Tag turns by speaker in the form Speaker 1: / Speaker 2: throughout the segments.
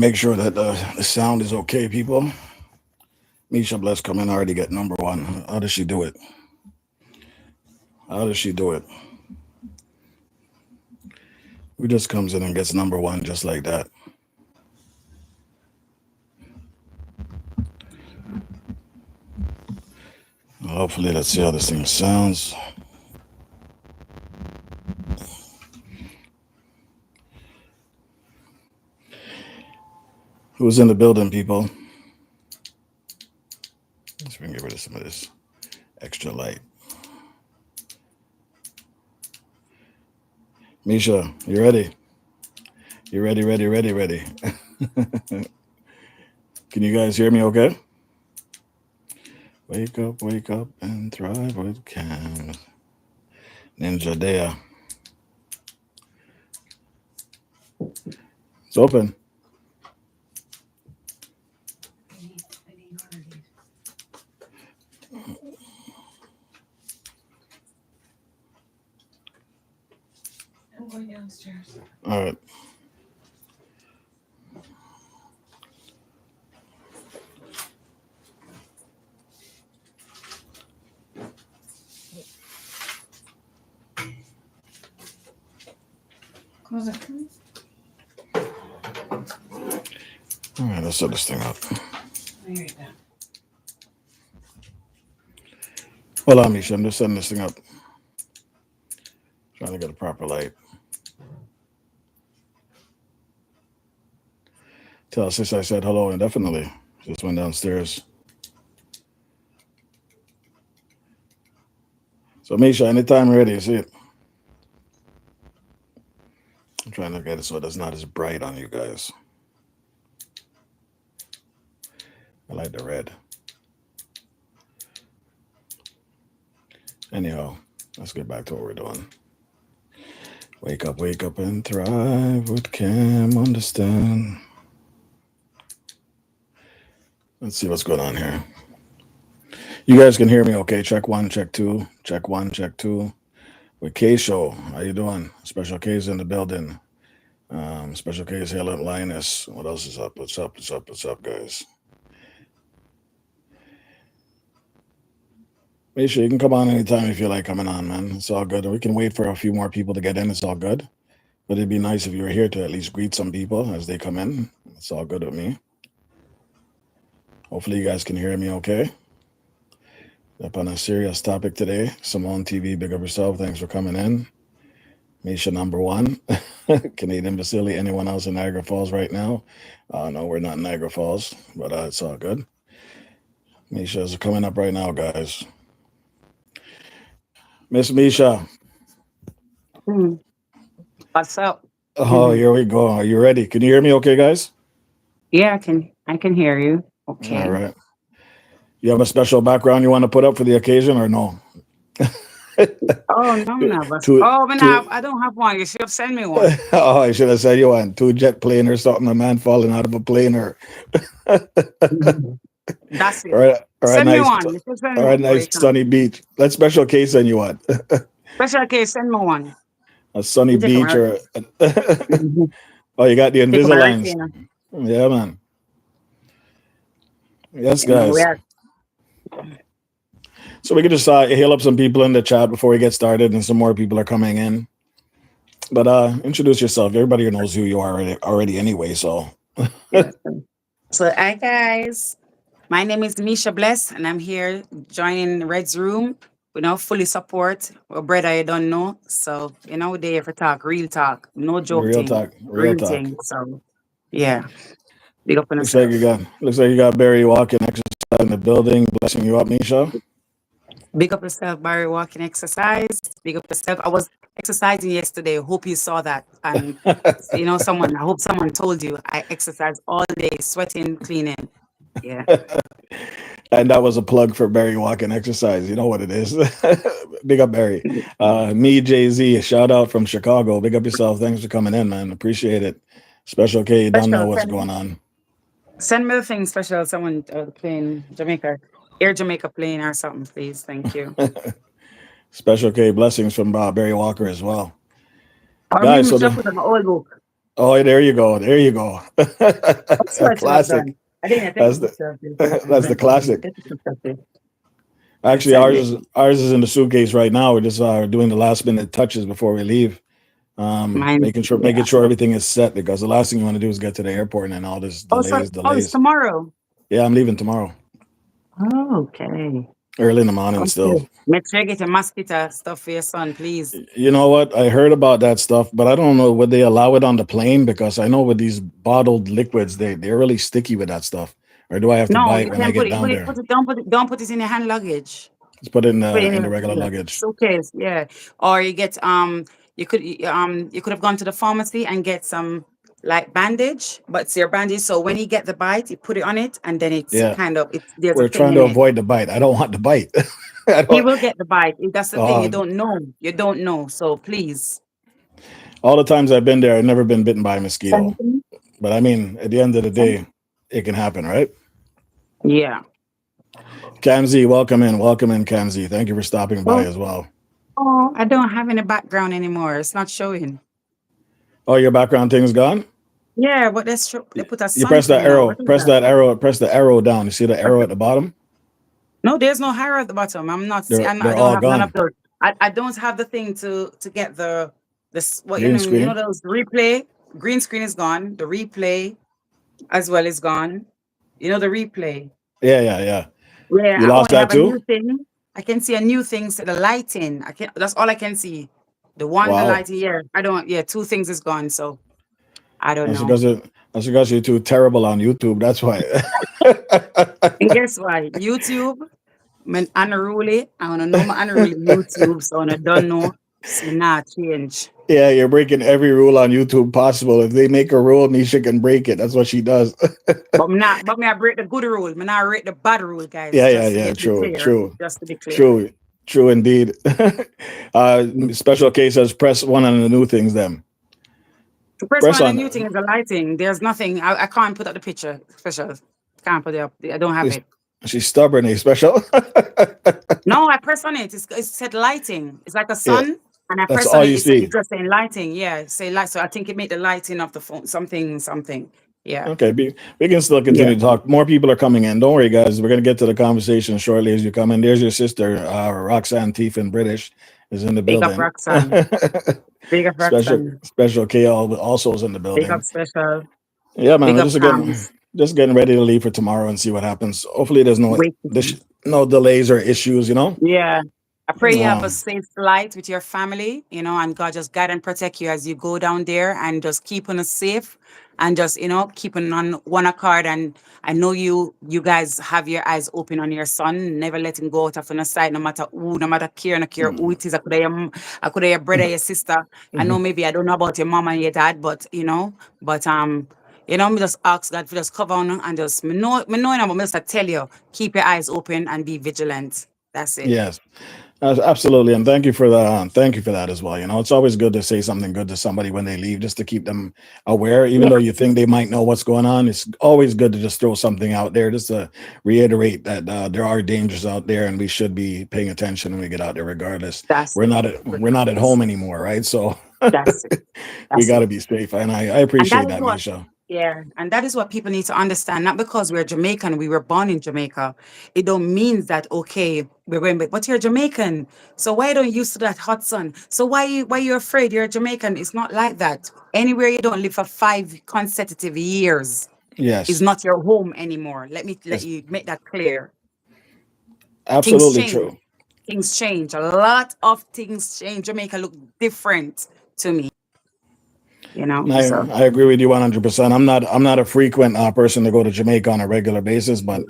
Speaker 1: Make sure that the sound is okay, people. Misha Bless come in already get number one. How does she do it? How does she do it? Who just comes in and gets number one just like that? Hopefully, let's see how this thing sounds. Who's in the building, people? Let's get rid of some of this extra light. Misha, you ready? You ready, ready, ready, ready? Can you guys hear me okay? Wake up, and thrive with Cam. Ninja Dea. It's open.
Speaker 2: I'm going downstairs.
Speaker 1: All right.
Speaker 2: Close it.
Speaker 1: All right, let's set this thing up.
Speaker 2: There you go.
Speaker 1: Hold on, Misha. I'm just setting this thing up. Trying to get a proper light. Tell sis I said hello indefinitely. Just went downstairs. So, Misha, anytime you're ready, you see it. I'm trying to get it so it's not as bright on you guys. I like the red. Anyhow, let's get back to what we're doing. Wake up, and thrive with Cam. Understand. Let's see what's going on here. You guys can hear me okay? Check one, check two. Check one, check two. With K Show, how you doing? Special K's in the building. Special K's Helen Linus. What else is up? What's up? What's up? What's up, guys? Make sure you can come on anytime if you like coming on, man. It's all good. We can wait for a few more people to get in. It's all good. But it'd be nice if you were here to at least greet some people as they come in. It's all good with me. Hopefully you guys can hear me okay. Up on a serious topic today. Simone TV, big up yourself. Thanks for coming in. Misha number one. Canadian Vasily. Anyone else in Niagara Falls right now? No, we're not in Niagara Falls, but it's all good. Misha's coming up right now, guys. Miss Misha.
Speaker 3: What's up?
Speaker 1: Oh, here we go. Are you ready? Can you hear me okay, guys?
Speaker 3: Yeah, I can hear you. Okay.
Speaker 1: All right. You have a special background you want to put up for the occasion or no?
Speaker 3: Oh no, never. I don't have one. You should have sent me one.
Speaker 1: Oh, I should have said you want two jet plane or something, a man falling out of a plane or
Speaker 3: That's it.
Speaker 1: or a
Speaker 3: Send me
Speaker 1: nice
Speaker 3: one. You should send me
Speaker 1: or a
Speaker 3: one.
Speaker 1: nice sunny beach. Let's special case and you want
Speaker 3: Special case, send me one.
Speaker 1: a sunny
Speaker 3: You take
Speaker 1: beach or
Speaker 3: Mhm.
Speaker 1: oh, you got the
Speaker 3: Take a
Speaker 1: Invisaligns.
Speaker 3: hurricane.
Speaker 1: Yeah, man. Yes,
Speaker 3: You know, we
Speaker 1: guys.
Speaker 3: are.
Speaker 1: So we could just hail up some people in the chat before we get started, and some more people are coming in. But introduce yourself. Everybody knows who you are already anyway. So
Speaker 3: Yeah. So, hi guys. My name is Misha Bless, and I'm here joining Red's room. We now fully support our brother you don't know. So, we're there for talk, real talk, no joke
Speaker 1: real
Speaker 3: thing,
Speaker 1: talk, real
Speaker 3: real
Speaker 1: talk.
Speaker 3: thing. So, yeah, big up on
Speaker 1: Looks like
Speaker 3: yourself.
Speaker 1: you got Barry walking exercise in the building, blessing you up, Misha.
Speaker 3: Big up yourself, Barry, walking exercise. Big up yourself. I was exercising yesterday. Hope you saw that. And, I hope someone told you I exercise all day, sweating, cleaning. Yeah.
Speaker 1: And that was a plug for Barry walking exercise. You know what it is. Big up Barry. Me, Jay-Z, shout out from Chicago. Big up yourself. Thanks for coming in, man. Appreciate it. Special K, you don't know what's going on.
Speaker 3: Send me the thing special. Someone playing Jamaica, Air Jamaica playing or something, please. Thank you.
Speaker 1: Special K, blessings from Barry Walker as well.
Speaker 3: Or
Speaker 1: Guys,
Speaker 3: maybe
Speaker 1: so
Speaker 3: we should put on the old book.
Speaker 1: Oh, there you go. There you go.
Speaker 3: That's
Speaker 1: A
Speaker 3: what I should have
Speaker 1: classic.
Speaker 3: done. I didn't take a
Speaker 1: That's the
Speaker 3: picture of this.
Speaker 1: that's the classic.
Speaker 3: Take a picture of this and
Speaker 1: Actually,
Speaker 3: send it.
Speaker 1: ours is in the suitcase right now. We're just doing the last minute touches before we leave.
Speaker 3: Mine,
Speaker 1: Making
Speaker 3: yeah.
Speaker 1: sure everything is set because the last thing you want to do is get to the airport and then all this
Speaker 3: Oh, it's
Speaker 1: delays.
Speaker 3: tomorrow.
Speaker 1: Yeah, I'm leaving tomorrow,
Speaker 3: Oh, okay.
Speaker 1: early in the morning still.
Speaker 3: Okay. Make sure you get a mosquito stuff for your son, please.
Speaker 1: You know what? I heard about that stuff, but I don't know would they allow it on the plane because I know with these bottled liquids, they're really sticky with that stuff. Or do I have to
Speaker 3: No,
Speaker 1: buy it
Speaker 3: you
Speaker 1: when I
Speaker 3: can
Speaker 1: get down there?
Speaker 3: don't put it in your hand luggage.
Speaker 1: Just put it
Speaker 3: Put it
Speaker 1: in the
Speaker 3: in
Speaker 1: regular
Speaker 3: your
Speaker 1: luggage.
Speaker 3: suitcase, yeah. Or you get you could have gone to the pharmacy and get some like bandage, but it's your bandage. So when you get the bite, you put it on it, and then it's
Speaker 1: Yeah,
Speaker 3: kind of there's a
Speaker 1: we're
Speaker 3: thing
Speaker 1: trying
Speaker 3: in
Speaker 1: to
Speaker 3: it.
Speaker 1: avoid the bite. I don't want the bite. I
Speaker 3: He
Speaker 1: don't.
Speaker 3: will get the bite. That's the thing. You
Speaker 1: Uh,
Speaker 3: don't know. You don't know. So please.
Speaker 1: all the times I've been there, I've never been bitten by a mosquito.
Speaker 3: Something.
Speaker 1: But I mean, at the end of the day, it can happen, right?
Speaker 3: Yeah.
Speaker 1: Kamzi, welcome in, Kamzi. Thank you for stopping by
Speaker 3: Oh,
Speaker 1: as well.
Speaker 3: oh, I don't have any background anymore. It's not showing.
Speaker 1: Oh, your background thing's gone.
Speaker 3: Yeah, but they put a
Speaker 1: You
Speaker 3: sun
Speaker 1: press that
Speaker 3: thing now.
Speaker 1: arrow.
Speaker 3: What is that?
Speaker 1: Press the arrow down. You see the arrow at the bottom?
Speaker 3: No, there's no hair at the bottom. I'm not see. I
Speaker 1: They're
Speaker 3: don't
Speaker 1: all
Speaker 3: have none of
Speaker 1: gone.
Speaker 3: those. I don't have the thing to get the this what
Speaker 1: Green
Speaker 3: you know
Speaker 1: screen.
Speaker 3: those replay. Green screen is gone. The replay as well is gone. You know the replay.
Speaker 1: Yeah.
Speaker 3: Yeah,
Speaker 1: You
Speaker 3: I
Speaker 1: lost
Speaker 3: only
Speaker 1: that
Speaker 3: have a
Speaker 1: too?
Speaker 3: new thing. I can see a new thing. So the lighting. I can. That's all I can see. The
Speaker 1: Wow.
Speaker 3: lighting. Yeah, I don't. Yeah, two things is gone. So I don't
Speaker 1: That's
Speaker 3: know.
Speaker 1: because that's because you're too terrible on YouTube. That's why.
Speaker 3: And guess what? YouTube. I'm unruly. I wanna know my unruly YouTube. So I don't know. See nah change.
Speaker 1: Yeah, you're breaking every rule on YouTube possible. If they make a rule, Nisha can break it. That's what she does.
Speaker 3: But me I break the good rule. Me not break the bad rule, guys. Just to
Speaker 1: Yeah.
Speaker 3: get be
Speaker 1: True,
Speaker 3: clear.
Speaker 1: true,
Speaker 3: Just to be clear.
Speaker 1: true, true indeed. Special case says press one on the new things. Then
Speaker 3: To press
Speaker 1: press
Speaker 3: one of the
Speaker 1: on.
Speaker 3: new thing is the lighting. There's nothing. I can't put up the picture. Special. Can't put it up. I don't have
Speaker 1: She's
Speaker 3: it.
Speaker 1: she's stubborn. A special.
Speaker 3: No, I press on it. It said lighting. It's like a
Speaker 1: Yeah,
Speaker 3: sun. And I
Speaker 1: that's
Speaker 3: press on
Speaker 1: all
Speaker 3: it.
Speaker 1: you
Speaker 3: It's
Speaker 1: see.
Speaker 3: just saying lighting. Yeah. Say light. So I think it made the lighting of the phone something. Yeah.
Speaker 1: Okay, we can still
Speaker 3: Yeah.
Speaker 1: continue to talk. More people are coming in. Don't worry, guys. We're gonna get to the conversation shortly as you come in. There's your sister, Roxanne Tiefin British, is in the
Speaker 3: Big up
Speaker 1: building.
Speaker 3: Roxanne. Big up Roxanne.
Speaker 1: Special KL also is in the
Speaker 3: Big up
Speaker 1: building.
Speaker 3: special.
Speaker 1: Yeah, man.
Speaker 3: Big
Speaker 1: We're
Speaker 3: up Cams.
Speaker 1: just getting ready to leave for tomorrow and see what happens. Hopefully, there's
Speaker 3: Wait to see.
Speaker 1: no delays or issues. You know.
Speaker 3: Yeah. I pray you have a
Speaker 1: Um,
Speaker 3: safe flight with your family, and God just guide and protect you as you go down there and just keeping us safe and just, keeping on one accord. And I know you guys have your eyes open on your son, never let him go out of your sight, no matter care, no care who it is. I could have your brother, your sister. I know maybe I don't know about your mom and your dad, but me just ask God for just cover on and just me know, but me just tell you, keep your eyes open and be vigilant. That's it.
Speaker 1: yes. Absolutely, and thank you for that. Thank you for that as well. You know, it's always good to say something good to somebody when they leave, just to keep them aware. Even
Speaker 3: Yeah,
Speaker 1: though you think they might know what's going on, it's always good to just throw something out there, just to reiterate that there are dangers out there, and we should be paying attention when we get out there. Regardless,
Speaker 3: that's
Speaker 1: we're not at
Speaker 3: yes,
Speaker 1: home anymore, right? So
Speaker 3: that's it.
Speaker 1: we
Speaker 3: That's
Speaker 1: got
Speaker 3: it.
Speaker 1: to be safe, and I
Speaker 3: And that
Speaker 1: appreciate
Speaker 3: is
Speaker 1: that,
Speaker 3: what,
Speaker 1: Misha.
Speaker 3: yeah, and that is what people need to understand. Not because we're Jamaican, we were born in Jamaica. It don't mean that okay, we're going back. But you're Jamaican, so why don't you used to that hot sun? So why you afraid? You're Jamaican. It's not like that. Anywhere you don't live for 5 consecutive years is
Speaker 1: Yes,
Speaker 3: not your home anymore. Let
Speaker 1: it's
Speaker 3: you make that clear. Things
Speaker 1: absolutely
Speaker 3: change.
Speaker 1: true.
Speaker 3: Things change. A lot of things change. Jamaica look different to me. So
Speaker 1: I agree with you 100%. I'm not a frequent person to go to Jamaica on a regular basis, but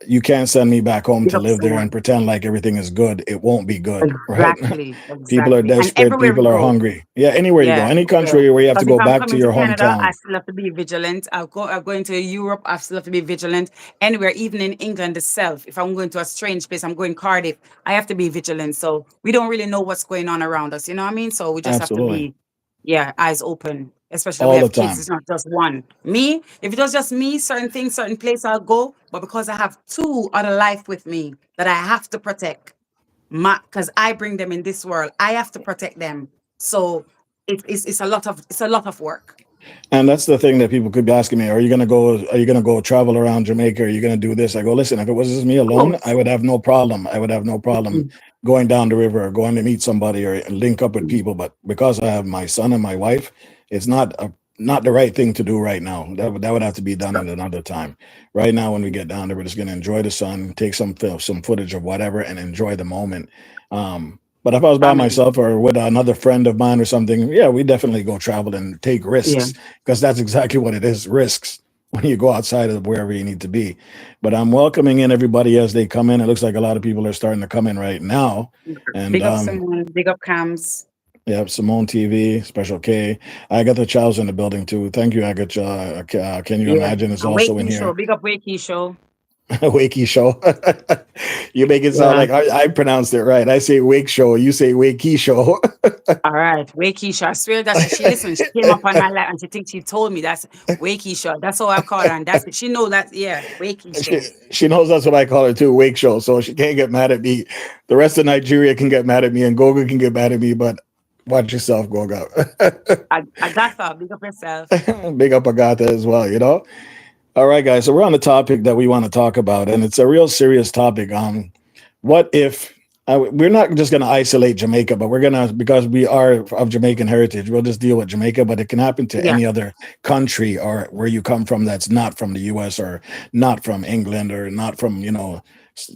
Speaker 1: you can't send me back home
Speaker 3: big
Speaker 1: to
Speaker 3: up
Speaker 1: live there
Speaker 3: someone.
Speaker 1: and pretend like everything is good. It won't be good, right?
Speaker 3: Exactly,
Speaker 1: People are
Speaker 3: exactly. And
Speaker 1: desperate.
Speaker 3: everywhere we
Speaker 1: People are
Speaker 3: go,
Speaker 1: hungry. Yeah, anywhere you go,
Speaker 3: yeah,
Speaker 1: any
Speaker 3: yeah.
Speaker 1: country where you have to
Speaker 3: Because if
Speaker 1: go
Speaker 3: I'm
Speaker 1: back to
Speaker 3: coming to
Speaker 1: your
Speaker 3: Canada, I
Speaker 1: hometown.
Speaker 3: still have to be vigilant. I'm going to Europe, I still have to be vigilant. Anywhere, even in England itself, if I'm going to a strange place, I'm going Cardiff, I have to be vigilant. So we don't really know what's going on around us, you know what I mean? So we just have to
Speaker 1: Absolutely.
Speaker 3: be, yeah, eyes open. Especially we
Speaker 1: All the
Speaker 3: have kids,
Speaker 1: time.
Speaker 3: it's not just one. Me, if it was just me, certain things, certain place I'll go. But because I have two other life with me that I have to protect, because I bring them in this world. I have to protect them. So it's a lot of work.
Speaker 1: And that's the thing that people could be asking me: Are you gonna go? Are you gonna go travel around Jamaica? Are you gonna do this? I go, listen. If it was just me alone, I
Speaker 3: Close.
Speaker 1: would have no problem. I would have no problem
Speaker 3: Mm,
Speaker 1: going down the river or going to meet somebody or link up with
Speaker 3: mm.
Speaker 1: people. But because I have my son and my wife, it's not the right thing to do right now. That would have to be done
Speaker 3: So,
Speaker 1: at another time. Right now, when we get down there, we're just gonna enjoy the sun, take some film, some footage of whatever, and enjoy the moment. But if I was by
Speaker 3: family.
Speaker 1: myself or with another friend of mine or something, yeah, we definitely go travel and take
Speaker 3: Yeah.
Speaker 1: risks because that's exactly what it is, risks when you go outside of wherever you need to be. But I'm welcoming in everybody as they come in. It looks like a lot of people are starting to come in right now. And
Speaker 3: Big up Simone, big up Cams.
Speaker 1: yeah, Simone TV, Special K. Agatha Chow's in the building too. Thank you, Agatha. Can you
Speaker 3: Yeah.
Speaker 1: imagine is
Speaker 3: And
Speaker 1: also in
Speaker 3: Wakey Show,
Speaker 1: here.
Speaker 3: big up Wakey Show.
Speaker 1: Wakey Show. You make it sound
Speaker 3: Yeah.
Speaker 1: like I pronounced it right. I say Wake Show. You say Wakey Show.
Speaker 3: All right. Wakey Show. I swear that she listened. She came up on my lap and she thinks she told me that's Wakey Show. That's all I call her. And that's it. She know that, yeah, Wakey
Speaker 1: she
Speaker 3: Show.
Speaker 1: she knows that's what I call her too, Wake Show. So she can't get mad at me. The rest of Nigeria can get mad at me, and Goga can get mad at me. But watch yourself, Goga.
Speaker 3: I got her. Big up yourself.
Speaker 1: Big up Agatha as well. All right, guys. So we're on the topic that we want to talk about, and it's a real serious topic. What if we're not just going to isolate Jamaica, but we're going to, because we are of Jamaican heritage, we'll just deal with Jamaica, but it can happen to
Speaker 3: Yeah.
Speaker 1: any other country or where you come from that's not from the US or not from England or not from,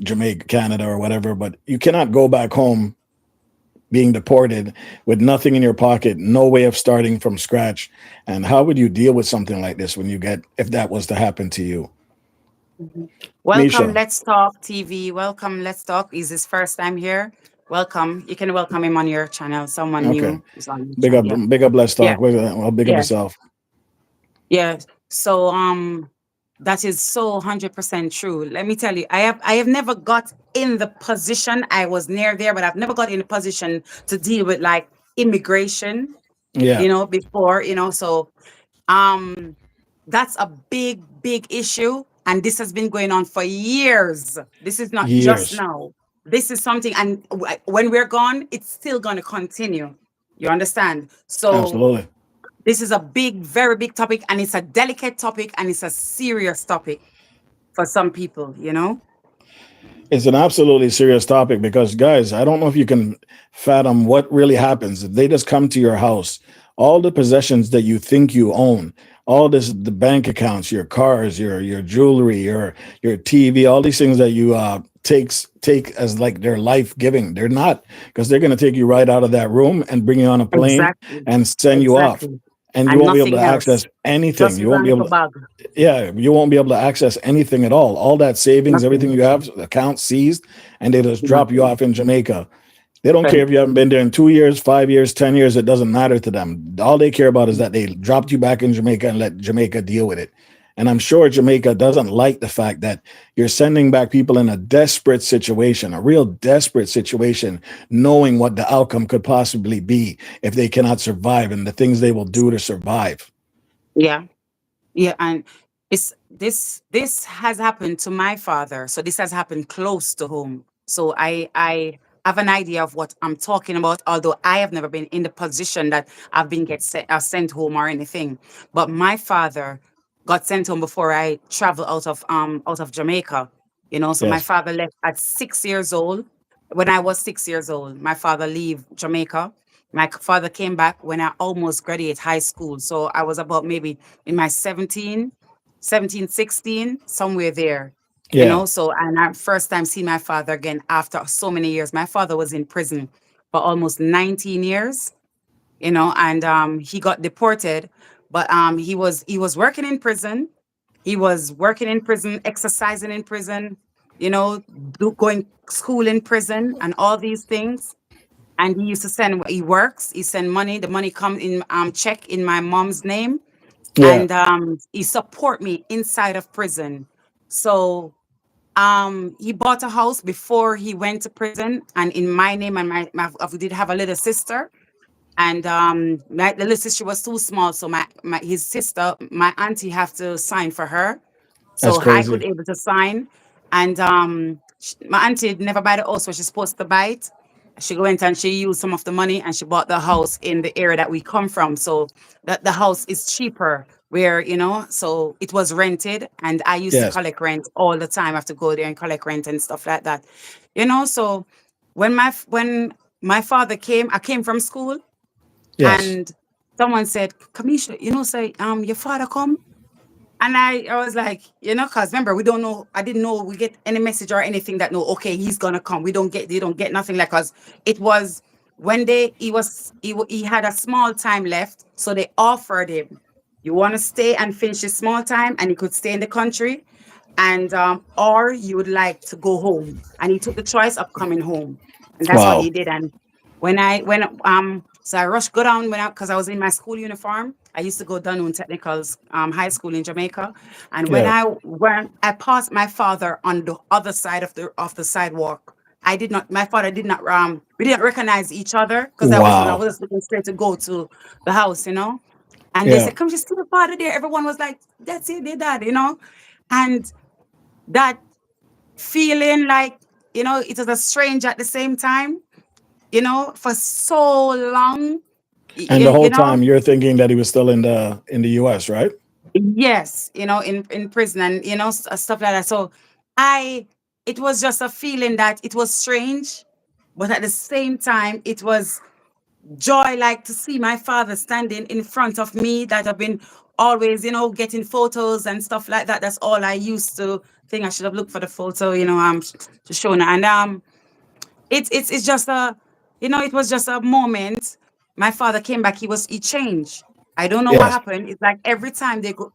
Speaker 1: Jamaica, Canada or whatever. But you cannot go back home being deported with nothing in your pocket, no way of starting from scratch. And how would you deal with something like this if that was to happen to you?
Speaker 3: Mhm. Welcome,
Speaker 1: Misha.
Speaker 3: Let's Talk TV. Welcome, Let's Talk. Is his first time here? Welcome. You can welcome him on your channel. Someone
Speaker 1: Okay.
Speaker 3: new is on your
Speaker 1: Big
Speaker 3: channel.
Speaker 1: up,
Speaker 3: Yeah.
Speaker 1: big up, let's
Speaker 3: Yeah.
Speaker 1: talk. Well, big up
Speaker 3: Yeah.
Speaker 1: yourself.
Speaker 3: Yeah. So that is so 100% true. Let me tell you, I have never got in the position. I was near there, but I've never got in a position to deal with like immigration,
Speaker 1: Yeah.
Speaker 3: before, so um that's a big, big issue. And this has been going on for years. This is not just
Speaker 1: Years.
Speaker 3: now. This is something, and when we're gone, it's still going to continue. You understand? So
Speaker 1: Absolutely.
Speaker 3: this is a big, very big topic, and it's a delicate topic, and it's a serious topic for some people.
Speaker 1: It's an absolutely serious topic because, guys, I don't know if you can fathom what really happens if they just come to your house. All the possessions that you think you own, all the bank accounts, your cars, your jewelry, your TV, all these things that you take as like they're life giving. They're not, because they're going to take you right out of that room and bring you on a plane
Speaker 3: Exactly.
Speaker 1: and send you off,
Speaker 3: Exactly.
Speaker 1: and you
Speaker 3: And
Speaker 1: won't be able to
Speaker 3: nothing else.
Speaker 1: access anything.
Speaker 3: Just
Speaker 1: You
Speaker 3: with
Speaker 1: won't
Speaker 3: a
Speaker 1: be able
Speaker 3: little
Speaker 1: to,
Speaker 3: bag.
Speaker 1: yeah, you won't be able to access anything at all. All that savings, everything
Speaker 3: Nothing.
Speaker 1: you have, accounts seized, and they just drop you
Speaker 3: Nothing.
Speaker 1: off in Jamaica. They don't care
Speaker 3: Right.
Speaker 1: if you haven't been there in 2 years, 5 years, 10 years. It doesn't matter to them. All they care about is that they dropped you back in Jamaica and let Jamaica deal with it. And I'm sure Jamaica doesn't like the fact that you're sending back people in a desperate situation, a real desperate situation, knowing what the outcome could possibly be if they cannot survive and the things they will do to survive.
Speaker 3: Yeah. Yeah, and this has happened to my father. So this has happened close to home. So I have an idea of what I'm talking about, although I have never been in the position that I've been sent home or anything. But my father got sent home before I traveled out of Jamaica. So my
Speaker 1: Yes.
Speaker 3: father left at 6 years old. When I was 6 years old, my father leave Jamaica. My father came back when I almost graduated high school. So I was about maybe in my 17, 16, somewhere there.
Speaker 1: Yeah.
Speaker 3: So, and I first time seeing my father again after so many years. My father was in prison for almost 19 years, and he got deported, but he was working in prison. He was working in prison, exercising in prison, going school in prison and all these things. And he used to send, he works, he send money, the money comes in check in my mom's name,
Speaker 1: Yeah.
Speaker 3: and he support me inside of prison. So he bought a house before he went to prison, and in my name, and we did have a little sister, and the little sister was too small, so his sister, my auntie, have to sign for her,
Speaker 1: That's
Speaker 3: so I could
Speaker 1: crazy.
Speaker 3: able to sign. And my auntie never buy the house where she's supposed to buy it. She went and she used some of the money and she bought the house in the area that we come from. So that the house is cheaper where, so it was rented and I used to
Speaker 1: Yes.
Speaker 3: collect rent all the time. I have to go there and collect rent and stuff like that. So when my father came, I came from school
Speaker 1: Yes.
Speaker 3: and someone said, Kamisha, say, your father come? And I was like, because remember, we don't know, I didn't know we get any message or anything that no, okay, he's gonna come. They don't get nothing like us. It was when he had a small time left, so they offered him, you want to stay and finish his small time, and he could stay in the country, and or you would like to go home. And he took the choice of coming home, and that's what he
Speaker 1: Wow.
Speaker 3: did. And so I rushed go down when because I was in my school uniform. I used to go down Technical's high school in Jamaica, and
Speaker 1: Yeah.
Speaker 3: when I passed my father on the other side of the sidewalk, my father did not we didn't recognize each other because I
Speaker 1: Wow.
Speaker 3: was looking straight to go to the house. And they
Speaker 1: Yeah.
Speaker 3: said, "Come, just see the father there." Everyone was like, "That's it, they dad." And that feeling like, it was a strange at the same time, for so long,
Speaker 1: And the
Speaker 3: you
Speaker 1: whole
Speaker 3: know,
Speaker 1: time you're thinking that he was still in the US, right?
Speaker 3: yes, in prison and, stuff like that. So I, it was just a feeling that it was strange, but at the same time, it was joy, like to see my father standing in front of me that I've been always, getting photos and stuff like that. That's all I used to think. I should have looked for the photo, to show now. And it's just it was just a moment. My father came back. He changed. I don't know what
Speaker 1: Yes.
Speaker 3: happened. It's like every time they go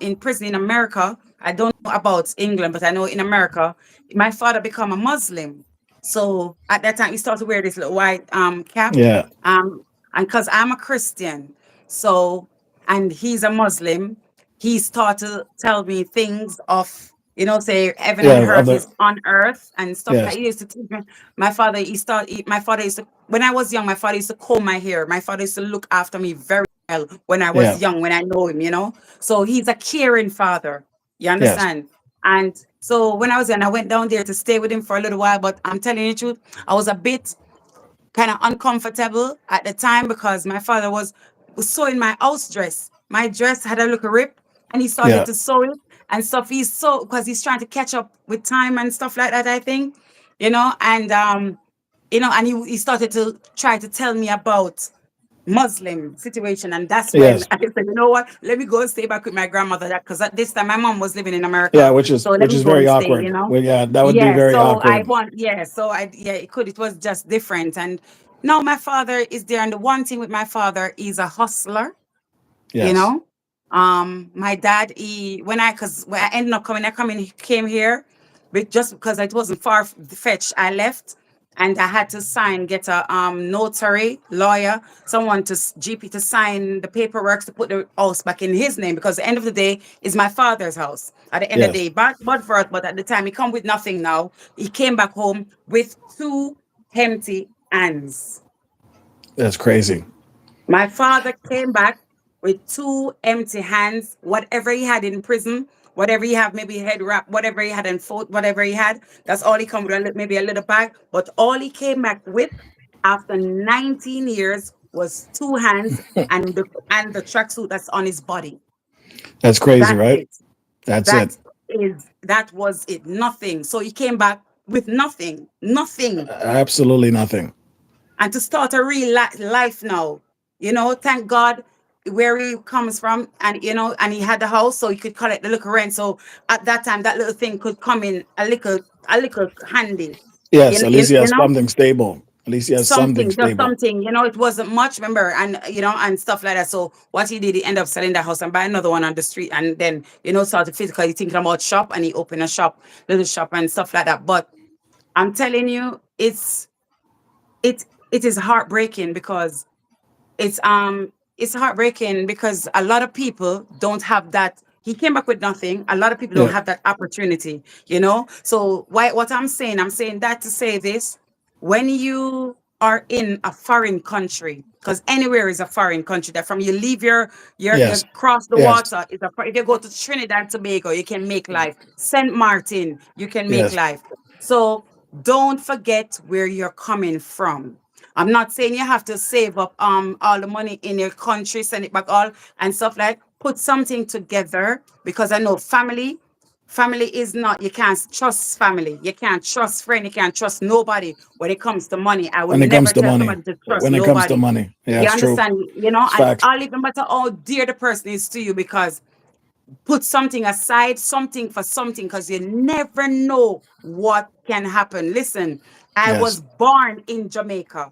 Speaker 3: in prison in America. I don't know about England, but I know in America, my father become a Muslim. So at that time, he started to wear this little white cap.
Speaker 1: Yeah.
Speaker 3: Um, and because I'm a Christian, so and he's a Muslim, he started to tell me things of, say heaven and
Speaker 1: Yeah.
Speaker 3: earth
Speaker 1: Other.
Speaker 3: is on earth and stuff like
Speaker 1: Yes.
Speaker 3: he used to teach me. My father used to, when I was young, my father used to comb my hair. My father used to look after me very well when I was
Speaker 1: Yeah.
Speaker 3: young, when I know him. So he's a caring father. You
Speaker 1: Yes.
Speaker 3: understand? And so when I was young, I went down there to stay with him for a little while, but I'm telling you the truth, I was a bit kind of uncomfortable at the time because my father was sewing my house dress. My dress had a little rip, and he started
Speaker 1: Yeah.
Speaker 3: to sew it and stuff. He's so because he's trying to catch up with time and stuff like that. I think, and and he started to try to tell me about Muslim situation, and that's when
Speaker 1: Yes.
Speaker 3: I said, you know what? Let me go and stay back with my grandmother. That because at this time my mom was living in
Speaker 1: Yeah.
Speaker 3: America,
Speaker 1: Which is
Speaker 3: so let
Speaker 1: which
Speaker 3: me
Speaker 1: is
Speaker 3: go
Speaker 1: very
Speaker 3: and stay.
Speaker 1: awkward. Well, yeah, that would be
Speaker 3: Yeah.
Speaker 1: very
Speaker 3: So I
Speaker 1: awkward.
Speaker 3: want. Yeah. So it was just different. And now my father is there, and the one thing with my father, he's a hustler. You
Speaker 1: Yes.
Speaker 3: know, my dad, because when I ended up came here, but just because it wasn't far fetched, I left and I had to get a notary, lawyer, someone GP to sign the paperwork to put the house back in his name because the end of the day is my father's house. At the end of the
Speaker 1: Yes.
Speaker 3: day, but at the time he come with nothing now. He came back home with two empty hands.
Speaker 1: That's crazy.
Speaker 3: My father came back with two empty hands. Whatever he had in prison, whatever he had, maybe head wrap, whatever he had in foot, whatever he had, that's all he come with, maybe a little bag. But all he came back with after 19 years was two hands and the tracksuit that's on his body.
Speaker 1: That's crazy,
Speaker 3: That's
Speaker 1: right?
Speaker 3: it.
Speaker 1: That's it.
Speaker 3: That was it. Nothing. So he came back with nothing. Nothing.
Speaker 1: Absolutely nothing.
Speaker 3: And to start a real life now. Thank God where he comes from, and and he had the house, so he could collect the little rent. So at that time, that little thing could come in a little handy.
Speaker 1: Yes.
Speaker 3: You,
Speaker 1: At
Speaker 3: you,
Speaker 1: least he
Speaker 3: you
Speaker 1: has
Speaker 3: know,
Speaker 1: something stable. At least he has something
Speaker 3: something, just
Speaker 1: stable.
Speaker 3: something. It wasn't much, remember, and and stuff like that. So what he did, he ended up selling the house and buy another one on the street, and then started physically thinking about shop, and he opened a shop, little shop, and stuff like that. But I'm telling you, it is heartbreaking because it's heartbreaking because a lot of people don't have that. He came back with nothing. A lot of people don't
Speaker 1: Yeah.
Speaker 3: have that opportunity. So what I'm saying that to say this: when you are in a foreign country, because anywhere is a foreign country, that from you leave your
Speaker 1: Yes.
Speaker 3: cross the
Speaker 1: Yes.
Speaker 3: water is if you go to Trinidad and Tobago, you can make life. Saint Martin, you can make
Speaker 1: Yes.
Speaker 3: life. So don't forget where you're coming from. I'm not saying you have to save up all the money in your country, send it back all and stuff like. Put something together because I know family is not, you can't trust family, you can't trust friend, you can't trust nobody when it comes to money. I would
Speaker 1: When it
Speaker 3: never
Speaker 1: comes to
Speaker 3: tell
Speaker 1: money.
Speaker 3: somebody to trust
Speaker 1: When it comes to
Speaker 3: nobody.
Speaker 1: money. Yeah,
Speaker 3: You
Speaker 1: it's true.
Speaker 3: understand? You know,
Speaker 1: It's
Speaker 3: and
Speaker 1: facts.
Speaker 3: all even matter how dear the person is to you, because put something aside, something for something, because you never know what can happen. Listen, I was
Speaker 1: Yes.
Speaker 3: born in Jamaica.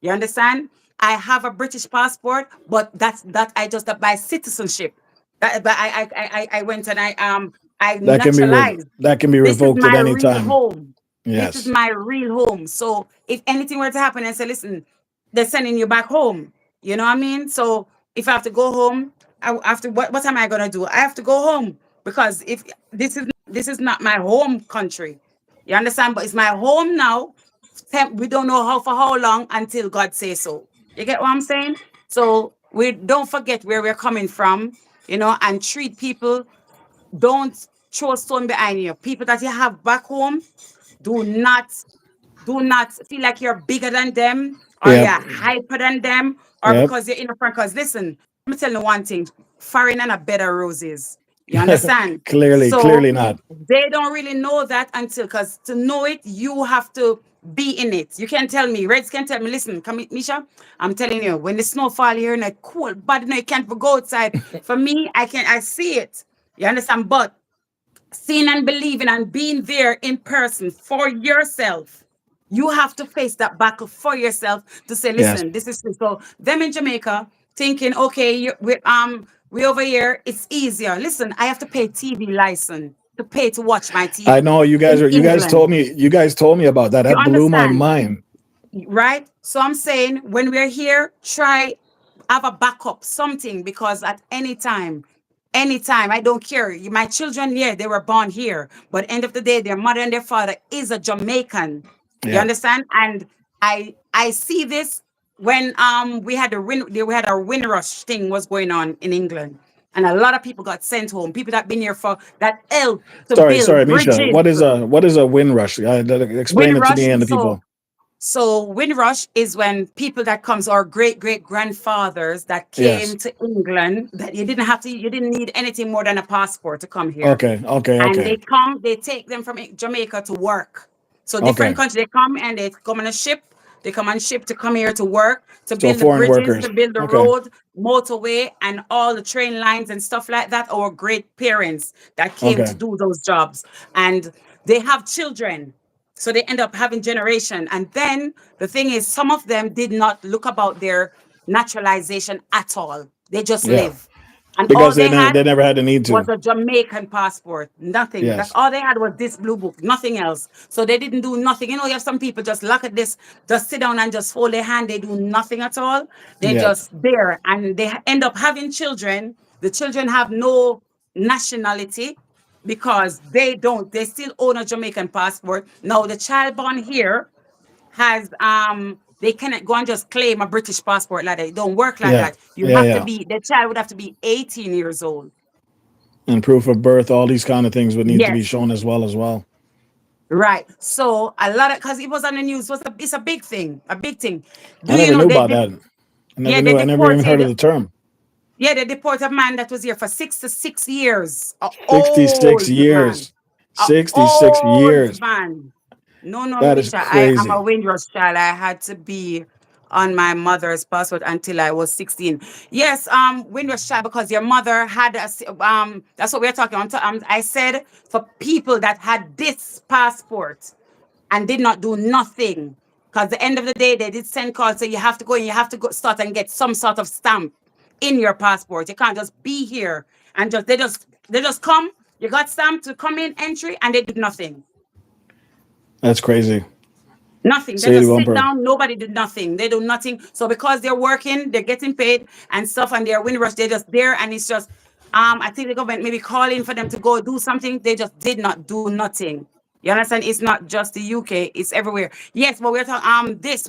Speaker 3: You understand? I have a British passport, but that I just by citizenship. But I went and I naturalized.
Speaker 1: That can be
Speaker 3: This is
Speaker 1: revoked at
Speaker 3: my
Speaker 1: any
Speaker 3: real
Speaker 1: time.
Speaker 3: home. This is
Speaker 1: Yes.
Speaker 3: my real home. So if anything were to happen and say, listen, they're sending you back home. You know what I mean? So if I have to go home, I have to, what am I gonna do? I have to go home because if this is not my home country. You understand? But it's my home now. We don't know how for how long until God says so. You get what I'm saying? So we don't forget where we're coming from, you know, and treat people. Don't throw a stone behind you. People that you have back home, do not do not feel like you're bigger than them or you're
Speaker 1: Yep.
Speaker 3: hyper than them or
Speaker 1: Yep.
Speaker 3: because you're in a front. Because listen, let me tell you one thing, foreign and a better roses. You understand?
Speaker 1: Clearly
Speaker 3: So
Speaker 1: not.
Speaker 3: they don't really know that until, because to know it, you have to be in it. You can tell me, Reds can tell me, listen, come Misha, I'm telling you, when the snow fall here and it's cool, but no, you can't go outside. For me, I see it. You understand? But seeing and believing and being there in person for yourself, you have to face that battle for yourself to say,
Speaker 1: Yes.
Speaker 3: listen, this is so. Them in Jamaica thinking, okay, we over here, it's easier. Listen, I have to pay TV license to pay to watch my
Speaker 1: I
Speaker 3: TV
Speaker 1: know
Speaker 3: in England.
Speaker 1: you guys told me about that.
Speaker 3: You
Speaker 1: That blew my
Speaker 3: understand?
Speaker 1: mind.
Speaker 3: Right? So I'm saying when we're here, try have a backup, something, because at anytime, I don't care. My children, yeah, they were born here, but end of the day, their mother and their father is a Jamaican. You
Speaker 1: Yeah.
Speaker 3: understand? And I see this when we had a Windrush thing was going on in England. And a lot of people got sent home. People that been here for that help to
Speaker 1: Sorry,
Speaker 3: build
Speaker 1: Misha.
Speaker 3: bridges.
Speaker 1: What is a Windrush? Explain it to
Speaker 3: Windrush.
Speaker 1: me and the
Speaker 3: So
Speaker 1: people.
Speaker 3: so Windrush is when people that comes, our great grandfathers that came
Speaker 1: Yes.
Speaker 3: to England, that you didn't need anything more than a passport to come here.
Speaker 1: Okay. Okay.
Speaker 3: And
Speaker 1: Okay.
Speaker 3: they take them from Jamaica to work. So different
Speaker 1: Okay.
Speaker 3: countries, they come and they come on a ship. They come on ship to come here to work, to
Speaker 1: So
Speaker 3: build the
Speaker 1: foreign
Speaker 3: bridges,
Speaker 1: workers.
Speaker 3: to build the
Speaker 1: Okay.
Speaker 3: road, motorway, and all the train lines and stuff like that. Our great parents that came to
Speaker 1: Okay.
Speaker 3: do those jobs. And they have children. So they end up having generation. And then the thing is, some of them did not look about their naturalization at all. They just
Speaker 1: Yeah.
Speaker 3: live. And all
Speaker 1: Because
Speaker 3: they had
Speaker 1: they never had the need
Speaker 3: was
Speaker 1: to.
Speaker 3: a Jamaican passport. Nothing. That's
Speaker 1: Yes.
Speaker 3: all they had was this blue book, nothing else. So they didn't do nothing. You know, you have some people just look at this, just sit down and just fold their hand. They do nothing at all. They
Speaker 1: Yeah.
Speaker 3: just there and they end up having children. The children have no nationality because they still own a Jamaican passport. Now the child born here has they cannot go and just claim a British passport like that. It don't work like
Speaker 1: Yeah.
Speaker 3: that. You
Speaker 1: Yeah.
Speaker 3: have to
Speaker 1: Yeah.
Speaker 3: be the child would have to be 18 years old.
Speaker 1: And proof of birth, all these kind of things would need to be
Speaker 3: Yes.
Speaker 1: shown as well as well.
Speaker 3: Right. So a lot of, because it was on the news, it's a big thing, a big thing.
Speaker 1: I
Speaker 3: Do you
Speaker 1: never
Speaker 3: know
Speaker 1: knew about that.
Speaker 3: yeah, they
Speaker 1: I never even heard
Speaker 3: deported
Speaker 1: of the term.
Speaker 3: they deported a man that was here for 6 years. A
Speaker 1: 66
Speaker 3: old man.
Speaker 1: years.
Speaker 3: A
Speaker 1: 66
Speaker 3: old
Speaker 1: years.
Speaker 3: man. No,
Speaker 1: That is
Speaker 3: Misha. I am a
Speaker 1: crazy.
Speaker 3: Windrush child. I had to be on my mother's passport until I was 16. Yes, Windrush child, because your mother had that's what we're talking about. I said for people that had this passport and did not do nothing. Because the end of the day, they did send calls, so you have to go and you have to go start and get some sort of stamp in your passport. You can't just be here and they just come. You got stamp to come in entry, and they did nothing.
Speaker 1: That's crazy.
Speaker 3: Nothing. They
Speaker 1: Say it
Speaker 3: just
Speaker 1: one
Speaker 3: sit
Speaker 1: per.
Speaker 3: down. Nobody did nothing. They do nothing. So because they're working, they're getting paid and stuff, and they're Windrush, they're just there, and it's just I think the government maybe calling for them to go do something. They just did not do nothing. You understand? It's not just the UK, it's everywhere. Yes, but we're talking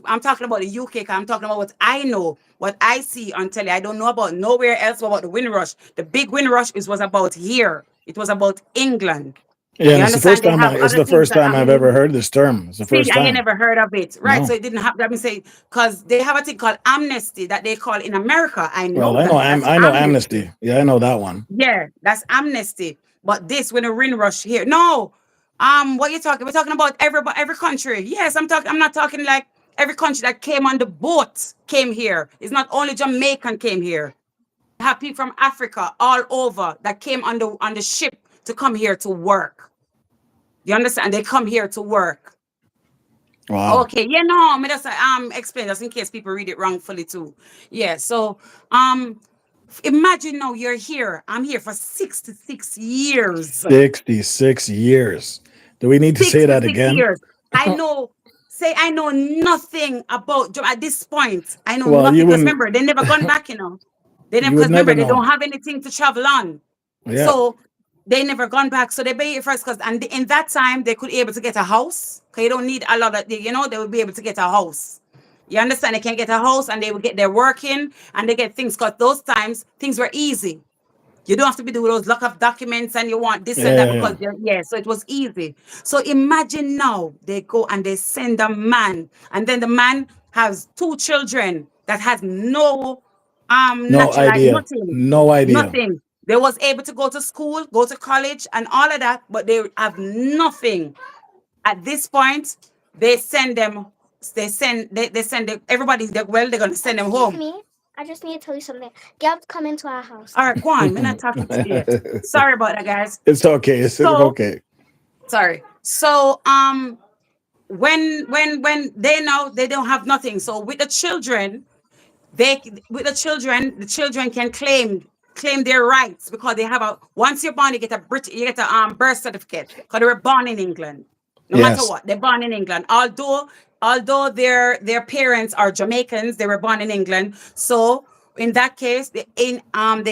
Speaker 3: I'm talking about the UK, because I'm talking about what I know, what I see on telly. I don't know about nowhere else about the Windrush. The big Windrush was about here. It was about England.
Speaker 1: Yeah, and
Speaker 3: You
Speaker 1: it's the
Speaker 3: understand?
Speaker 1: first
Speaker 3: They
Speaker 1: time
Speaker 3: have
Speaker 1: it's
Speaker 3: other
Speaker 1: the
Speaker 3: things
Speaker 1: first
Speaker 3: that
Speaker 1: time I've ever heard this term. It's the
Speaker 3: see,
Speaker 1: first
Speaker 3: I ain't
Speaker 1: time.
Speaker 3: never heard of it. Right. So
Speaker 1: No.
Speaker 3: it didn't have, let me say, because they have a thing called amnesty that they call in America. I
Speaker 1: Well,
Speaker 3: know that. That's
Speaker 1: I know
Speaker 3: amnesty.
Speaker 1: amnesty. Yeah, I know that one.
Speaker 3: Yeah, that's amnesty. But this when a Windrush here. No. What you talking? We're talking about every country. Yes, I'm not talking like every country that came on the boat came here. It's not only Jamaican came here. Have people from Africa all over that came on the ship to come here to work. You understand? They come here to work.
Speaker 1: Wow.
Speaker 3: Okay, yeah, no, me just explain just in case people read it wrongfully too. Yeah, so imagine now you're here. I'm here for 66 years.
Speaker 1: 66 years. Do we need to say that
Speaker 3: 66
Speaker 1: again?
Speaker 3: years. I know, say I know nothing about at this point. I know
Speaker 1: Well,
Speaker 3: nothing
Speaker 1: you
Speaker 3: because
Speaker 1: wouldn't
Speaker 3: remember, they never gone back, They never
Speaker 1: you would
Speaker 3: because
Speaker 1: never
Speaker 3: remember they
Speaker 1: know.
Speaker 3: don't have anything to travel on.
Speaker 1: Yeah.
Speaker 3: So they never gone back. So they pay it first because and in that time they could able to get a house. Because you don't need a lot of they would be able to get a house. You understand? They can get a house and they will get their working and they get things because those times things were easy. You don't have to be doing those lock of documents and you want this and
Speaker 1: Yeah,
Speaker 3: that
Speaker 1: yeah, yeah.
Speaker 3: because so it was easy. So imagine now they go and they send a man, and then the man has two children that has no
Speaker 1: No
Speaker 3: natural like
Speaker 1: idea.
Speaker 3: nothing.
Speaker 1: No idea.
Speaker 3: Nothing. They was able to go to school, go to college, and all of that, but they have nothing. At this point, they send them. They send them, everybody. Well, they're gonna send them
Speaker 4: Excuse
Speaker 3: home.
Speaker 4: me. I just need to tell you something. You have to come into our house.
Speaker 3: All right, go on. We're not talking to you. Sorry about that, guys.
Speaker 1: It's okay. It's
Speaker 3: So
Speaker 1: okay.
Speaker 3: sorry. So when they know they don't have nothing. So with the children, the children can claim their rights because they have a once you're born, you get a birth certificate because they were born in England. No matter
Speaker 1: Yes.
Speaker 3: what, they're born in England. Although their parents are Jamaicans, they were born in England. So in that case, they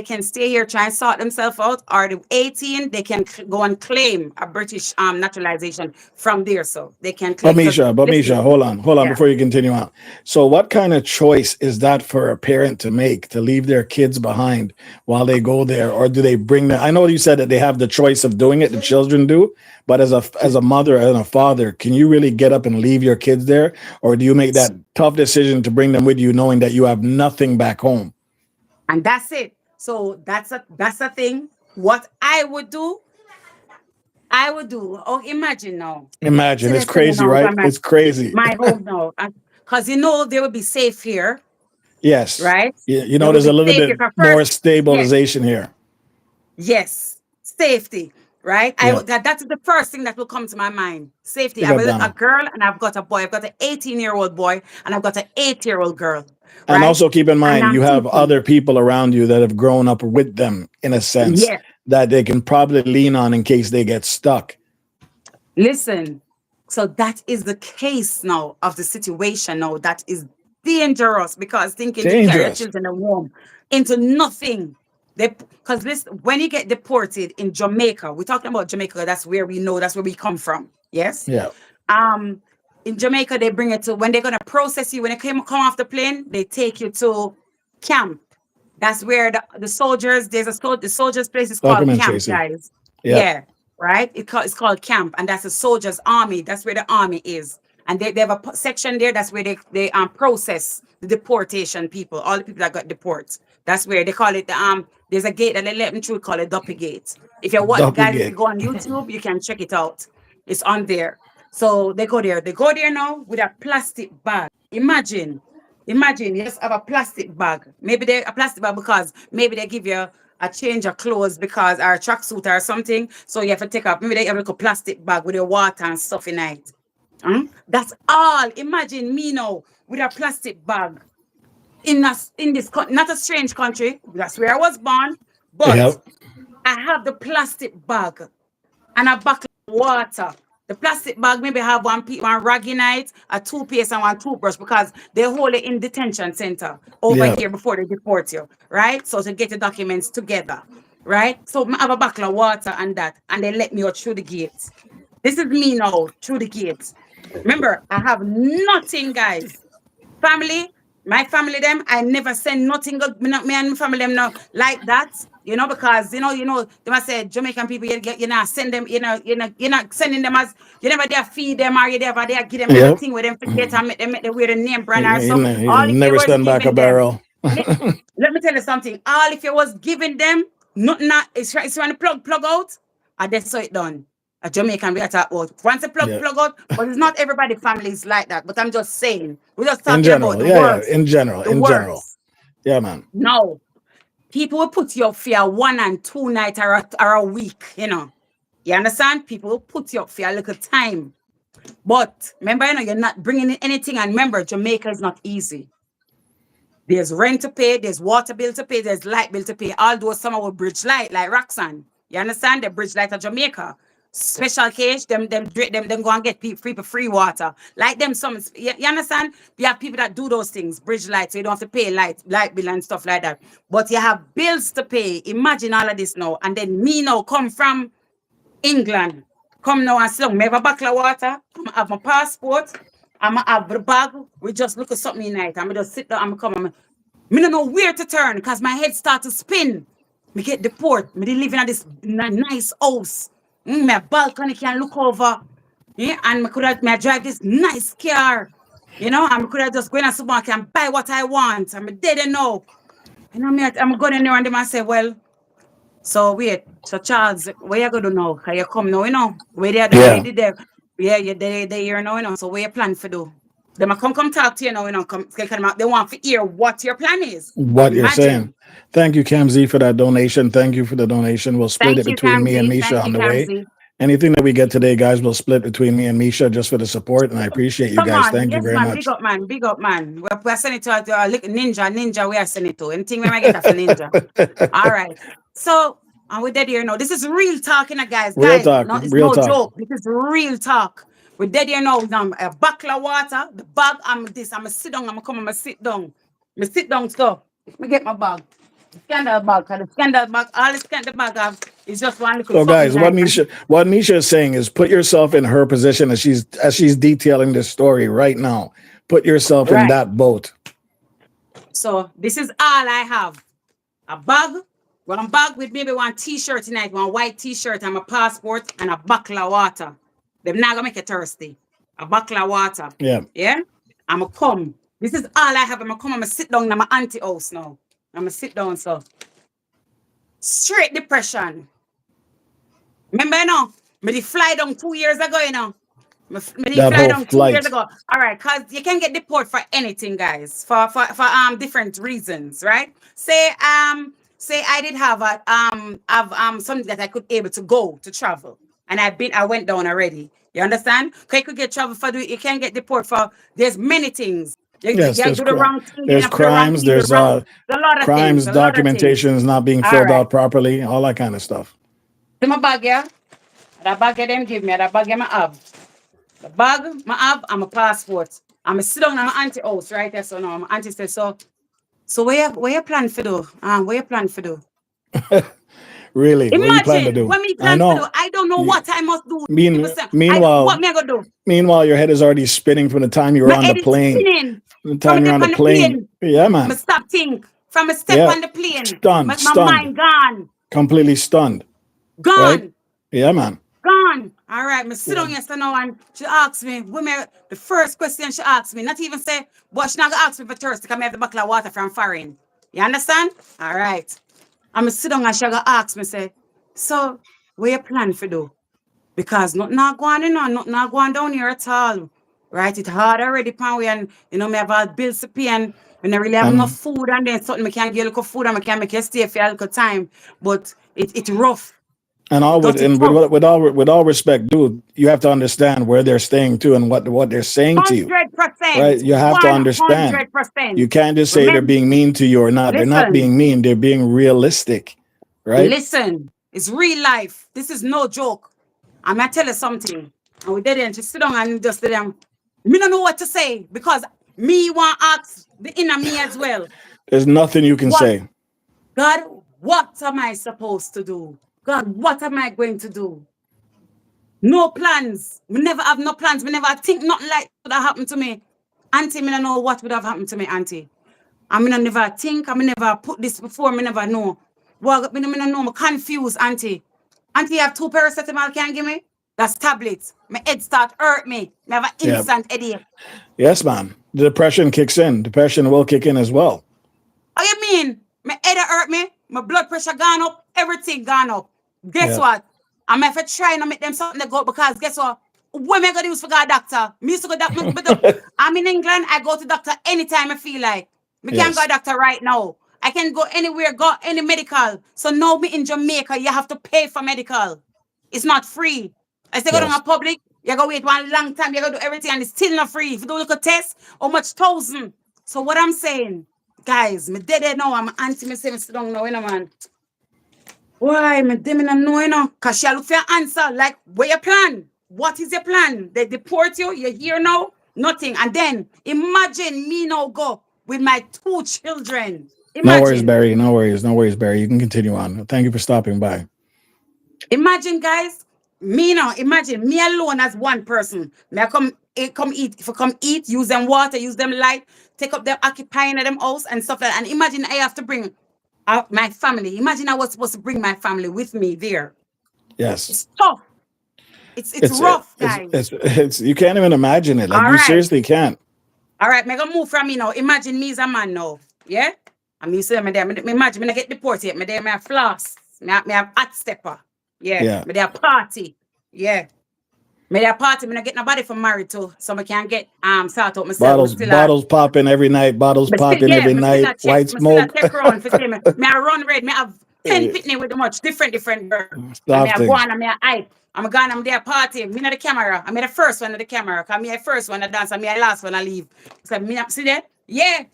Speaker 3: can stay here, try and sort themselves out, or the 18, they can go and claim a British naturalization from there. So they can claim because
Speaker 1: But Misha,
Speaker 3: listen,
Speaker 1: hold on
Speaker 3: yeah.
Speaker 1: before you continue on. So, what kind of choice is that for a parent to make to leave their kids behind while they go there, or do they bring them? I know you said that they have the choice of doing it, the children do, but as a mother and a father, can you really get up and leave your kids there, or do you make that tough decision to bring them with you, knowing that you have nothing back home?
Speaker 3: And that's it. So that's a thing. What I would do. Oh, imagine now. So
Speaker 1: Imagine,
Speaker 3: they
Speaker 1: it's
Speaker 3: send me
Speaker 1: crazy,
Speaker 3: now
Speaker 1: right?
Speaker 3: from
Speaker 1: It's crazy.
Speaker 3: my home now, because they will be safe here,
Speaker 1: Yes,
Speaker 3: right?
Speaker 1: you
Speaker 3: They
Speaker 1: know,
Speaker 3: will
Speaker 1: there's
Speaker 3: be
Speaker 1: a little
Speaker 3: safe here.
Speaker 1: bit
Speaker 3: 'Cause
Speaker 1: more
Speaker 3: first, yes,
Speaker 1: stabilization here.
Speaker 3: yes, safety, right?
Speaker 1: Yeah,
Speaker 3: That's the first thing that will come to my mind. Safety. I
Speaker 1: big
Speaker 3: have
Speaker 1: up,
Speaker 3: a
Speaker 1: Donna.
Speaker 3: girl and I've got a boy. I've got an 18-year-old boy and I've got an 8-year-old girl,
Speaker 1: And
Speaker 3: right?
Speaker 1: also keep in
Speaker 3: And
Speaker 1: mind,
Speaker 3: I'm
Speaker 1: you have
Speaker 3: thinking,
Speaker 1: other people around you that have grown up with them in a sense
Speaker 3: yes,
Speaker 1: that they can probably lean on in case they get stuck.
Speaker 3: listen, so that is the case now of the situation now. That is dangerous because thinking you carry your
Speaker 1: Dangerous.
Speaker 3: children home into nothing. Because this when you get deported in Jamaica, we're talking about Jamaica, that's where we know, that's where we come from. Yes.
Speaker 1: Yeah.
Speaker 3: Um, in Jamaica, they bring it to when they're gonna process you, when they come off the plane, they take you to camp. That's where the soldiers, the soldiers' place is called
Speaker 1: Document
Speaker 3: camp,
Speaker 1: tracing.
Speaker 3: guys.
Speaker 1: Yeah.
Speaker 3: Yeah, right. It's called camp, and that's a soldiers' army. That's where the army is, and they have a section there. That's where they process the deportation people, all the people that got deported. That's where they call it the There's a gate that they let them through called a Duppy Gate. If you what guys, if you
Speaker 1: Doppelgate.
Speaker 3: go on YouTube, you can check it out. It's on there. So they go there. They go there now with a plastic bag. Imagine you just have a plastic bag. Maybe they a plastic bag because maybe they give you a change of clothes because or a tracksuit or something. So you have to take off. Maybe they have like a plastic bag with your water and stuff in it. That's all. Imagine me now with a plastic bag in this not a strange country. That's where I was born, but
Speaker 1: Yep.
Speaker 3: I have the plastic bag and a bucket of water. The plastic bag maybe have one rag in it, a toothpaste and one toothbrush because they hold it in detention center over
Speaker 1: Yeah.
Speaker 3: here before they deport you, right? So to get the documents together, right? So I have a bucket of water and that, and they let me out through the gates. This is me now through the gates. Remember, I have nothing, guys. Family, my family them, I never send nothing. Me and my family them no like that. You know, because you know, they must say Jamaican people, you know, send them, you're not sending them as you never dare feed them or you never dare give them
Speaker 1: Yep.
Speaker 3: anything with them forget and make the weird name brand or
Speaker 1: You,
Speaker 3: so.
Speaker 1: you
Speaker 3: All if you
Speaker 1: never
Speaker 3: was
Speaker 1: send back a
Speaker 3: giving them,
Speaker 1: barrel.
Speaker 3: let me tell you something. All if you was giving them, nothing it's when the plug out, and that's how it done. A Jamaican we talk about. Once the
Speaker 1: Yeah.
Speaker 3: plug out, but it's not everybody families like that. But I'm just saying, we're just
Speaker 1: In
Speaker 3: talking about
Speaker 1: general.
Speaker 3: the
Speaker 1: Yeah.
Speaker 3: worst.
Speaker 1: In general.
Speaker 3: The
Speaker 1: In general.
Speaker 3: worst.
Speaker 1: Yeah, man.
Speaker 3: No. People will put you up for a 1 and 2 night or a week, you know. You understand? People will put you up for a little time. But remember, you know, you're not bringing in anything. And remember, Jamaica is not easy. There's rent to pay, there's water bill to pay, there's light bill to pay. Although some of our bridge light, like Roxanne. You understand? The bridge light of Jamaica. Special case, them go and get people free water. Like them some you understand? You have people that do those things, bridge light, so you don't have to pay light bill and stuff like that. But you have bills to pay. Imagine all of this now. And then me now come from England. Come now and sit down. I have a bottle of water. I have my passport. I'm have the bag. We just look at something in night. I'm just sit down. I'm come. Me don't know where to turn because my head start to spin. Me get deported. Me live in this nice house. My balcony can look over. Yeah, and me could have me drive this nice car. You know, and me could have just go in a supermarket and buy what I want. I'm dead and know. And I'm going in there and them say, well, so wait, so Charles, where you going to now? Can you come now, you know? Where they are already there. Yeah, they here now, you know. So where you plan for do? They might come talk to you now, you know. They want to hear what your plan is.
Speaker 1: What you're saying.
Speaker 3: Imagine.
Speaker 1: Thank you, Kamzi, for that donation. Thank you for the donation. We'll split
Speaker 3: Thank
Speaker 1: it
Speaker 3: you,
Speaker 1: between me and
Speaker 3: Kamzi.
Speaker 1: Misha
Speaker 3: Thank
Speaker 1: on
Speaker 3: you,
Speaker 1: the way.
Speaker 3: Kamzi.
Speaker 1: Anything that we get today, guys, we'll split between me and Misha just for the support. And I appreciate you
Speaker 3: Come
Speaker 1: guys.
Speaker 3: on.
Speaker 1: Thank you
Speaker 3: Yes,
Speaker 1: very
Speaker 3: man.
Speaker 1: much.
Speaker 3: Big up, man. We're sending it to Ninja, we are sending it to. Anything we might get for Ninja. All right. So, and we're dead here now. This is real talk, you know, guys.
Speaker 1: Real
Speaker 3: Guys,
Speaker 1: talk.
Speaker 3: no, it's
Speaker 1: Real
Speaker 3: no
Speaker 1: talk.
Speaker 3: joke. This is real talk. We're dead here now. A buckle of water, the bag, I'm sit down, I'm sit down. I sit down, so let me get my bag. The scandal bag, all the scandal bag have is just one little
Speaker 1: So, guys,
Speaker 3: something
Speaker 1: what Nisha is saying is put yourself in her position as she's detailing this story right now. Put yourself in
Speaker 3: right.
Speaker 1: that boat.
Speaker 3: So this is all I have. A bag, one bag with maybe one t-shirt tonight, one white t-shirt and my passport and a buckle of water. Them not gonna make you thirsty. A buckle of water.
Speaker 1: Yeah.
Speaker 3: Yeah? I'ma come. This is all I have. I'ma come, I'ma sit down in my auntie house now. I'ma sit down, so. Straight depression. Remember, you know, me did fly down 2 years ago, you know. Me did
Speaker 1: That
Speaker 3: fly
Speaker 1: whole
Speaker 3: down 2 years
Speaker 1: flight.
Speaker 3: ago. All right, cause you can get deported for anything, guys. For different reasons, right? Say I did have something that I could able to go to travel, and I went down already. You understand? You could get travel for you can get deported for. There's many things. You
Speaker 1: Yes,
Speaker 3: do the wrong thing. You
Speaker 1: there's
Speaker 3: have to do the wrong
Speaker 1: crimes.
Speaker 3: thing.
Speaker 1: There's
Speaker 3: A lot of things.
Speaker 1: crimes,
Speaker 3: A lot of things.
Speaker 1: documentation is not being
Speaker 3: All
Speaker 1: filled
Speaker 3: right.
Speaker 1: out properly, all that kind of stuff.
Speaker 3: To my bag, yeah. That bag them give me. That bag them I have. The bag I have and my passport. I'm sit down in my auntie house right there. So now my auntie says, so where you plan for do? Where you plan for do?
Speaker 1: Really, what you plan to
Speaker 3: Imagine
Speaker 1: do?
Speaker 3: what me
Speaker 1: I
Speaker 3: plan for do.
Speaker 1: know.
Speaker 3: I don't know what I must do. What
Speaker 1: Meanwhile,
Speaker 3: me I gonna do?
Speaker 1: meanwhile, your head is already spinning from the time you were
Speaker 3: My
Speaker 1: on the
Speaker 3: head is
Speaker 1: plane.
Speaker 3: spinning.
Speaker 1: From the
Speaker 3: From
Speaker 1: time
Speaker 3: a
Speaker 1: you're on
Speaker 3: step
Speaker 1: the
Speaker 3: on the plane.
Speaker 1: plane. Yeah, man.
Speaker 3: I stop think. From a step
Speaker 1: Yeah.
Speaker 3: on the plane.
Speaker 1: Stunned.
Speaker 3: My mind gone.
Speaker 1: Completely stunned.
Speaker 3: Gone.
Speaker 1: Right? Yeah, man.
Speaker 3: Gone. All right, me sit down yesterday now and she asked me, the first question she asked me, not even say, but she not gonna ask me for thirsty because I have the bottle of water from foreign. You understand? All right. I'm sit down and she gonna ask me, say, so what you plan for do? Because nothing not going on, nothing not going down here at all. Right? It's hard already, pan we and me have all bills to pay and when I really have enough food and then something I can get a little food and I can make you stay for a little time. But it's rough.
Speaker 1: And with all respect, dude, you have to understand where they're staying to and what they're saying to you.
Speaker 3: 100%.
Speaker 1: Right? You have to understand.
Speaker 3: 100%.
Speaker 1: You can't just say they're being mean to you or not. They're not being mean. They're being realistic. Right?
Speaker 3: Listen, it's real life. This is no joke. I'm gonna tell you something. And we did it and just sit down and just sit down. Me don't know what to say because me want to ask the inner me as well.
Speaker 1: There's nothing you can say.
Speaker 3: God, what am I supposed to do? God, what am I going to do? No plans. We never have no plans. We never think nothing like would have happened to me. Auntie, me don't know what would have happened to me, Auntie. I mean, I never think, I mean, never put this before, I never know. Well, I mean, I know, I'm confused, auntie. Auntie, you have 2 paracetamol, can give me? That's tablets. My head start hurt me. I have an
Speaker 1: Yeah.
Speaker 3: instant headache.
Speaker 1: Yes, man. The depression kicks in. Depression will kick in as well.
Speaker 3: What you mean? My head hurt me, my blood pressure gone up, everything gone up. Guess
Speaker 1: Yeah.
Speaker 3: what? I'm if I try and make them something to go because guess what? What am I gonna use for go to doctor? Me used to go doctor. I'm in England, I go to doctor anytime I feel like. Me can't go
Speaker 1: Yes.
Speaker 3: to doctor right now. I can go anywhere, go any medical. So now me in Jamaica, you have to pay for medical. It's not free. I say go down
Speaker 1: Yes.
Speaker 3: a public, you gotta wait one long time, you gotta do everything and it's still not free. If you do look a test, how much thousand? So what I'm saying, guys, me dead now, I'm auntie me say me sit down now, you know, man. Why, me dem not know, you know, cause she look for your answer, like, what your plan? What is your plan? They deport you, you're here now, nothing. And then, imagine me now go with my 2 children.
Speaker 1: No worries,
Speaker 3: Imagine.
Speaker 1: Barry. No worries. No worries, Barry. You can continue on. Thank you for stopping by.
Speaker 3: Imagine, guys, me now, imagine me alone as one person. May I come eat. If I come eat, use them water, use them light, take up them occupying of them house and stuff like that. And imagine I have to bring out my family. Imagine I was supposed to bring my family with me there.
Speaker 1: Yes.
Speaker 3: It's tough. It's rough, guys.
Speaker 1: It's you can't even imagine it. Like
Speaker 3: All
Speaker 1: you
Speaker 3: right.
Speaker 1: seriously can't.
Speaker 3: All right, make a move from me now. Imagine me as a man now. Yeah? I'm used to them there. Imagine me I get deported. Me there, me have floss. Me have hot stepper. Yeah.
Speaker 1: Yeah.
Speaker 3: Me there party. Yeah. Me there party. Me not get nobody for married to. So I can get sort out myself.
Speaker 1: Bottles popping every night. Bottles popping every night. White smoke.
Speaker 3: Me I run red. Me have 10 pitney with the much different girl.
Speaker 1: Stop
Speaker 3: Me I
Speaker 1: things.
Speaker 3: go on and me I hype. I'm gone, I'm there party. Me not the camera. I'm the first one of the camera. Cause me the first one to dance and me the last one to leave. So me see that? Yeah.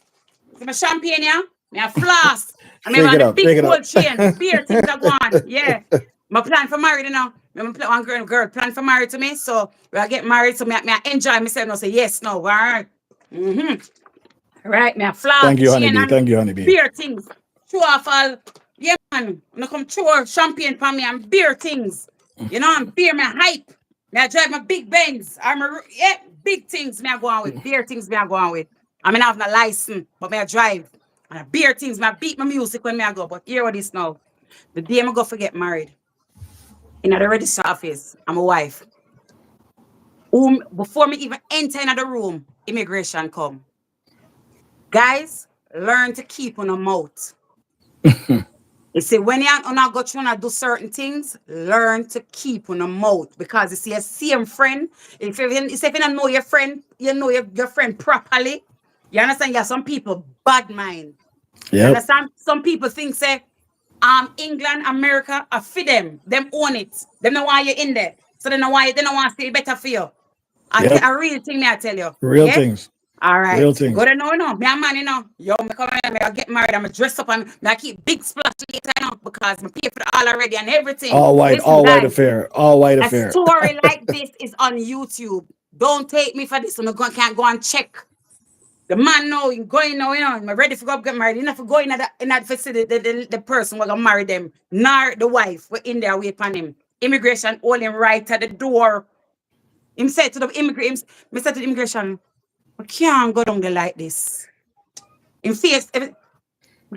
Speaker 3: See my champagne, yeah? Me a floss. I mean,
Speaker 1: Pick it
Speaker 3: the
Speaker 1: up, pick
Speaker 3: big
Speaker 1: it
Speaker 3: gold
Speaker 1: up.
Speaker 3: chain. Beer things are going. Yeah. My plan for married, you know. Me one girl plan for married to me. So when I get married, so me I enjoy myself. No say yes, no. All right. Right. Me a floss.
Speaker 1: Thank you,
Speaker 3: chain
Speaker 1: honeybee.
Speaker 3: and
Speaker 1: Thank you, honeybee.
Speaker 3: beer things. Show off all. Yeah, man. I'm gonna come show champagne for me and beer things. You know, I'm beer, me hype. Me I drive my big Benz. Big things me I go on with. Beer things me I go on with. I mean, I have no license, but me I drive. And I beer things, me I beat my music when me I go. But hear what this now. The day I go for get married. In the register office, I'm a wife. Before me even enter into the room, immigration come. Guys, learn to keep on a mouth. You see, when you're not go trying to do certain things, learn to keep on the mouth because you see a same friend. If you don't know your friend, you know your friend properly. You understand? Yeah, some people bad mind. You
Speaker 1: Yep.
Speaker 3: understand? Some people think say, England, America are for them. Them own it. Them know why you're in there. So they don't want to stay better for you.
Speaker 1: Yep.
Speaker 3: A real thing me I tell you.
Speaker 1: Real
Speaker 3: Yeah?
Speaker 1: things.
Speaker 3: All right.
Speaker 1: Real things.
Speaker 3: Go to know, me a man, you know. Yo, me come here, me I get married, I'm dress up and me I keep big splash later, you know, because me pay for the all already and everything.
Speaker 1: All white.
Speaker 3: Listen,
Speaker 1: All white
Speaker 3: guys,
Speaker 1: affair. All white
Speaker 3: a
Speaker 1: affair.
Speaker 3: story like this is on YouTube. Don't take me for this. So I can't go and check. The man now, going now, you know, I'm ready for go get married. You know, for go in that facility, the person will go marry them, nor the wife, we're in there wait on him. Immigration hold him right at the door. Him said to the immigration, I can't go down there like this. In face, I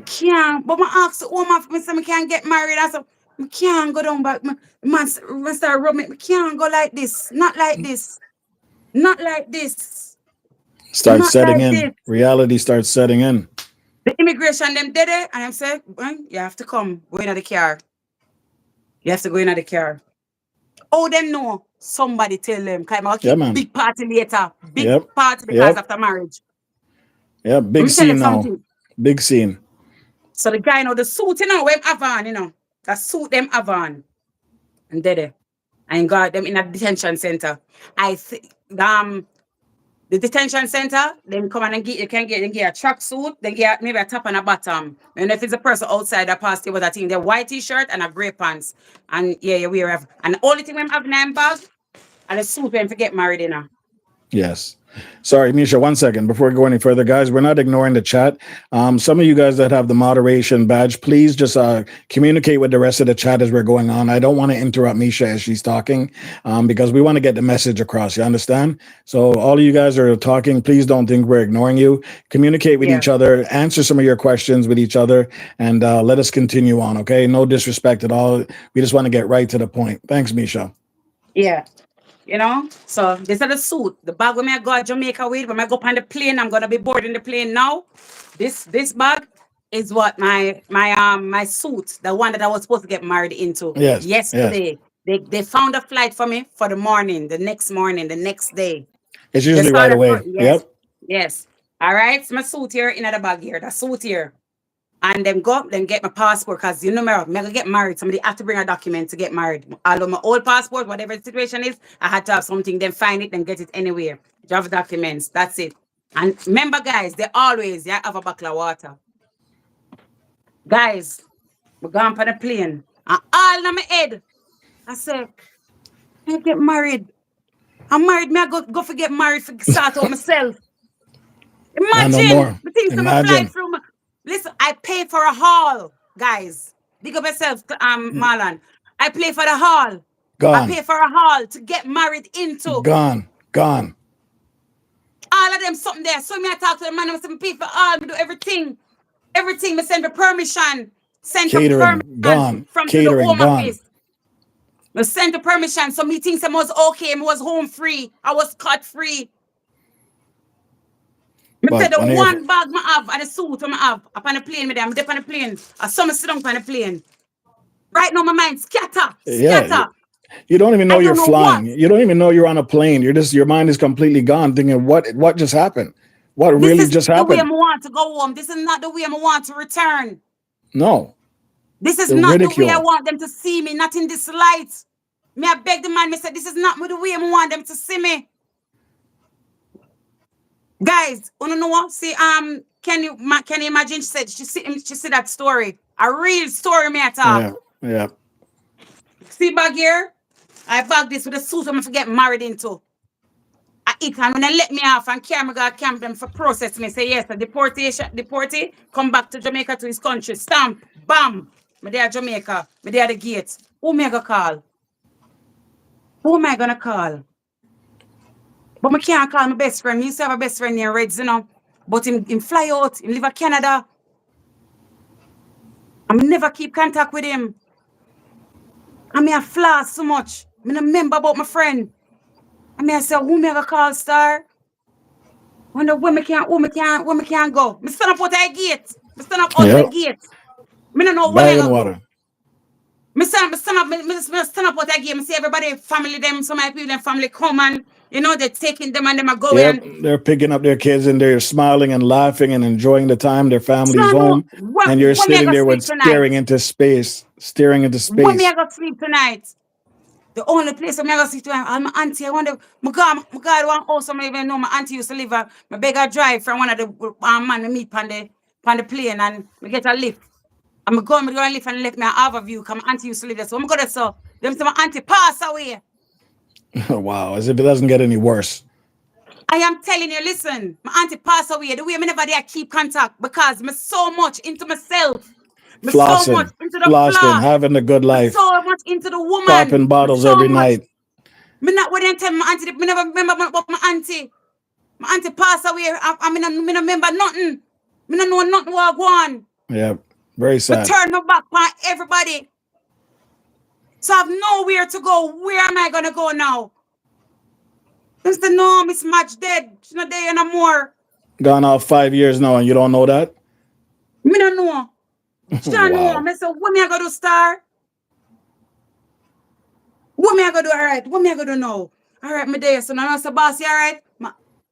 Speaker 3: can't, but I ask the woman, I say I can't get married. I said, I can't go down back. Man start rubbing me. I can't go like this. Not like this. Not like this.
Speaker 1: Starts
Speaker 3: Not
Speaker 1: setting
Speaker 3: like
Speaker 1: in.
Speaker 3: this.
Speaker 1: Reality starts setting in.
Speaker 3: The immigration them did it, and I'm saying, well, you have to come, go in the car. You have to go in the car. Oh, them know. Somebody tell them.
Speaker 1: Yeah, man.
Speaker 3: Big party later. Big
Speaker 1: Yep.
Speaker 3: party because after marriage.
Speaker 1: Yeah, big
Speaker 3: Let me tell you
Speaker 1: scene now.
Speaker 3: something.
Speaker 1: Big scene.
Speaker 3: So the guy, you know, the suit, you know, them have on, you know. The suit them have on. And did it. And got them in a detention center. I think the detention center, then come and get a track suit, then get maybe a top and a bottom. And if it's a person outside that passed with a thing, their white t-shirt and a grey pants. And yeah, we have. And the only thing we have in them bag and the suit when we get married, you know.
Speaker 1: Yes. Sorry, Misha, 1 second before we go any further, guys. We're not ignoring the chat. Some of you guys that have the moderation badge, please just communicate with the rest of the chat as we're going on. I don't want to interrupt Misha as she's talking because we want to get the message across. You understand? So all of you guys are talking. Please don't think we're ignoring you. Communicate with
Speaker 3: Yeah.
Speaker 1: each other. Answer some of your questions with each other, and let us continue on. Okay? No disrespect at all. We just want to get right to the point. Thanks, Misha.
Speaker 3: Yeah. You know, so this is the suit. The bag when I go to Jamaica with, when I go up on the plane, I'm gonna be boarding the plane now. This bag is what my suit, the one that I was supposed to get married into.
Speaker 1: Yes.
Speaker 3: Yesterday.
Speaker 1: Yes.
Speaker 3: They found a flight for me for the morning, the next day.
Speaker 1: It's
Speaker 3: They
Speaker 1: usually
Speaker 3: saw
Speaker 1: right
Speaker 3: the
Speaker 1: away.
Speaker 3: yes.
Speaker 1: Yep.
Speaker 3: Yes. All right. So my suit here in the bag here. The suit here. And then go up, then get my passport, because you know me, I'm gonna get married. Somebody have to bring a document to get married. Although my old passport, whatever the situation is, I had to have something, then find it, then get it anywhere. Drive documents, that's it. And remember, guys, they always have a bottle of water. Guys, we're going for the plane. And all in my head, I said, I get married. I'm married, me I go for get married for start out myself.
Speaker 1: Not no
Speaker 3: Imagine
Speaker 1: more.
Speaker 3: the things I'm fly
Speaker 1: Imagine.
Speaker 3: through. Listen, I pay for a hall, guys. Big up yourself, Marlon. I pay for the hall. I
Speaker 1: Gone.
Speaker 3: pay for a hall to get married into.
Speaker 1: Gone.
Speaker 3: All of them something there. So me I talk to the man, I say, pay for all, me do everything. Everything, me send for permission. Send for
Speaker 1: Catering.
Speaker 3: permission
Speaker 1: Gone.
Speaker 3: from to the
Speaker 1: Catering.
Speaker 3: home
Speaker 1: Gone.
Speaker 3: office. Me send the permission. So me think I was okay. I was home free. I was cut free. Me
Speaker 1: But
Speaker 3: said the
Speaker 1: when
Speaker 3: one bag I have and the suit I have up on the plane with them. I'm up on the plane. I saw me sit down on the plane. Right now my mind scatter.
Speaker 1: Yeah, you don't even know
Speaker 3: I
Speaker 1: you're
Speaker 3: don't know
Speaker 1: flying.
Speaker 3: what.
Speaker 1: You don't even know you're on a plane. Your mind is completely gone, thinking what just happened? What
Speaker 3: This
Speaker 1: really
Speaker 3: is
Speaker 1: just
Speaker 3: the way I
Speaker 1: happened?
Speaker 3: want to go home. This is not the way I want to return.
Speaker 1: No,
Speaker 3: This is
Speaker 1: the
Speaker 3: not the way I
Speaker 1: ridicule.
Speaker 3: want them to see me. Not in this light. Me I beg the man. Me say this is not the way I want them to see me. Guys, you know what? See, can you imagine? She said that story, a real story. Me I talk.
Speaker 1: Yeah.
Speaker 3: See bag here. I bag this with a suit I'm going to get married into. I eat and when they let me off and carry me go camp them for process me. Say yes, a deportee, come back to Jamaica to his country. Stamp, bam. Me there Jamaica. Me there the gate. Who am I gonna call? Who am I gonna call? But I can't call my best friend. Me used to have a best friend near Reds, you know. But him fly out, him live in Canada. I never keep contact with him. I mean I flash so much. I don't remember about my friend. I mean I say, who me gonna call, star? Wonder where me can go. Me stand up out the gate. Me stand up out the gate. Me don't know where me
Speaker 1: Bag and
Speaker 3: gonna
Speaker 1: water.
Speaker 3: go. Me stand up out the gate. Me see everybody, family them, some of my people, them family come and you know they're taking them and them are going.
Speaker 1: Yep, they're picking up their kids and they're smiling and laughing and enjoying the time. Their family's home, and you're sitting there with staring into space.
Speaker 3: Where me I go sleep tonight? The only place I'm gonna see to my auntie. I wonder, my God, one house. I even know my auntie used to live. My beg her drive from one of the man we meet on the plane, and we get a lift. I'm going to lift and let me have a view. Cause my auntie used to live there, so I'm gonna so them say my auntie pass away.
Speaker 1: Wow, as if it doesn't get any worse.
Speaker 3: I am telling you, listen, my auntie passed away. The way me never there keep contact because me so much into myself. Me so much into the
Speaker 1: flossing, having a good life.
Speaker 3: So much into the woman.
Speaker 1: Popping bottles
Speaker 3: so
Speaker 1: every
Speaker 3: much.
Speaker 1: night.
Speaker 3: Me not when I tell my auntie, me never remember about my auntie. My auntie passed away. I mean, me not remember nothing. Me not know nothing what go on.
Speaker 1: Yeah, very sad.
Speaker 3: Me turn my back on everybody. So I have nowhere to go. Where am I gonna go now? They say, no, Miss Match dead. She's not there no more.
Speaker 1: Gone off 5 years now, and you don't know that?
Speaker 3: Me don't know. She don't know. I say, what me I gonna do, star? What me I gonna do? All right. What me I gonna do now? All right, me there. So now I say, boss, you all right?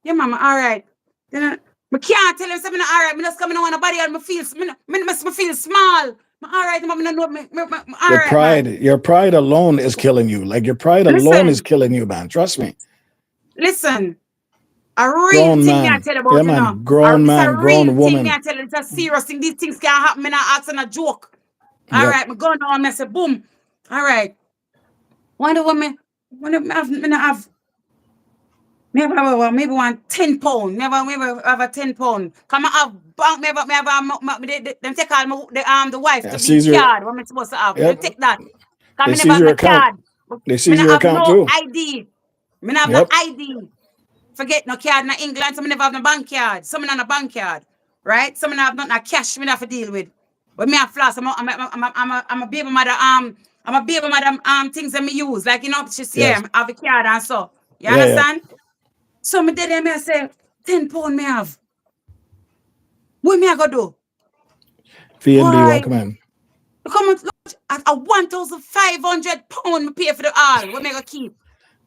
Speaker 3: Yeah, mama, all right. Then I can't tell him something. All right, me just coming on a body and me feel small. All right, mama, no, all
Speaker 1: your
Speaker 3: right,
Speaker 1: pride,
Speaker 3: man.
Speaker 1: your pride alone is killing you. Like your pride alone is killing you, man. Trust me.
Speaker 3: Listen, a real
Speaker 1: grown
Speaker 3: thing
Speaker 1: man.
Speaker 3: I tell you about,
Speaker 1: yeah,
Speaker 3: you
Speaker 1: man.
Speaker 3: know.
Speaker 1: Grown man, grown woman.
Speaker 3: Thing I tell you, it's a serious thing. These things can't happen. Me not asking a joke. All right, me going on. I say, boom. All right. Wonder what me have maybe want 10 pound. Maybe have a 10 pound. Come I have bank. Maybe them take all the wife to be
Speaker 1: Seize your,
Speaker 3: card. What am I supposed to have? They
Speaker 1: yep.
Speaker 3: take that. Come
Speaker 1: They
Speaker 3: me never
Speaker 1: seize
Speaker 3: have
Speaker 1: your
Speaker 3: no
Speaker 1: account.
Speaker 3: card.
Speaker 1: They
Speaker 3: Me
Speaker 1: seize
Speaker 3: not
Speaker 1: your
Speaker 3: have
Speaker 1: account
Speaker 3: no
Speaker 1: too.
Speaker 3: ID. Me not have no
Speaker 1: Yep.
Speaker 3: ID. Forget no card in England. So me never have no bank card. Some me not a bank card. Right? Some me not have nothing cash. Me not have to deal with. But me have floss. I'm a baby mother. I'm a baby mother. Things that me use. Like she's
Speaker 1: Yes.
Speaker 3: I have a card and so. You
Speaker 1: Yeah. Yeah.
Speaker 3: understand? So me did me I say 10 pound me have. What me I go do?
Speaker 1: V&B,
Speaker 3: Why?
Speaker 1: welcome in.
Speaker 3: Come on, at a 1,500 pound me pay for the all. What me I go keep?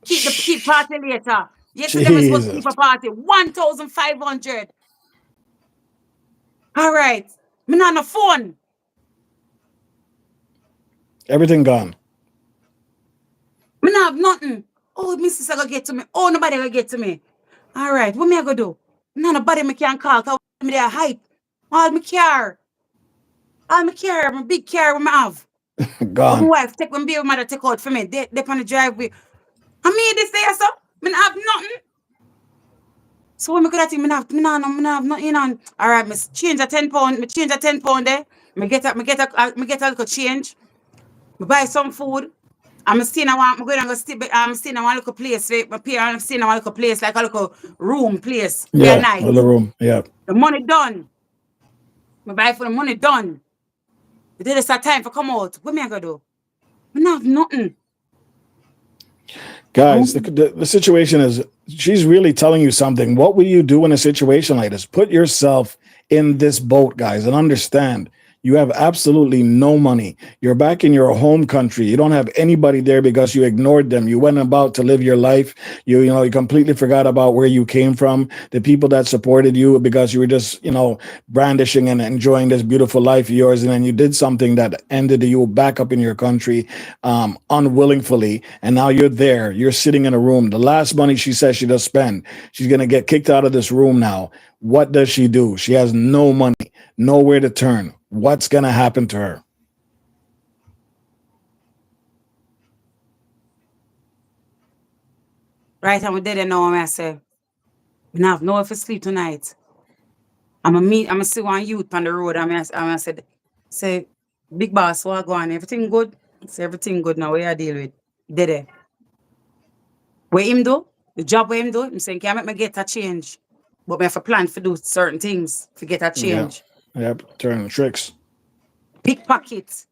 Speaker 3: Keep party later. Yesterday me supposed to
Speaker 1: Jesus.
Speaker 3: keep a party. 1,500. All right. Me not on the phone.
Speaker 1: Everything gone.
Speaker 3: Me not have nothing. Oh, my sister go get to me. Oh, nobody go get to me. All right. What me I go do? Nobody me can call. Cause me there hype. All me care. My big car we have. But my
Speaker 1: Gone.
Speaker 3: wife take when baby mother take out for me. They on the driveway. I mean this day so. Me not have nothing. So when me could think me not have nothing on. All right, me change a 10 pound. Me change a 10 pound there. Me get a little change. Me buy some food. I'm staying I want. I'm going to go stay. I'm staying in one little place. My parents staying in one little place like a little room place for a
Speaker 1: Yeah.
Speaker 3: night.
Speaker 1: Little room. Yeah.
Speaker 3: The money done. Me buy for the money done. It is a time for come out. What me I go do? Me not have nothing.
Speaker 1: Guys, the situation is she's really telling you something. What would you do in a situation like this? Put yourself in this boat, guys, and understand you have absolutely no money. You're back in your home country. You don't have anybody there because you ignored them. You went about to live your life. You completely forgot about where you came from, the people that supported you because you were just, brandishing and enjoying this beautiful life of yours. And then you did something that ended you back up in your country unwillingly. And now you're there. You're sitting in a room. The last money she says she does spend, she's going to get kicked out of this room now. What does she do? She has no money, nowhere to turn. What's going to happen to her?
Speaker 3: Right, and we didn't know what I say. We not have nowhere to sleep tonight. I'm a see one youth on the road. I said, say, big boss, what go on? Everything good? Say everything good now. What you deal with? Did it? What him do? The job what him do? I'm saying, can I make me get a change? But me have a plan to do certain things to get a
Speaker 1: Yeah.
Speaker 3: change.
Speaker 1: Yep. Turning tricks.
Speaker 3: Pickpocket.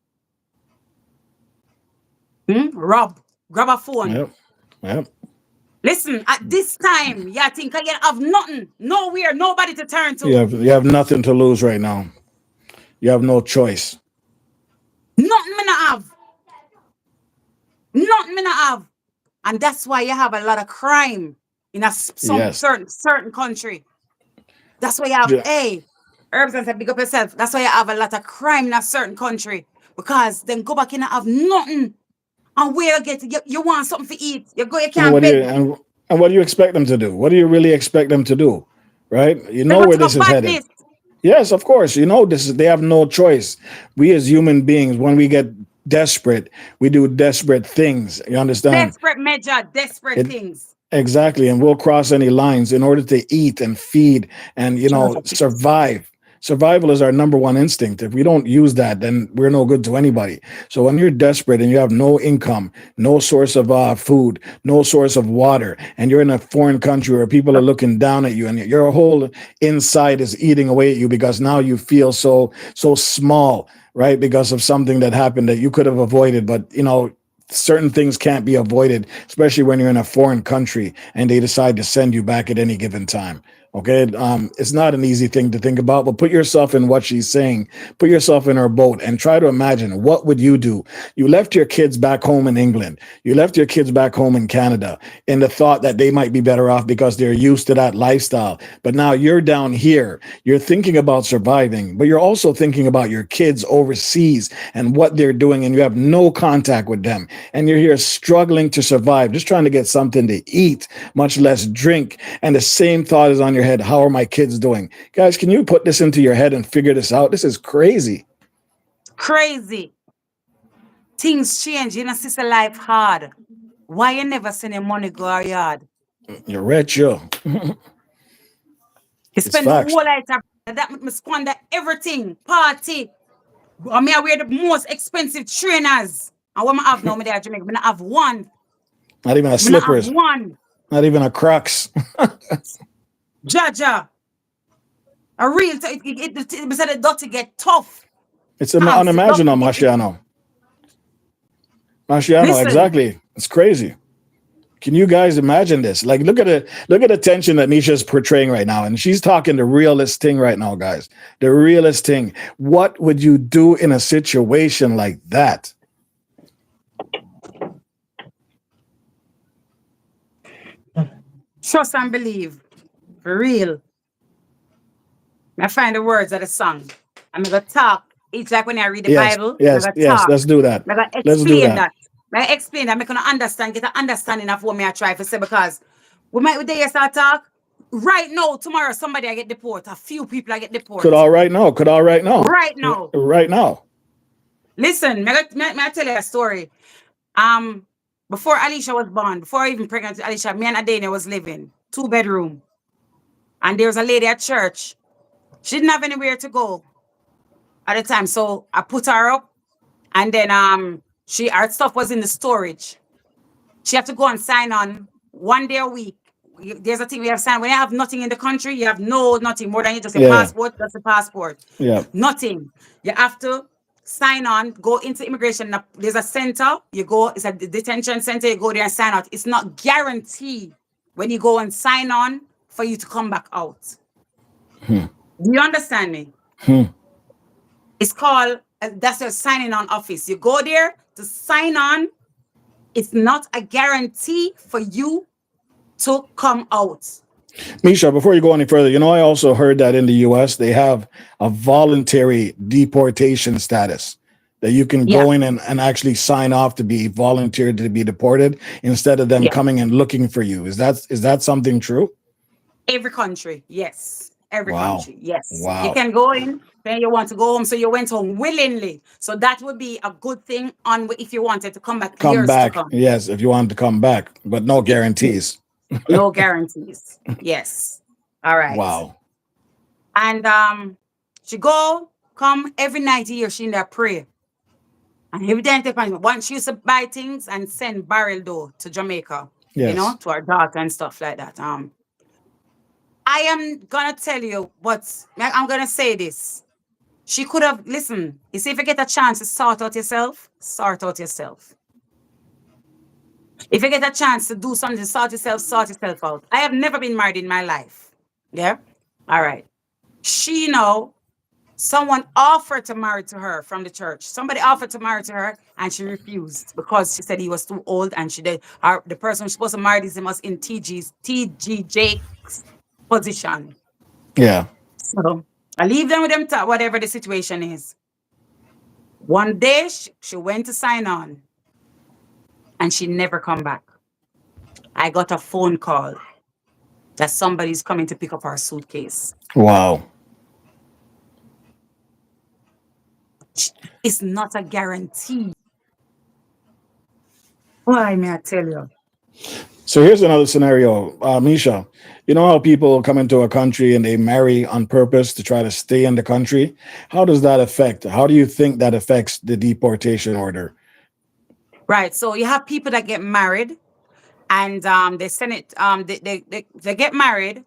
Speaker 3: Rob. Grab a phone.
Speaker 1: Yep. Yep.
Speaker 3: Listen, at this time, you think I have nothing, nowhere, nobody to turn to.
Speaker 1: You have nothing to lose right now. You have no choice.
Speaker 3: Nothing me not have. Nothing me not have. And that's why you have a lot of crime in some
Speaker 1: Yes.
Speaker 3: certain country. That's why you have,
Speaker 1: Yeah.
Speaker 3: hey, herbs and say, big up yourself. That's why you have a lot of crime in a certain country. Because then go back and have nothing. And where you want something to eat. You
Speaker 1: And
Speaker 3: can't
Speaker 1: what do you
Speaker 3: beg.
Speaker 1: and what do you expect them to do? What do you really expect them to do? Right? You
Speaker 3: They
Speaker 1: know
Speaker 3: got
Speaker 1: where
Speaker 3: to go
Speaker 1: this is headed.
Speaker 3: badness.
Speaker 1: Yes, of course. They have no choice. We as human beings, when we get desperate, we do desperate things. You understand?
Speaker 3: Desperate measure, desperate
Speaker 1: It
Speaker 3: things.
Speaker 1: exactly, and we'll cross any lines in order to eat and feed and survive. Survival is our number one instinct. If we don't use that, then we're no good to anybody. So when you're desperate and you have no income, no source of food, no source of water, and you're in a foreign country where people are looking down at you, and your whole inside is eating away at you because now you feel so small, right? Because of something that happened that you could have avoided, but certain things can't be avoided, especially when you're in a foreign country and they decide to send you back at any given time. Okay. It's not an easy thing to think about, but put yourself in what she's saying, put yourself in her boat and try to imagine, what would you do? You left your kids back home in England. You left your kids back home in Canada in the thought that they might be better off because they're used to that lifestyle. But now you're down here, you're thinking about surviving, but you're also thinking about your kids overseas and what they're doing, and you have no contact with them. And you're here struggling to survive, just trying to get something to eat, much less drink. And the same thought is on your head. How are my kids doing? Guys, can you put this into your head and figure this out? This is crazy.
Speaker 3: Crazy. Things change. You know, sister life hard. Why you never send your money go our yard?
Speaker 1: You're rich, yo.
Speaker 3: You
Speaker 1: It's
Speaker 3: spend the
Speaker 1: facts.
Speaker 3: whole night that make me squander everything. Party. I mean, I wear the most expensive trainers. And what I have now, me there at Jamaica, I have one.
Speaker 1: Not even a
Speaker 3: I have
Speaker 1: slippers.
Speaker 3: one.
Speaker 1: Not even a Crocs.
Speaker 3: Jaja. A real, it said the dirty get tough.
Speaker 1: It's
Speaker 3: Pants, the dirty
Speaker 1: unimaginable,
Speaker 3: get-
Speaker 1: Marciano. Marciano,
Speaker 3: Listen.
Speaker 1: exactly. It's crazy. Can you guys imagine this? Like, look at the tension that Nisha's portraying right now, and she's talking the realest thing right now, guys. The realest thing. What would you do in a situation like that?
Speaker 3: Trust and believe. For real. I find the words of the song. I'm going to talk. It's like when I read the
Speaker 1: Yes,
Speaker 3: Bible.
Speaker 1: yes,
Speaker 3: I'm going to
Speaker 1: yes.
Speaker 3: talk.
Speaker 1: Let's do that.
Speaker 3: I'm going to
Speaker 1: Let's do
Speaker 3: explain
Speaker 1: that.
Speaker 3: that. I explain that. I'm going to understand, get an understanding of what me I try to say, because we might day start talk. Right now, tomorrow, somebody I get deported. A few people I get deported.
Speaker 1: Could all right now.
Speaker 3: Right now.
Speaker 1: Right now.
Speaker 3: Listen, may I tell you a story. Before Alicia was born, before I even pregnant with Alicia, me and Adena was living 2-bedroom. And there was a lady at church. She didn't have anywhere to go at the time. So I put her up, and then her stuff was in the storage. She had to go and sign on 1 day a week. There's a thing we have signed. When you have nothing in the country, you have nothing more than you just a passport. That's a passport.
Speaker 1: Yeah.
Speaker 3: Nothing. You have to sign on, go into immigration. There's a center. You go, it's a detention center. You go there and sign out. It's not guaranteed when you go and sign on for you to come back out. Do you understand me? It's called, that's your signing on office. You go there to sign on. It's not a guarantee for you to come out.
Speaker 1: Misha, before you go any further, I also heard that in the US, they have a voluntary deportation status that you can go in and actually sign off to be volunteered to be deported instead of them coming and looking for you. Is that something true?
Speaker 3: Every country, yes. Every country, yes.
Speaker 1: Wow.
Speaker 3: You can go in, then you want to go home, so you went home willingly. So that would be a good thing if you wanted to come back.
Speaker 1: Yes, if you wanted to come back, but no guarantees.
Speaker 3: No guarantees. Yes. All right.
Speaker 1: Wow.
Speaker 3: And she come every night here, she in there pray. And every time once she used to buy things and send barrel dough to Jamaica, to her daughter and stuff like that. I am gonna tell you I'm gonna say this. She could have listen. You see, if you get a chance to sort out yourself, sort out yourself. If you get a chance to do something to sort yourself out. I have never been married in my life. Yeah? All right. Someone offered to marry to her from the church. Somebody offered to marry to her and she refused because she said he was too old, and the person who's supposed to marry him was in TGJ's position.
Speaker 1: Yeah.
Speaker 3: So I leave them with them, whatever the situation is. One day she went to sign on and she never come back. I got a phone call that somebody's coming to pick up her suitcase.
Speaker 1: Wow.
Speaker 3: It's not a guarantee. Why, may I tell you?
Speaker 1: So here's another scenario, Misha. You know how people come into a country and they marry on purpose to try to stay in the country? How does that affect? How do you think that affects the deportation order?
Speaker 3: Right. So you have people that get married, and they send it. They get married.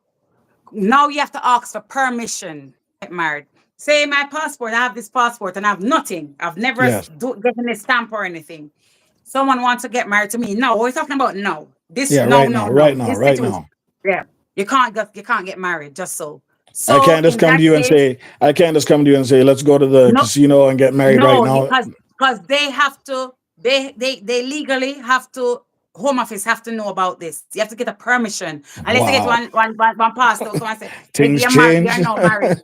Speaker 3: Now you have to ask for permission to get married. Say my passport. I have this passport and I have nothing. I've never gotten a stamp or anything. Someone wants to get married to me. No, we're talking about no.
Speaker 1: Right now.
Speaker 3: Yeah, you can't get married just so.
Speaker 1: I can't just come to you and say, let's go to the casino and get married right now.
Speaker 3: Because they have to. They legally have to. Home Office have to know about this. You have to get a permission. Unless you get one pastor come and say,
Speaker 1: things
Speaker 3: you're
Speaker 1: change.
Speaker 3: You're not married.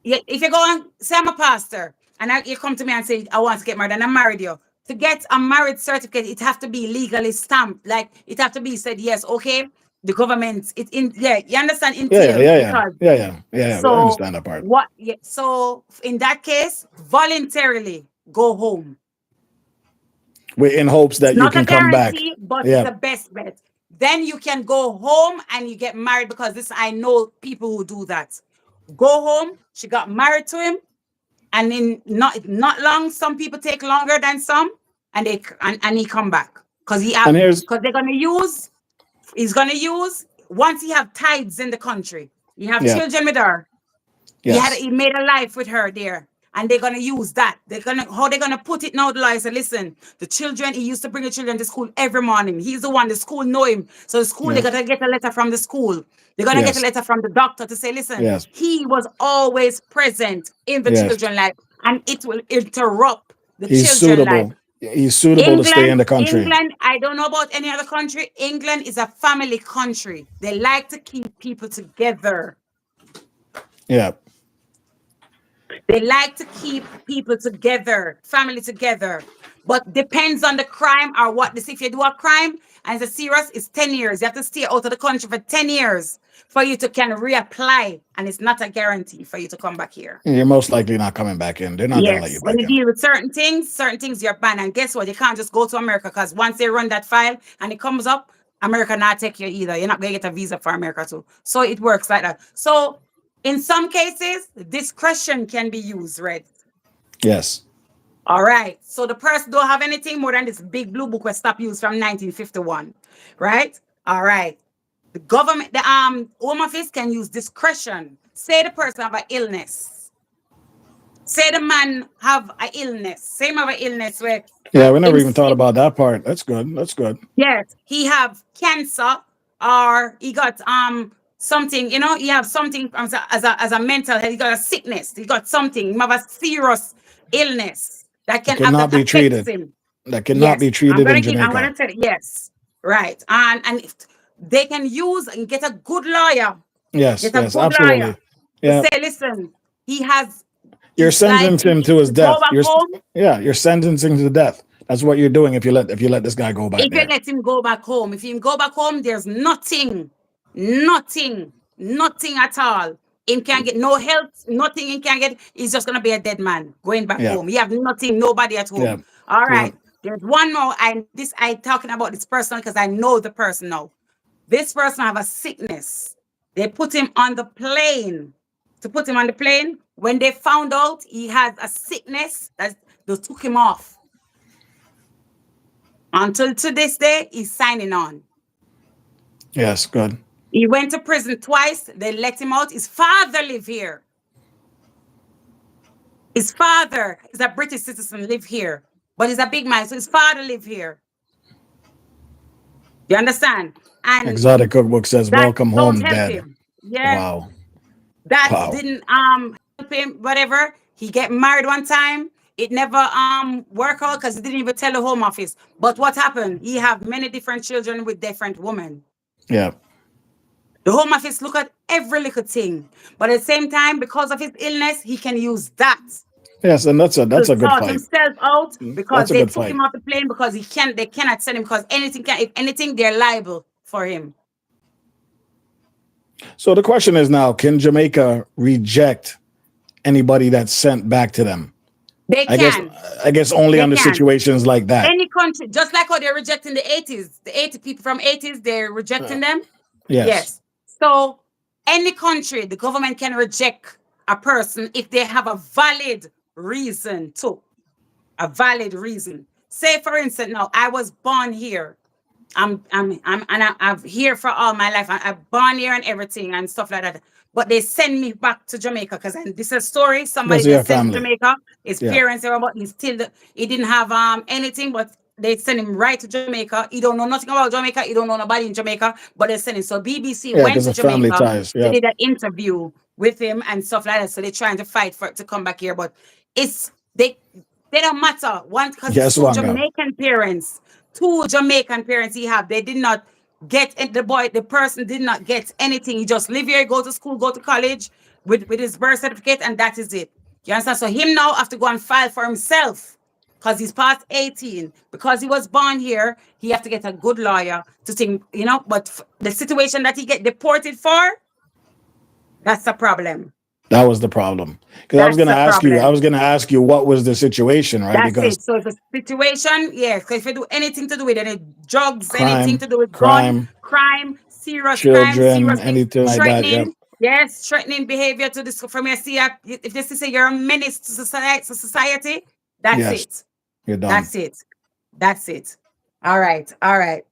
Speaker 3: If you go and say I'm a pastor and you come to me and say I want to get married and I married you, to get a marriage certificate, it have to be legally stamped. Like it have to be said, yes, okay, the government, you understand?
Speaker 1: Yeah. So, I understand that part.
Speaker 3: So in that case, voluntarily go home.
Speaker 1: We're in hopes that you can come back.
Speaker 3: But it's the best bet. then you can go home and you get married, because this, I know people who do that. Go home, she got married to him, and in not long, some people take longer than some, and he come back. Because they're gonna use, he's gonna use, once he have tithes in the country, he have children with her.
Speaker 1: Yes.
Speaker 3: He made a life with her there. And they're gonna use that. How they're gonna put it now, the lawyer said, listen, the children, he used to bring the children to school every morning. He's the one, the school know him. So the school, they're gonna get a letter from the school. They're gonna get a letter from the doctor to say, listen, he was always present in the children's life, and it will interrupt the children's life.
Speaker 1: He's suitable to stay in the country.
Speaker 3: England, I don't know about any other country. England is a family country. They like to keep people together.
Speaker 1: Yeah.
Speaker 3: They like to keep people together, family together. But depends on the crime or what. If you do a crime and it's serious, it's 10 years. You have to stay out of the country for 10 years for you to can reapply. And it's not a guarantee for you to come back here.
Speaker 1: You're most likely not coming back in. They're not going to let you back
Speaker 3: when you
Speaker 1: in.
Speaker 3: deal with certain things you're banned. And guess what? You can't just go to America, because once they run that file and it comes up, America not take you either. You're not going to get a visa for America too. So it works like that. So in some cases, discretion can be used, right?
Speaker 1: Yes.
Speaker 3: All right. So the person don't have anything more than this big blue book was stopped use from 1951, right? All right. The government, the Home Office can use discretion. Say the person have an illness. Say the man have an illness. Say him have an illness where.
Speaker 1: Yeah, we never even thought about that part. That's good. That's good.
Speaker 3: Yes, he have cancer, or he got something, he have something as a mental health. He got a sickness. He got something. He have a serious illness that cannot
Speaker 1: be treated.
Speaker 3: Him.
Speaker 1: That cannot be treated in Jamaica.
Speaker 3: I'm going to tell you, yes, right. And if they can use and get a good lawyer.
Speaker 1: Yes, absolutely.
Speaker 3: Lawyer to say, listen, he has.
Speaker 1: You're sentencing him to his death. You're sentencing to death. That's what you're doing if you let this guy go back.
Speaker 3: If you let him go back home, there's nothing at all. Him can't get no help, nothing he can get. He's just gonna be a dead man going back home. He have nothing, nobody at home. Yeah. All right. There's one more. I talking about this person because I know the person now. This person have a sickness. They put him on the plane. To put him on the plane, when they found out he had a sickness, they took him off. Until to this day, he's signing on.
Speaker 1: Yes, good.
Speaker 3: He went to prison twice. They let him out. His father live here. His father is a British citizen, live here. But he's a big man, so his father live here. You understand? And
Speaker 1: Exotic Cookbook says, welcome home, Dad.
Speaker 3: Him. Yeah.
Speaker 1: Wow.
Speaker 3: That didn't help him, whatever. He get married one time. It never work out because he didn't even tell the Home Office. But what happened? He have many different children with different women.
Speaker 1: Yeah.
Speaker 3: The Home Office look at every little thing. But at the same time, because of his illness, he can use that.
Speaker 1: Yes, and that's a good fight.
Speaker 3: Himself out because they took him off the plane because they cannot send him because if anything, they're liable for him.
Speaker 1: So the question is now, can Jamaica reject anybody that's sent back to them?
Speaker 3: They can.
Speaker 1: I guess only under situations like that.
Speaker 3: Any country, just like how they're rejecting the 80s. The 80 people from 80s, they're rejecting them.
Speaker 1: Yes.
Speaker 3: So any country, the government can reject a person if they have a valid reason to. A valid reason. Say, for instance, now I was born here. I'm here for all my life. I'm born here and everything and stuff like that. But they send me back to Jamaica because this is a story. Somebody that sent to Jamaica. His parents are about. He didn't have anything, but they send him right to Jamaica. He don't know nothing about Jamaica. He don't know nobody in Jamaica, but they send him. So BBC went to Jamaica. They did an interview with him and stuff like that. So they're trying to fight for it to come back here, but they don't matter. One because two Jamaican parents he have. They did not get the person did not get anything. He just live here, go to school, go to college with his birth certificate, and that is it. You understand? So him now have to go and file for himself because he's past 18. Because he was born here, he have to get a good lawyer to think, but the situation that he get deported for, that's the problem.
Speaker 1: That was the problem. Because I was going to ask you what was the situation, right?
Speaker 3: That's it. So the situation, because if you do anything to do with any drugs, anything to do with crime, crime,
Speaker 1: children,
Speaker 3: serious thing,
Speaker 1: anything like that. Yep.
Speaker 3: threatening. Yes, threatening behavior to this from your see if they say you're a menace to society, that's
Speaker 1: Yes,
Speaker 3: it.
Speaker 1: you're done.
Speaker 3: That's it. That's it. All right. All right.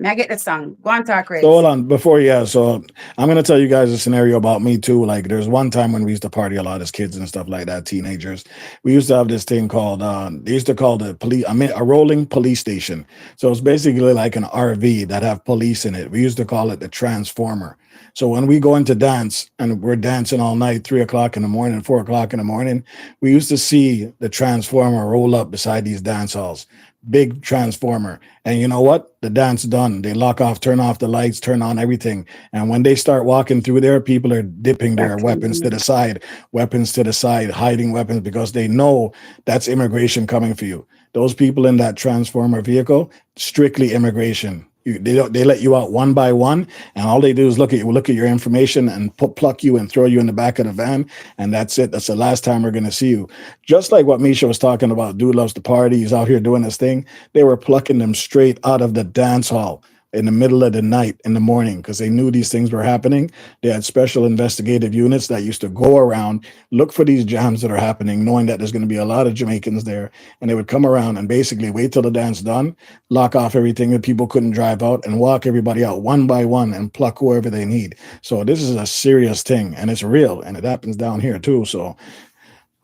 Speaker 3: May I get the song? Go on, talk,
Speaker 1: So hold
Speaker 3: Reds.
Speaker 1: on before, yeah. So I'm gonna tell you guys a scenario about me too. Like there's one time when we used to party a lot as kids and stuff like that, teenagers. We used to have this thing called they used to call the police. I mean, a rolling police station. So it's basically like an RV that have police in it. We used to call it the transformer. So when we go into dance and we're dancing all night, 3 o'clock in the morning, 4 o'clock in the morning, we used to see the transformer roll up beside these dance halls. Big transformer. And you know what? The dance done. They lock off, turn off the lights, turn on everything. And when they start walking through there, people are dipping their weapons to the side, hiding weapons because they know that's immigration coming for you. Those people in that transformer vehicle, strictly immigration. They let you out one by one, and all they do is look at your information and pluck you and throw you in the back of the van, and that's it. That's the last time we're gonna see you. Just like what Misha was talking about, dude loves to party. He's out here doing his thing. They were plucking them straight out of the dance hall in the middle of the night in the morning because they knew these things were happening. They had special investigative units that used to go around, look for these jams that are happening, knowing that there's going to be a lot of Jamaicans there. And they would come around and basically wait till the dance done, lock off everything that people couldn't drive out, and walk everybody out one by one and pluck whoever they need. So this is a serious thing, and it's real, and it happens down here too. So,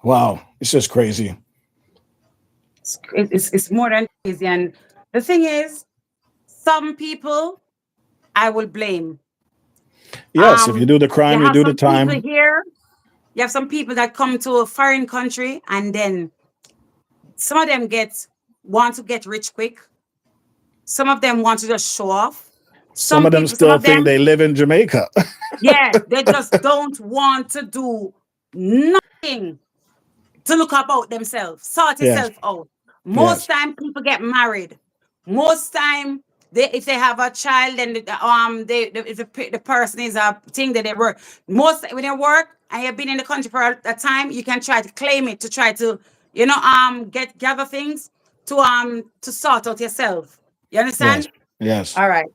Speaker 1: wow, it's just crazy.
Speaker 3: It's more than crazy. And the thing is, some people I will blame.
Speaker 1: Yes, if you do the
Speaker 3: You
Speaker 1: crime, you
Speaker 3: have
Speaker 1: do the
Speaker 3: some people
Speaker 1: time.
Speaker 3: here. You have some people that come to a foreign country and then some of them want to get rich quick. Some of them want to just show off.
Speaker 1: Some of them
Speaker 3: Some
Speaker 1: still
Speaker 3: of
Speaker 1: think
Speaker 3: them,
Speaker 1: they live in Jamaica.
Speaker 3: yeah, they just don't want to do nothing to look about themselves, sort
Speaker 1: Yes,
Speaker 3: yourself out. Most
Speaker 1: yes,
Speaker 3: time people get married. Most time if they have a child, then if the person is a thing that they work. Most when you work and you've been in the country for a time, you can try to claim it to try to gather things to sort out yourself. You
Speaker 1: yes,
Speaker 3: understand?
Speaker 1: yes.
Speaker 3: All right.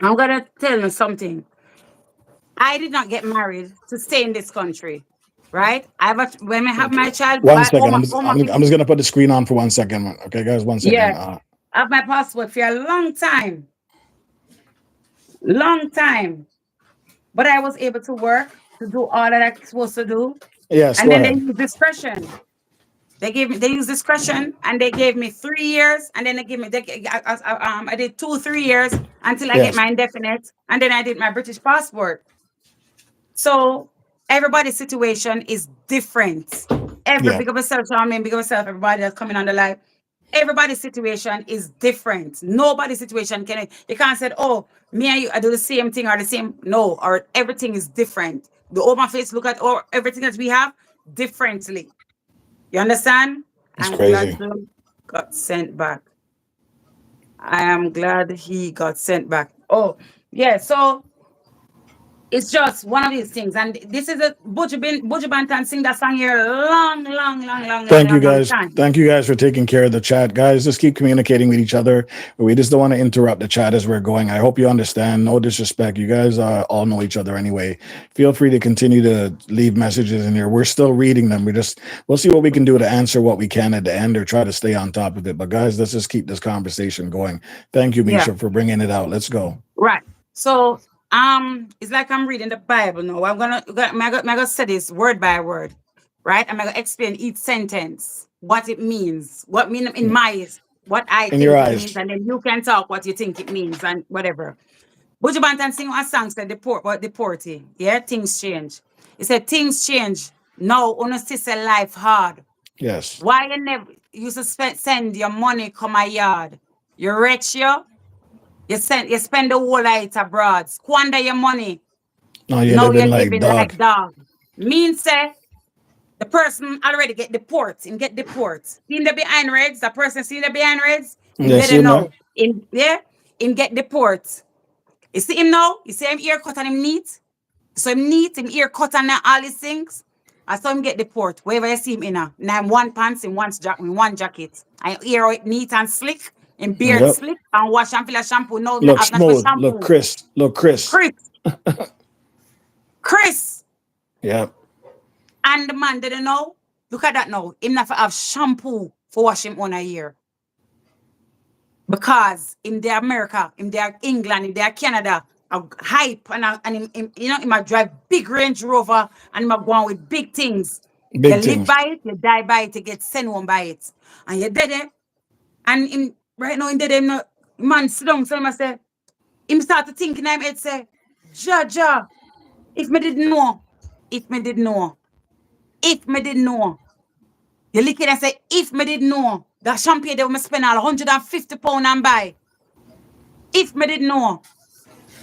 Speaker 3: I'm gonna tell you something. I did not get married to stay in this country, right? When I have
Speaker 1: Okay.
Speaker 3: my child,
Speaker 1: One
Speaker 3: my
Speaker 1: second.
Speaker 3: Oma
Speaker 1: I'm just gonna put the screen on for 1 second. Okay, guys, 1 second.
Speaker 3: yeah, I have my passport for a long time. But I was able to work to do all that I'm supposed to do,
Speaker 1: Yes,
Speaker 3: and
Speaker 1: go
Speaker 3: then they
Speaker 1: ahead.
Speaker 3: use discretion. They use discretion, and they gave me 3 years, and then they gave me I did 2 3 years until I get
Speaker 1: Yes,
Speaker 3: my indefinite, and then I did my British passport. So everybody's situation is different. Every
Speaker 1: yeah,
Speaker 3: big of yourself, Charmaine, big of yourself, everybody that's coming on the live. Everybody's situation is different. Nobody's situation you can't say, oh, me and you I do the same thing or the same. No, or everything is different. The Home Face look at all everything that we have differently. You understand?
Speaker 1: it's
Speaker 3: I'm glad
Speaker 1: crazy.
Speaker 3: Bill got sent back. I am glad he got sent back. Oh, yeah. So it's just one of these things. And this is a Buju Banton sing that song here
Speaker 1: Thank you
Speaker 3: long
Speaker 1: guys.
Speaker 3: time.
Speaker 1: Thank you guys for taking care of the chat, guys. Just keep communicating with each other. We just don't want to interrupt the chat as we're going. I hope you understand. No disrespect. You guys all know each other anyway. Feel free to continue to leave messages in here. We're still reading them. We'll see what we can do to answer what we can at the end or try to stay on top of it. But guys, let's just keep this conversation going. Thank you,
Speaker 3: Yeah,
Speaker 1: Misha, for bringing it out. Let's go.
Speaker 3: right. So it's like I'm reading the Bible now. I'm gonna say this word by word, right? I'm gonna explain each sentence, what it means, what mean in my what I
Speaker 1: In your
Speaker 3: think it means,
Speaker 1: eyes.
Speaker 3: and then you can talk what you think it means and whatever. Buju Banton sing a song said deportee. Yeah, things change. He said things change. Now, honestly, say life hard.
Speaker 1: Yes.
Speaker 3: Why you never used to send your money come a yard? You rich you spend the whole night abroad, squander your money.
Speaker 1: Now you're
Speaker 3: Now
Speaker 1: living
Speaker 3: you're
Speaker 1: like
Speaker 3: living
Speaker 1: dog.
Speaker 3: like dog. Means say the person already get deported. Him get deported. In the behind reds, the person seen the behind reds, him
Speaker 1: Yeah, see
Speaker 3: better
Speaker 1: him there?
Speaker 3: know. Him get deported. You see him now? You see him ear cut and him neat? So him neat, him ear cut and all these things. I saw him get deported. Wherever you see him in now one pants in one jacket. And ear out neat and slick. In beard
Speaker 1: Yep.
Speaker 3: slick and wash and fill a shampoo. No,
Speaker 1: Look
Speaker 3: have not for
Speaker 1: smooth. Look
Speaker 3: shampoo.
Speaker 1: Chris. Look Chris.
Speaker 3: Chris.
Speaker 1: Yep.
Speaker 3: And the man didn't know. Look at that now. Him not for have shampoo for wash him on a year. Because in the America, in the England, in the Canada, a hype and he might drive big Range Rover and he might go on with big things.
Speaker 1: Big
Speaker 3: you
Speaker 1: things.
Speaker 3: live by it, you die by it, you get sent home by it. And you dead there. And him, right now, in dead him, man sit down, so him say, him start to think in him head say, Jaja, if me didn't know, if me didn't know, if me didn't know. You look at and say, if me didn't know, that champagne they will spend all £150 and buy. If me didn't know.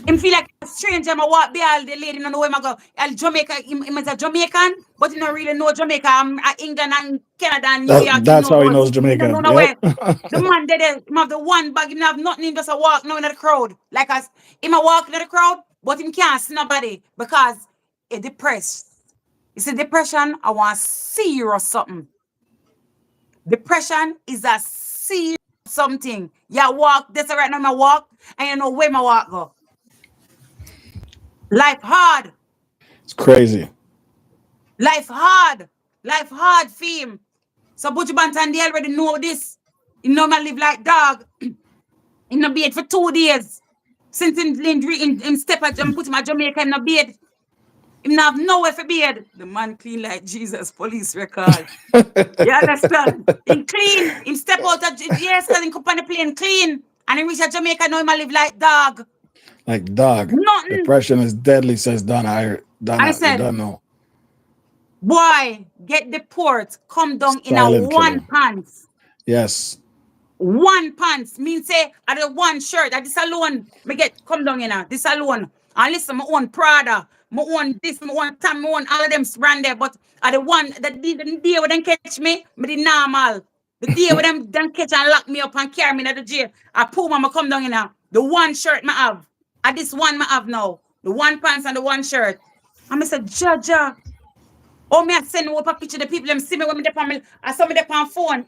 Speaker 3: Him feel like a stranger, I walk behind the lady, know where I go. Jamaica, him is a Jamaican, but he don't really know Jamaica. I'm England and Canada and New York.
Speaker 1: That's how he knows
Speaker 3: He
Speaker 1: Jamaica.
Speaker 3: don't know
Speaker 1: Yep.
Speaker 3: where. The man there, him have the one bag, he have nothing, he just a walk now in the crowd. Like us, him a walk in the crowd, but him can't see nobody because he depressed. You see, depression, I want serious something. Depression is a serious something. You walk, this right now I walk, and you know where my walk go. Life hard.
Speaker 1: It's crazy.
Speaker 3: Life hard. Life hard for him. So Butch Bantan, they already know this. He know me live like dog. In the bed for 2 days. Since in step at put my Jamaica in the bed. Him not have nowhere for bed. The man clean like Jesus police record. You understand? Him clean. Him step out of yes, because he come on the plane clean. And he reach at Jamaica, now him live like dog.
Speaker 1: Like dog.
Speaker 3: Nothing.
Speaker 1: Depression is deadly, says Donna.
Speaker 3: I said,
Speaker 1: you don't know.
Speaker 3: Boy, get the port, come down in
Speaker 1: Silent
Speaker 3: a one
Speaker 1: killer.
Speaker 3: pants.
Speaker 1: Yes.
Speaker 3: One pants. Mean say, I the one shirt, I this alone, me get come down in a, this alone. And listen, my own Prada, my own this, my own Tam, my own all of them brand there, but I the one, the day when them catch me the normal. The day when them catch and lock me up and carry me to the jail, I pull my come down in a, the one shirt me have. And this one me have now. The one pants and the one shirt. And I said, Jaja. Oh, me I send up a picture the people them see me when me dey on I saw me dey on phone,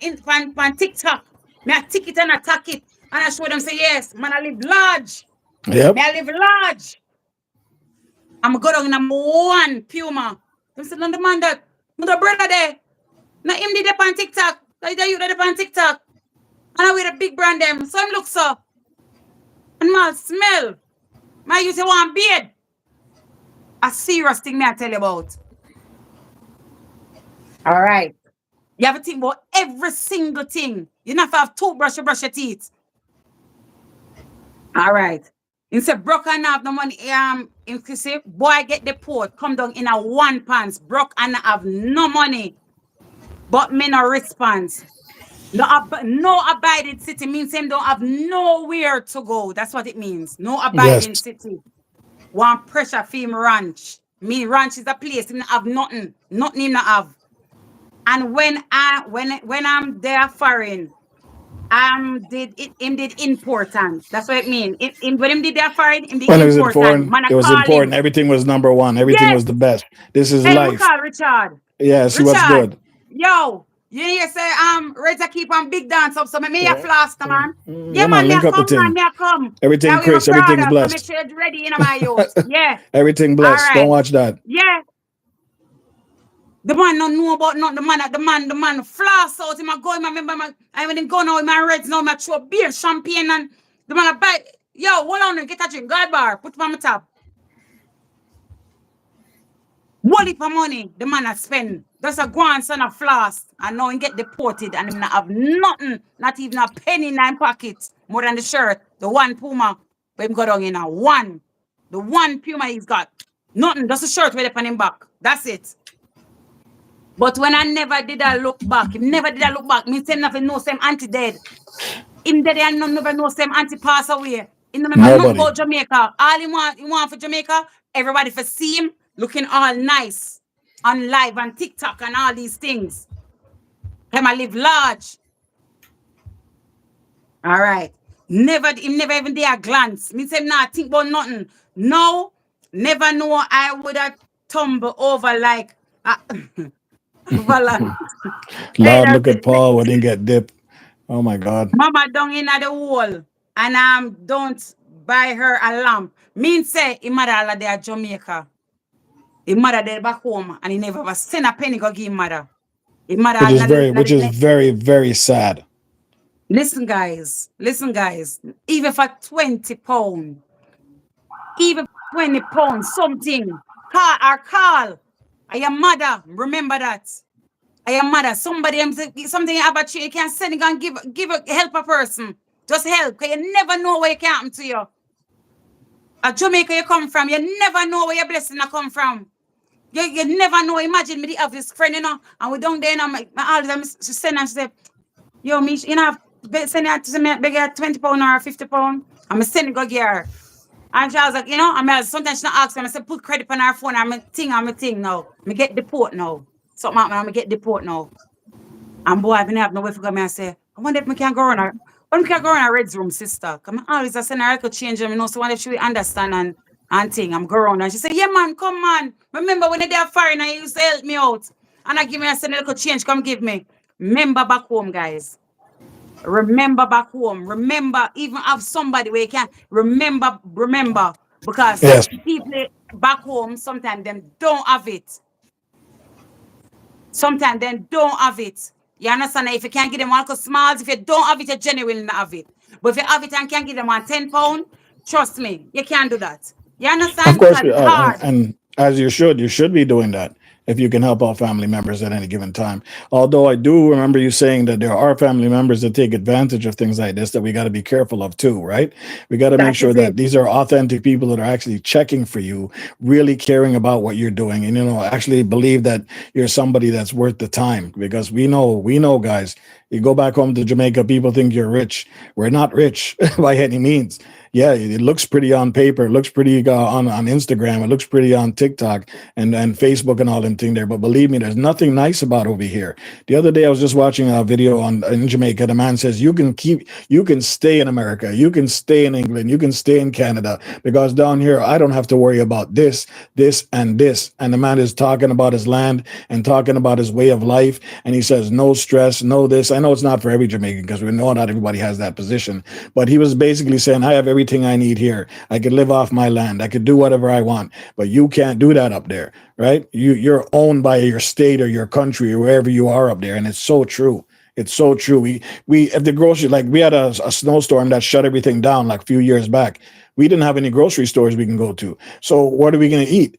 Speaker 3: on TikTok. Me I tick it and attack it. And I show them say, yes, man, I live large.
Speaker 1: Yep.
Speaker 3: Me I live large. I'm go down in one Puma. Them say, no, the man that, my brother there. Now him did on TikTok. You did on TikTok. And I wear a big brand them. So him look so. And my smell. My use one beard. A serious thing me I tell you about. All right. You have to think about every single thing. You don't have to have toothbrush to brush your teeth. All right. Instead, broke and have no money. Inclusive, boy get the port, come down in a one pants. Broke and have no money. But me no response. No abiding city means him don't have nowhere to go. That's what it means. No abiding city. One pressure for him ranch. Me ranch is a place him not have nothing. Nothing him not have. And when I'm there foreign, him did important. That's what it means. When him did there foreign, him did
Speaker 1: when
Speaker 3: important.
Speaker 1: it was important,
Speaker 3: Man,
Speaker 1: it was important.
Speaker 3: Him.
Speaker 1: Everything was number one. Everything was the best. This is
Speaker 3: hey,
Speaker 1: life.
Speaker 3: We call Richard.
Speaker 1: Yes, what's good?
Speaker 3: Yo, you hear say ready to keep on big dance up. So me a floss, man.
Speaker 1: Yeah, man, link up the thing.
Speaker 3: Man, come.
Speaker 1: Everything Chris, everything's blessed.
Speaker 3: So make sure you're ready in my youth. Yeah.
Speaker 1: Everything blessed.
Speaker 3: Right.
Speaker 1: Don't watch that.
Speaker 3: Yeah. The man don't know about not the man floss out him. I go him, I even go now with my reds now, my throw beer, champagne, and the man I buy. Yo, hold on, get a drink, God bar, put it on my top. What heap of money the man I spend? Just a grandson of floss, and now he get deported and him not have nothing, not even a penny in his pocket, more than the shirt, the one Puma, but him go down in a one. The one Puma he's got. Nothing, just a shirt with it on him back. That's it. But when I never did I look back, means him never know same auntie dead. Him dead and never know same auntie pass away. He never know about Jamaica. All he want for Jamaica, everybody for see him looking all nice on live and TikTok and all these things. Him I live large. All right. Him never even dare a glance. Me say nah, think about nothing. No, never know I would have tumbled over like
Speaker 1: Lord, look at Paul when he get dipped. Oh my God.
Speaker 3: Mama down in the hole and don't buy her a lamp. Mean say him mother all day at Jamaica. His mother there back home and he never was send a penny go give him mother. His mother
Speaker 1: Which
Speaker 3: all
Speaker 1: is which is very, very sad.
Speaker 3: listen guys, even for 20 pounds, even 20 pounds, something, call. I am mother, remember that. I am mother. Somebody something about you can send it and give help a person. Just help. Cause you never know where it can happen to you. At Jamaica you come from, you never know where your blessing come from. You never know. Imagine me have this friend, and we down there and all the time she send and she say, yo, me, send it to me, beg her 20 pounds or 50 pounds. I'm send it go get her. And she was like, sometimes she not ask me, I say, put credit on her phone, I'm a thing now. Me get deport now. Something happen, I'm get deport now. And boy, I've been have no way for go me and say, I wonder if we can go on her. When we can go on her Red's room, sister. Come on, always I send her I could change them, so wonder if she will understand and thing. I'm going and she said, yeah, man, come on. Remember when they are foreign and you used to help me out. And I give me a send a little change, come give me. Remember back home, guys. Remember back home. Remember, even have somebody where you can remember, because
Speaker 1: Yes.
Speaker 3: people back home sometimes them don't have it. Sometimes they don't have it. You understand? If you can't give them one smalls, if you don't have it, you genuinely not have it. But if you have it and can't give them one 10 pounds, trust me, you can't do that. You
Speaker 1: Of
Speaker 3: understand?
Speaker 1: course,
Speaker 3: Because it's hard.
Speaker 1: and as you should be doing that if you can help out family members at any given time. Although I do remember you saying that there are family members that take advantage of things like this that we got to be careful of too, right? We got to make
Speaker 3: That
Speaker 1: sure
Speaker 3: is
Speaker 1: that
Speaker 3: it.
Speaker 1: these are authentic people that are actually checking for you, really caring about what you're doing, and actually believe that you're somebody that's worth the time. Because we know, guys. You go back home to Jamaica, people think you're rich. We're not rich by any means. Yeah, it looks pretty on paper. It looks pretty on Instagram. It looks pretty on TikTok and Facebook and all them thing there. But believe me, there's nothing nice about over here. The other day, I was just watching a video in Jamaica. The man says you can stay in America, you can stay in England, you can stay in Canada because down here I don't have to worry about this, this, and this. And the man is talking about his land and talking about his way of life. And he says no stress, no this. I know it's not for every Jamaican because we know not everybody has that position. But he was basically saying, I have everything I need here. I could live off my land. I could do whatever I want. But you can't do that up there, right? You're owned by your state or your country or wherever you are up there. And it's so true. It's so true. We at the grocery, like we had a snowstorm that shut everything down like a few years back. We didn't have any grocery stores we can go to. So what are we going to eat?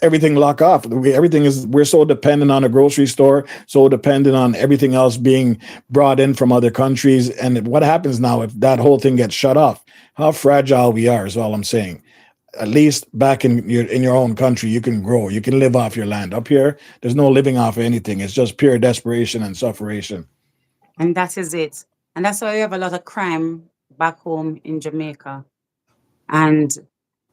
Speaker 1: Everything lock off. We're so dependent on a grocery store, so dependent on everything else being brought in from other countries. And what happens now if that whole thing gets shut off? How fragile we are is all I'm saying. At least back in your own country, you can grow, you can live off your land. Up here, there's no living off of anything. It's just pure desperation and sufferation.
Speaker 3: And that is it. And that's why we have a lot of crime back home in Jamaica. And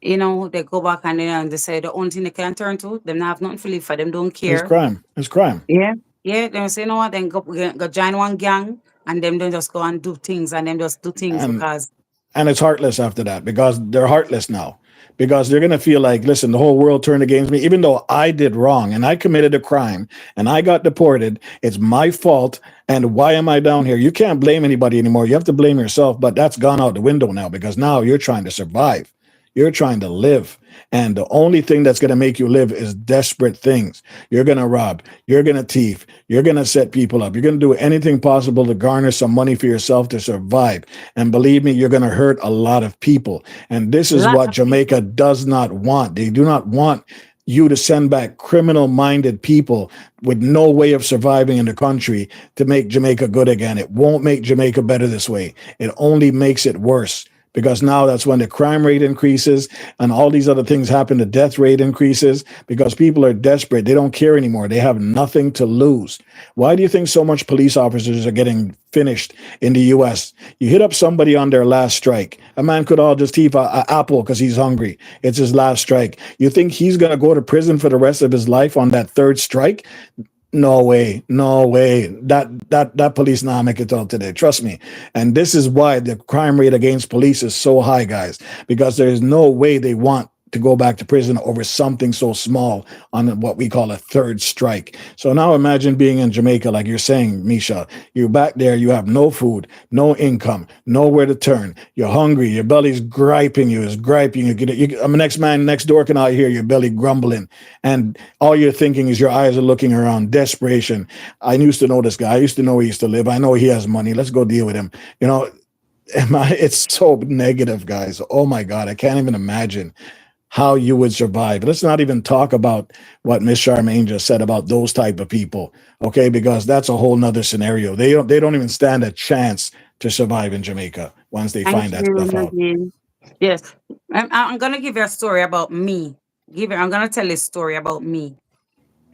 Speaker 3: they go back and they say the only thing they can turn to, them not have nothing to live for, them don't
Speaker 1: It's
Speaker 3: care.
Speaker 1: crime. It's crime.
Speaker 3: Yeah. Yeah. They say, you know what, then go join one gang and them don't just go and do things and them just do things
Speaker 1: And
Speaker 3: because
Speaker 1: and it's heartless after that because they're heartless now because they're going to feel like, listen, the whole world turned against me, even though I did wrong and I committed a crime and I got deported. It's my fault. And why am I down here? You can't blame anybody anymore. You have to blame yourself. But that's gone out the window now because now you're trying to survive. You're trying to live. And the only thing that's going to make you live is desperate things. You're going to rob. You're going to thief. You're going to set people up. You're going to do anything possible to garner some money for yourself to survive. And believe me, you're going to hurt a lot of people. And this is
Speaker 3: lot
Speaker 1: what
Speaker 3: of
Speaker 1: Jamaica
Speaker 3: people.
Speaker 1: does not want. They do not want you to send back criminal-minded people with no way of surviving in the country to make Jamaica good again. It won't make Jamaica better this way. It only makes it worse. Because now that's when the crime rate increases and all these other things happen. The death rate increases because people are desperate. They don't care anymore. They have nothing to lose. Why do you think so much police officers are getting finished in the U.S.? You hit up somebody on their last strike. A man could all just thief an apple because he's hungry. It's his last strike. You think he's going to go to prison for the rest of his life on that third strike? No way, no way. That police now make it out today. Trust me. And this is why the crime rate against police is so high, guys, because there is no way they want to go back to prison over something so small on what we call a third strike. So now imagine being in Jamaica, like you're saying, Misha. You're back there, you have no food, no income, nowhere to turn. You're hungry, your belly's griping you, is griping you. I'm the next man next door can I hear your belly grumbling. And all you're thinking is your eyes are looking around, desperation. I used to know this guy. I used to know where he used to live. I know he has money. Let's go deal with him. You know, it's so negative, guys. Oh my God, I can't even imagine how you would survive. Let's not even talk about what Miss Charmaine just said about those type of people, okay? Because that's a whole nother scenario. They don't even stand a chance to survive in Jamaica once they
Speaker 3: Thank
Speaker 1: find that
Speaker 3: you,
Speaker 1: stuff out.
Speaker 3: Nadine. Yes, I'm gonna give you a story about me. I'm gonna tell you a story about me.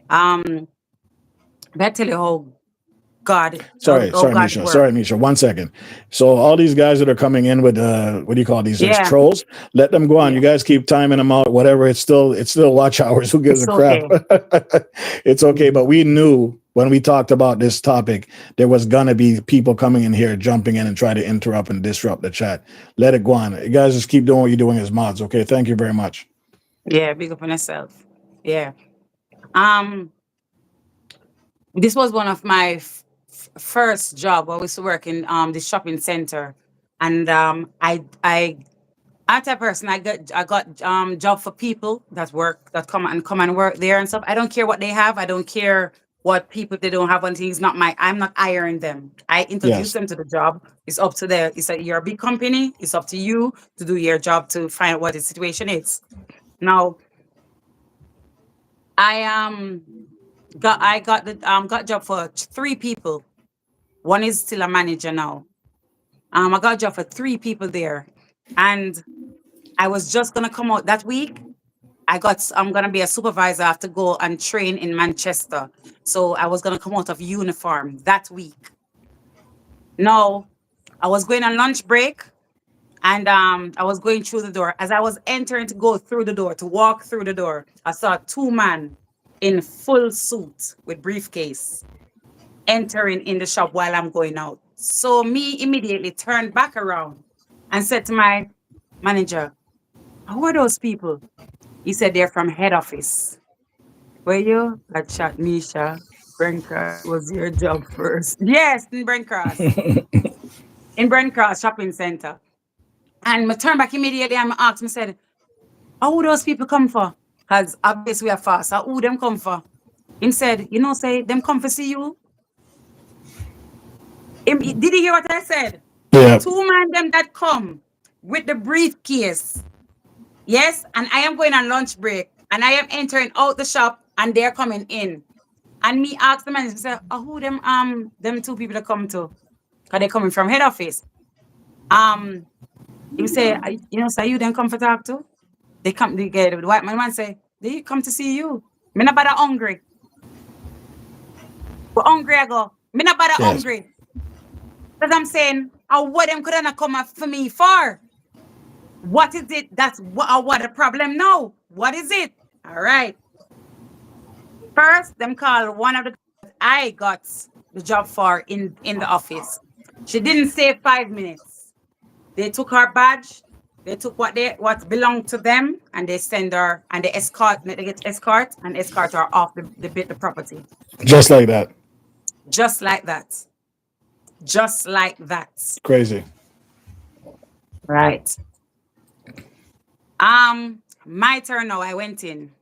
Speaker 3: But tell you how
Speaker 1: Sorry,
Speaker 3: God
Speaker 1: Misha.
Speaker 3: works.
Speaker 1: Sorry, Misha. 1 second. So all these guys that are coming in with what do you call these? There's
Speaker 3: Yeah,
Speaker 1: trolls. Let them go on. You
Speaker 3: yeah,
Speaker 1: guys keep timing them out. Whatever. It's still watch hours. Who gives
Speaker 3: it's
Speaker 1: a crap?
Speaker 3: okay.
Speaker 1: It's okay. But we knew when we talked about this topic, there was gonna be people coming in here, jumping in and try to interrupt and disrupt the chat. Let it go on. You guys just keep doing what you're doing as mods. Okay. Thank you very much.
Speaker 3: Yeah, big up on yourself. Yeah. Um, this was one of my first job. I used to work in the shopping center, and I I'm type person. I got job for people that work that come and work there and stuff. I don't care what they have. I don't care what people they don't have until it's not my I'm not hiring them. I introduce
Speaker 1: Yes.
Speaker 3: them to the job. It's up to them. You're a big company. It's up to you to do your job to find out what the situation is. Now I got job for three people. One is still a manager now. I got a job for three people there. And I was just gonna come out that week. I'm gonna be a supervisor. I have to go and train in Manchester. So I was gonna come out of uniform that week. No, I was going on lunch break and I was going through the door. As I was entering to go through the door, to walk through the door, I saw two men in full suit with briefcase entering in the shop while I'm going out. So me immediately turned back around and said to my manager, "Who are those people?" He said they're from head office. Were you? I chat Misha. Brent was your job first. Yes, in Brent Cross. In Brent Cross Shopping Center. And I turned back immediately and I asked me, said, who those people come for? Because obviously we are fast. So who them come for? Him said, say them come for see you. Did you hear what I said?
Speaker 1: Yeah.
Speaker 3: Two man them that come with the briefcase. Yes, and I am going on lunch break and I am entering out the shop and they're coming in. And me ask the manager, say, who them two people that come to? Because they're coming from head office. He say, so you then come for talk to? They come, they get the white man say, they come to see you. Me not bother hungry. But hungry I go. Me not bother
Speaker 1: Yes.
Speaker 3: hungry. Because I'm saying, what them could not come for me for? What is it? That's what the problem now. What is it? All right. First, them call one of the I got the job for in the office. She didn't say 5 minutes. They took her badge, they took what belonged to them, and they send her and they get escort her off the property.
Speaker 1: Just like that.
Speaker 3: Just like that. Just like that.
Speaker 1: Crazy.
Speaker 3: Right. My turn now. I went in.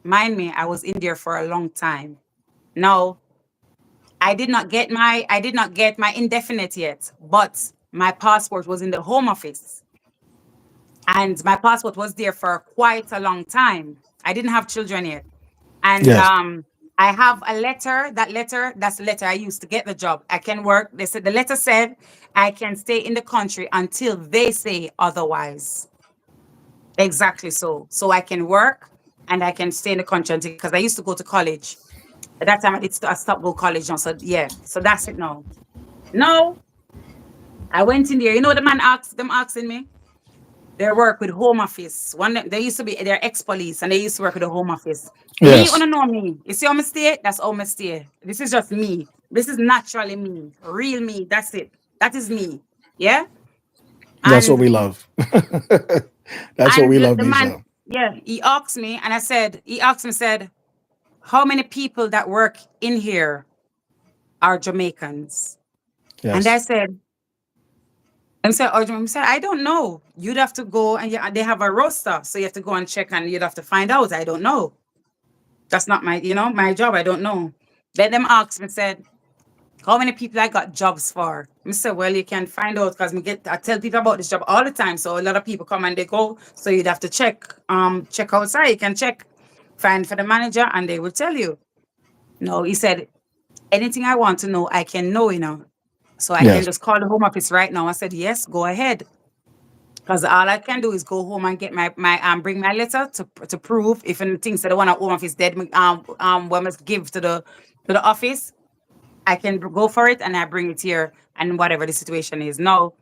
Speaker 3: Mind me, I was in there for a long time. No, I did not get my indefinite yet, but my passport was in the home office. And my passport was there for quite a long time. I didn't have children yet. And
Speaker 1: Yes.
Speaker 3: I have a letter. That's the letter I used to get the job. I can work. They said the letter said I can stay in the country until they say otherwise. Exactly so. So I can work and I can stay in the country because I used to go to college. At that time, I stopped go college now. So yeah, so that's it now. No, I went in there. You know the man asking me? They work with home office. They used to be they're ex-police and they used to work with the home office. Me,
Speaker 1: Yes.
Speaker 3: wanna know me. You see how I stay? That's how I stay. This is just me. This is naturally me. Real me. That's it. That is me. Yeah.
Speaker 1: That's what
Speaker 3: And
Speaker 1: we love. That's what we love,
Speaker 3: the man,
Speaker 1: Misha.
Speaker 3: Yeah, he asked me, and said, how many people that work in here are Jamaicans? And I
Speaker 1: Yes.
Speaker 3: said, I don't know. You'd have to go and they have a roster. So you have to go and check and you'd have to find out. I don't know. That's not my job. I don't know. Then them asked me, said, how many people I got jobs for? I said, well, you can find out because I tell people about this job all the time. So a lot of people come and they go. So you'd have to check outside. You can check, find for the manager, and they will tell you. No, he said, anything I want to know, I can know. So I can
Speaker 1: Yes.
Speaker 3: just call the home office right now. I said, yes, go ahead. Because all I can do is go home and get my bring my letter to prove if anything said the one at home office dead what must give to the office. I can go for it and I bring it here and whatever the situation is. No,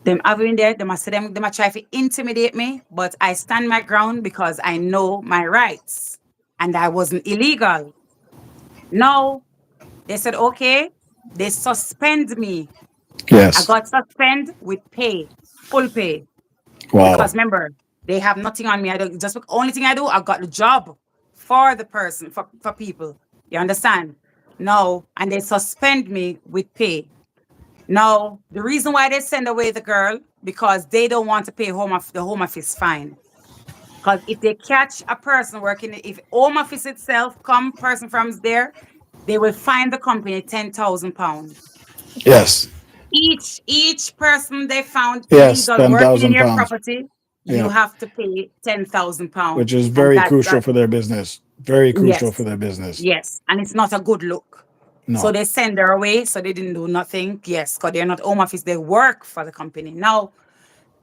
Speaker 3: them having there, they must try to intimidate me, but I stand my ground because I know my rights and I wasn't illegal. No, they said okay. They suspend me. I
Speaker 1: Yes.
Speaker 3: got suspended with pay, full pay.
Speaker 1: Wow.
Speaker 3: Because remember, they have nothing on me. I don't just only thing I do, I got the job for the person, for people. You understand? No, and they suspend me with pay. Now, the reason why they send away the girl, because they don't want to pay the home office fine. Because if they catch a person working, if home office itself come person from there, they will fine the company £10,000.
Speaker 1: Yes.
Speaker 3: Each person they found
Speaker 1: Yes.
Speaker 3: illegal
Speaker 1: ten
Speaker 3: working in
Speaker 1: thousand
Speaker 3: your
Speaker 1: pounds.
Speaker 3: property, you
Speaker 1: Yeah.
Speaker 3: have to pay £10,000,
Speaker 1: Which is
Speaker 3: and
Speaker 1: very crucial for their business. Very crucial for
Speaker 3: yes,
Speaker 1: their business.
Speaker 3: yes, and it's not a good look. So
Speaker 1: No.
Speaker 3: they send her away. So they didn't do nothing. Yes, because they're not home office. They work for the company. Now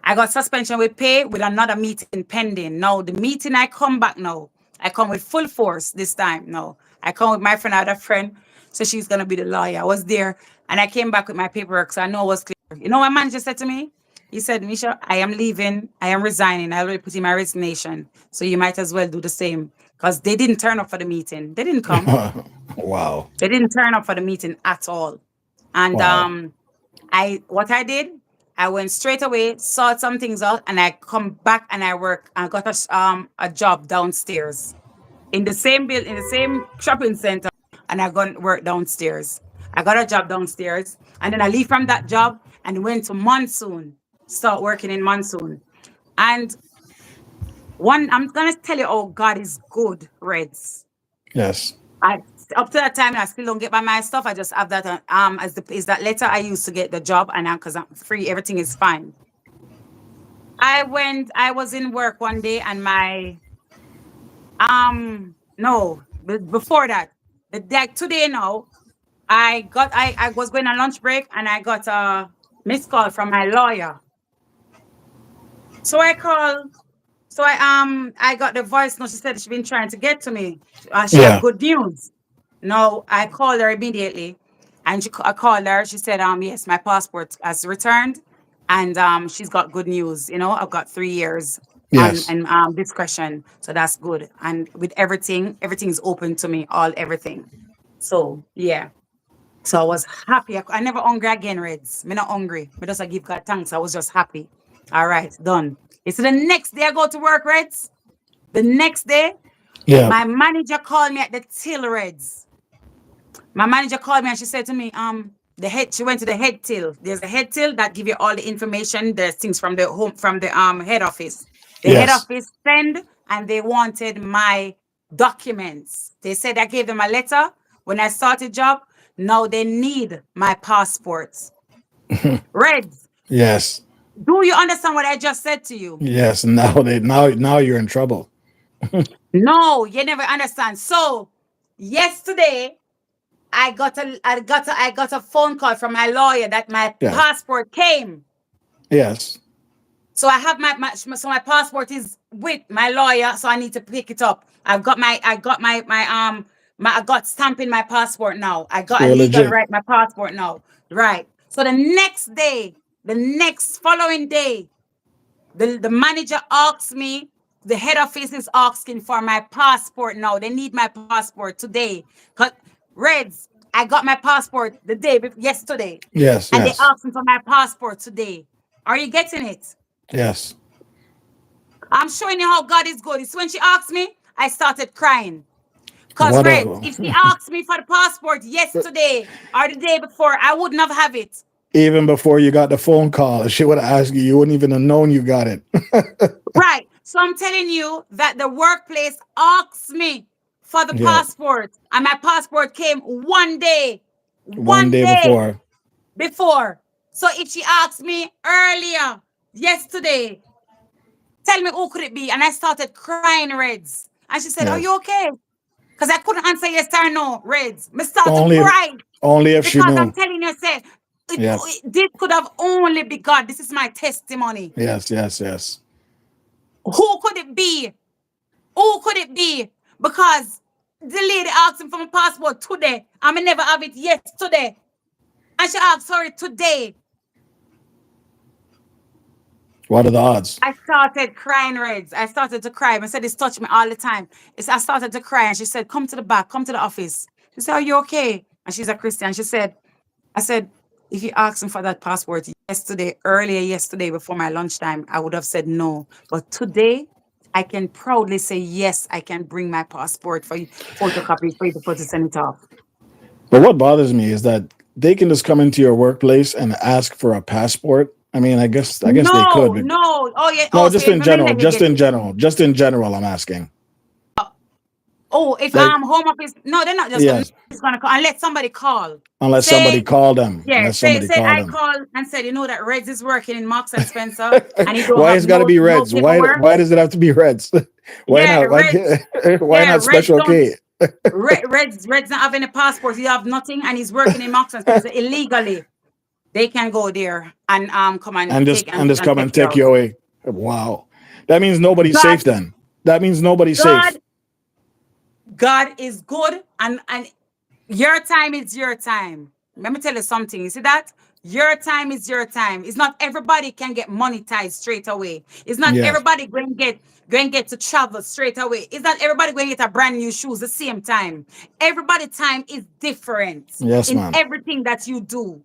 Speaker 3: I got suspension with pay with another meeting pending. Now the meeting I come back now. I come with full force this time. No, I come with my friend, I had a friend. So she's gonna be the lawyer. I was there and I came back with my paperwork. So I know it was clear. You know what manager said to me? He said, Misha, I am leaving. I am resigning. I already put in my resignation. So you might as well do the same. Because they didn't turn up for the meeting. They didn't come.
Speaker 1: Wow.
Speaker 3: They didn't turn up for the meeting at all. And
Speaker 1: Wow.
Speaker 3: what I did, I went straight away, sort some things out, and I come back and I work. I got a job downstairs in the same in the same shopping center, and I got work downstairs. I got a job downstairs, and then I leave from that job and went to Monsoon, start working in Monsoon. And I'm gonna tell you, oh God is good, Reds.
Speaker 1: Yes.
Speaker 3: I up to that time I still don't get my stuff. I just have that as the is that letter I used to get the job, and now because I'm free, everything is fine. I was in work one day and my no, but before that, the day today now, I was going on lunch break and I got a missed call from my lawyer. So I called. So I got the voice note. She said she's been trying to get to me. She have
Speaker 1: Yeah.
Speaker 3: good news. No, I called her immediately, and I called her. She said, yes, my passport has returned, and she's got good news. I've got 3 years on
Speaker 1: Yes.
Speaker 3: and discretion, so that's good. And with everything is open to me, everything. So yeah, so I was happy. I never hungry again, Reds. Me not hungry. Me just I give God thanks. I was just happy. All right, done. It's the next day I go to work, Reds. The next day,
Speaker 1: Yeah.
Speaker 3: my manager called me at the till, Reds. My manager called me and she said to me, she went to the head till. There's a head till that give you all the information. There's things from the head office. The head
Speaker 1: Yes.
Speaker 3: office send and they wanted my documents. They said I gave them a letter when I started job. Now they need my passports. Reds,
Speaker 1: Yes.
Speaker 3: do you understand what I just said to you?
Speaker 1: Yes. Now you're in trouble.
Speaker 3: No, you never understand. So yesterday I got a phone call from my lawyer that my
Speaker 1: Yes.
Speaker 3: passport came.
Speaker 1: Yes.
Speaker 3: So I have my passport is with my lawyer, so I need to pick it up. I got stamping my passport now. I got
Speaker 1: So
Speaker 3: a
Speaker 1: you're
Speaker 3: legal
Speaker 1: legit.
Speaker 3: right my passport now. Right. So the next following day, the manager asks me, the head office is asking for my passport now. They need my passport today. Cause Reds, I got my passport yesterday,
Speaker 1: Yes.
Speaker 3: and they
Speaker 1: Yes.
Speaker 3: asked me for my passport today. Are you getting it?
Speaker 1: Yes.
Speaker 3: I'm showing you how God is good. It's when she asked me, I started crying. Because
Speaker 1: What
Speaker 3: Red,
Speaker 1: a,
Speaker 3: if she asked me for the passport yesterday or the day before, I wouldn't have it.
Speaker 1: even before you got the phone call, if she would have asked you, you wouldn't even have known you got it.
Speaker 3: Right. So I'm telling you that the workplace asked me for the
Speaker 1: Yeah,
Speaker 3: passport, and my passport came
Speaker 1: one
Speaker 3: one
Speaker 1: day
Speaker 3: day
Speaker 1: before.
Speaker 3: before. So if she asked me earlier, yesterday, tell me who could it be? And I started crying, Reds. And she said, are
Speaker 1: Yes,
Speaker 3: you okay? Because I couldn't answer yes or no, Reds. Me start to
Speaker 1: only if,
Speaker 3: cry
Speaker 1: only if she
Speaker 3: because I'm
Speaker 1: knew.
Speaker 3: telling you, say,
Speaker 1: Yeah,
Speaker 3: this could have only been God. This is my testimony.
Speaker 1: yes, yes, yes.
Speaker 3: Who could it be? Who could it be? Because the lady asked him for my passport today. I may never have it yesterday. And she asked for it today.
Speaker 1: What are the odds?
Speaker 3: I started crying, Reds. I started to cry. I said, this touched me all the time. I started to cry. And she said, come to the back, come to the office. She said, are you okay? And she's a Christian. She said, I said, if you asked me for that passport earlier yesterday before my lunchtime, I would have said no. But today, I can proudly say, yes, I can bring my passport for you, photocopy for you to put it send it off.
Speaker 1: But what bothers me is that they can just come into your workplace and ask for a passport. I mean, I guess they could.
Speaker 3: No,
Speaker 1: But
Speaker 3: no. Oh, yeah.
Speaker 1: no,
Speaker 3: Oh, so
Speaker 1: just
Speaker 3: if
Speaker 1: in
Speaker 3: my men
Speaker 1: general,
Speaker 3: let you
Speaker 1: just
Speaker 3: get
Speaker 1: in
Speaker 3: it.
Speaker 1: general, just in general, I'm asking.
Speaker 3: Oh, if
Speaker 1: Like,
Speaker 3: home office, no, they're not just gonna
Speaker 1: yes,
Speaker 3: it's gonna call unless somebody call.
Speaker 1: unless somebody
Speaker 3: Say,
Speaker 1: called them,
Speaker 3: yeah,
Speaker 1: unless somebody
Speaker 3: say
Speaker 1: called
Speaker 3: I
Speaker 1: them.
Speaker 3: call and said, you know that Reds is working in Marks and Spencer and he don't
Speaker 1: Why
Speaker 3: have
Speaker 1: it's got to be
Speaker 3: no
Speaker 1: Reds? Why
Speaker 3: paperwork.
Speaker 1: why does it have to be Reds? Why
Speaker 3: Yeah,
Speaker 1: not? Why
Speaker 3: Reds,
Speaker 1: can't, why
Speaker 3: yeah,
Speaker 1: not
Speaker 3: Reds
Speaker 1: Special
Speaker 3: don't
Speaker 1: K?
Speaker 3: Reds not having a passport, he have nothing and he's working in Marks and Spencer illegally. They can go there and come and
Speaker 1: And
Speaker 3: take
Speaker 1: just
Speaker 3: and
Speaker 1: come
Speaker 3: take
Speaker 1: and
Speaker 3: you
Speaker 1: take
Speaker 3: out.
Speaker 1: you away. Wow, that means nobody's
Speaker 3: God,
Speaker 1: safe. Then that means nobody's
Speaker 3: God,
Speaker 1: safe.
Speaker 3: God is good and your time is your time. Let me tell you something. You see that? Your time is your time. It's not everybody can get monetized straight away. It's not
Speaker 1: Yes,
Speaker 3: everybody going get to travel straight away. It's not everybody going to get a brand new shoes the same time. Everybody time is different
Speaker 1: yes,
Speaker 3: in
Speaker 1: ma'am.
Speaker 3: everything that you do.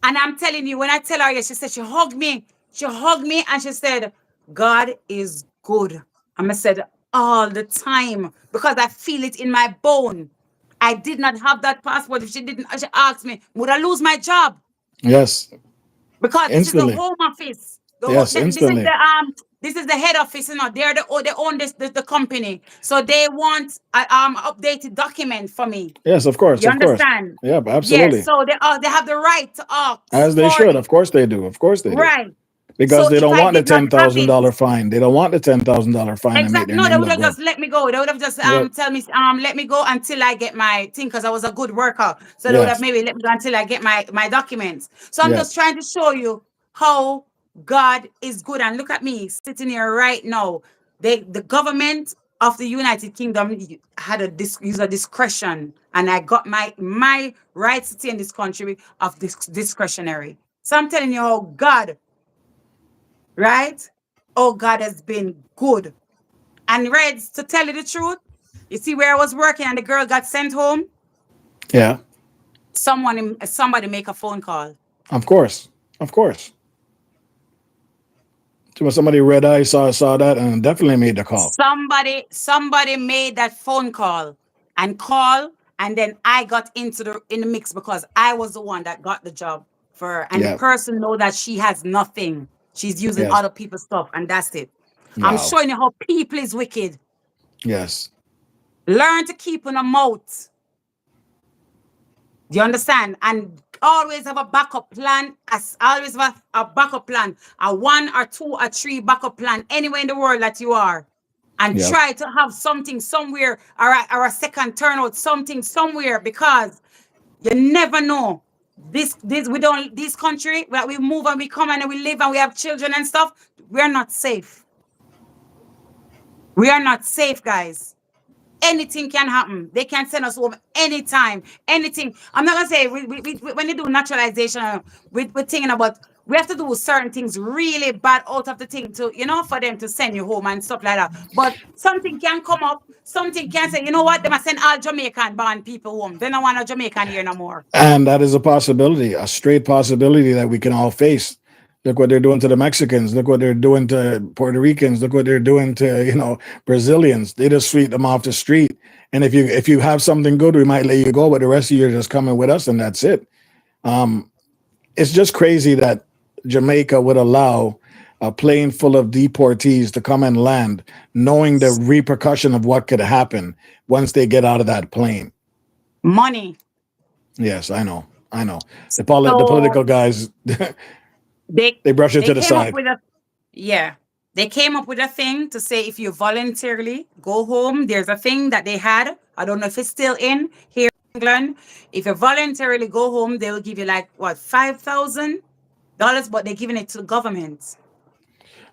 Speaker 3: And I'm telling you, when I tell her, yes, she said she hugged me. She hugged me and she said, God is good. And I said, all the time, because I feel it in my bone. I did not have that passport. If she didn't, she asked me, would I lose my job?
Speaker 1: Yes,
Speaker 3: Because this is the
Speaker 1: instantly.
Speaker 3: home office.
Speaker 1: Yes, instantly.
Speaker 3: This is the head office, they're they own the company. So they want a updated document for me.
Speaker 1: Yes, of course,
Speaker 3: You
Speaker 1: of course.
Speaker 3: understand?
Speaker 1: Yep,
Speaker 3: Yes,
Speaker 1: absolutely.
Speaker 3: so they have the right to ask
Speaker 1: As they
Speaker 3: for
Speaker 1: should.
Speaker 3: it.
Speaker 1: Of course they do. Of course they do.
Speaker 3: Right.
Speaker 1: Because
Speaker 3: So
Speaker 1: they
Speaker 3: if
Speaker 1: don't
Speaker 3: I
Speaker 1: want the
Speaker 3: did not
Speaker 1: ten
Speaker 3: have
Speaker 1: thousand
Speaker 3: it,
Speaker 1: dollar fine. They don't want the $10,000 fine and make
Speaker 3: exactly.
Speaker 1: their
Speaker 3: No, they
Speaker 1: name
Speaker 3: would
Speaker 1: look
Speaker 3: have
Speaker 1: good.
Speaker 3: just let me go. They would have just
Speaker 1: Yep.
Speaker 3: tell me let me go until I get my thing because I was a good worker. So they would have
Speaker 1: Yes.
Speaker 3: maybe let me go until I get my documents. So I'm just
Speaker 1: Yes.
Speaker 3: trying to show you how God is good. And look at me sitting here right now. The government of the United Kingdom had user discretion, and I got my rights to stay in this country of this discretionary. So I'm telling you how God, right? Oh, God has been good. And Reds, to tell you the truth, you see where I was working and the girl got sent home?
Speaker 1: Yeah.
Speaker 3: Somebody make a phone call.
Speaker 1: Of course. Of course. So when somebody red eye saw that and definitely made the call.
Speaker 3: Somebody made that phone call, and then I got in the mix because I was the one that got the job for her. And the
Speaker 1: Yeah.
Speaker 3: person know that she has nothing. She's using
Speaker 1: Yes.
Speaker 3: other people's stuff, and that's it. I'm
Speaker 1: Wow.
Speaker 3: showing you how people is wicked.
Speaker 1: Yes.
Speaker 3: Learn to keep in a mouth. Do you understand? And always have a backup plan. As always have a backup plan, a 1 or 2 or 3 backup plan anywhere in the world that you are, and
Speaker 1: Yep.
Speaker 3: try to have something somewhere or a second turnout, something somewhere, because you never know. This we don't this country where we move and we come and we live and we have children and stuff. We're not safe. We are not safe, guys. Anything can happen. They can send us home anytime. Anything. I'm not gonna say when you do naturalization, we're thinking about we have to do certain things really bad out of the thing to for them to send you home and stuff like that. But something can come up. Something can say, you know what? They must send all Jamaican born people home. They don't want a Jamaican here no more.
Speaker 1: And that is a possibility, a straight possibility that we can all face. Look what they're doing to the Mexicans. Look what they're doing to Puerto Ricans. Look what they're doing to, Brazilians. They just sweep them off the street. And if you have something good, we might let you go, but the rest of you are just coming with us, and that's it. It's just crazy that Jamaica would allow a plane full of deportees to come and land, knowing the repercussion of what could happen once they get out of that plane.
Speaker 3: Money.
Speaker 1: Yes, I know. The
Speaker 3: So
Speaker 1: political guys, they brush it
Speaker 3: they
Speaker 1: to the
Speaker 3: came up
Speaker 1: side.
Speaker 3: with they came up with a thing to say if you voluntarily go home, there's a thing that they had. I don't know if it's still in here in England. If you voluntarily go home, they will give you like what, $5,000, but they're giving it to the government.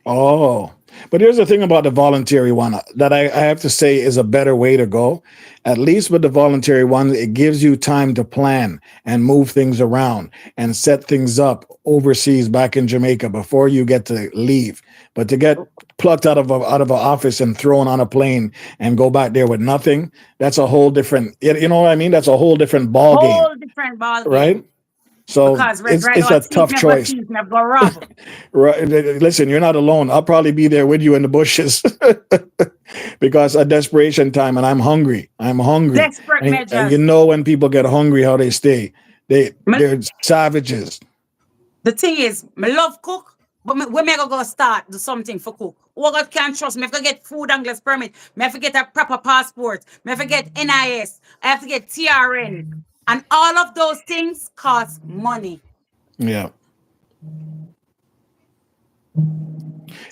Speaker 1: Oh, but here's the thing about the voluntary one that I have to say is a better way to go. At least with the voluntary one, it gives you time to plan and move things around and set things up overseas back in Jamaica before you get to leave. But to get plucked out of an office and thrown on a plane and go back there with nothing, that's a whole different, you know what I mean? That's a whole different ball game, right? So
Speaker 3: Because
Speaker 1: it's
Speaker 3: right now,
Speaker 1: a tough choice.
Speaker 3: Rob.
Speaker 1: Right. Listen, you're not alone. I'll probably be there with you in the bushes because of desperation time, and I'm hungry.
Speaker 3: Desperate
Speaker 1: And
Speaker 3: measures.
Speaker 1: you know when people get hungry, how they stay. They're savages.
Speaker 3: The thing is, I love cook, but when I go start do something for cook. Oh God can't trust me. I have to get food angler's permit. I have to get a proper passport. I have to get NIS. I have to get TRN. And all of those things cost money.
Speaker 1: Yeah.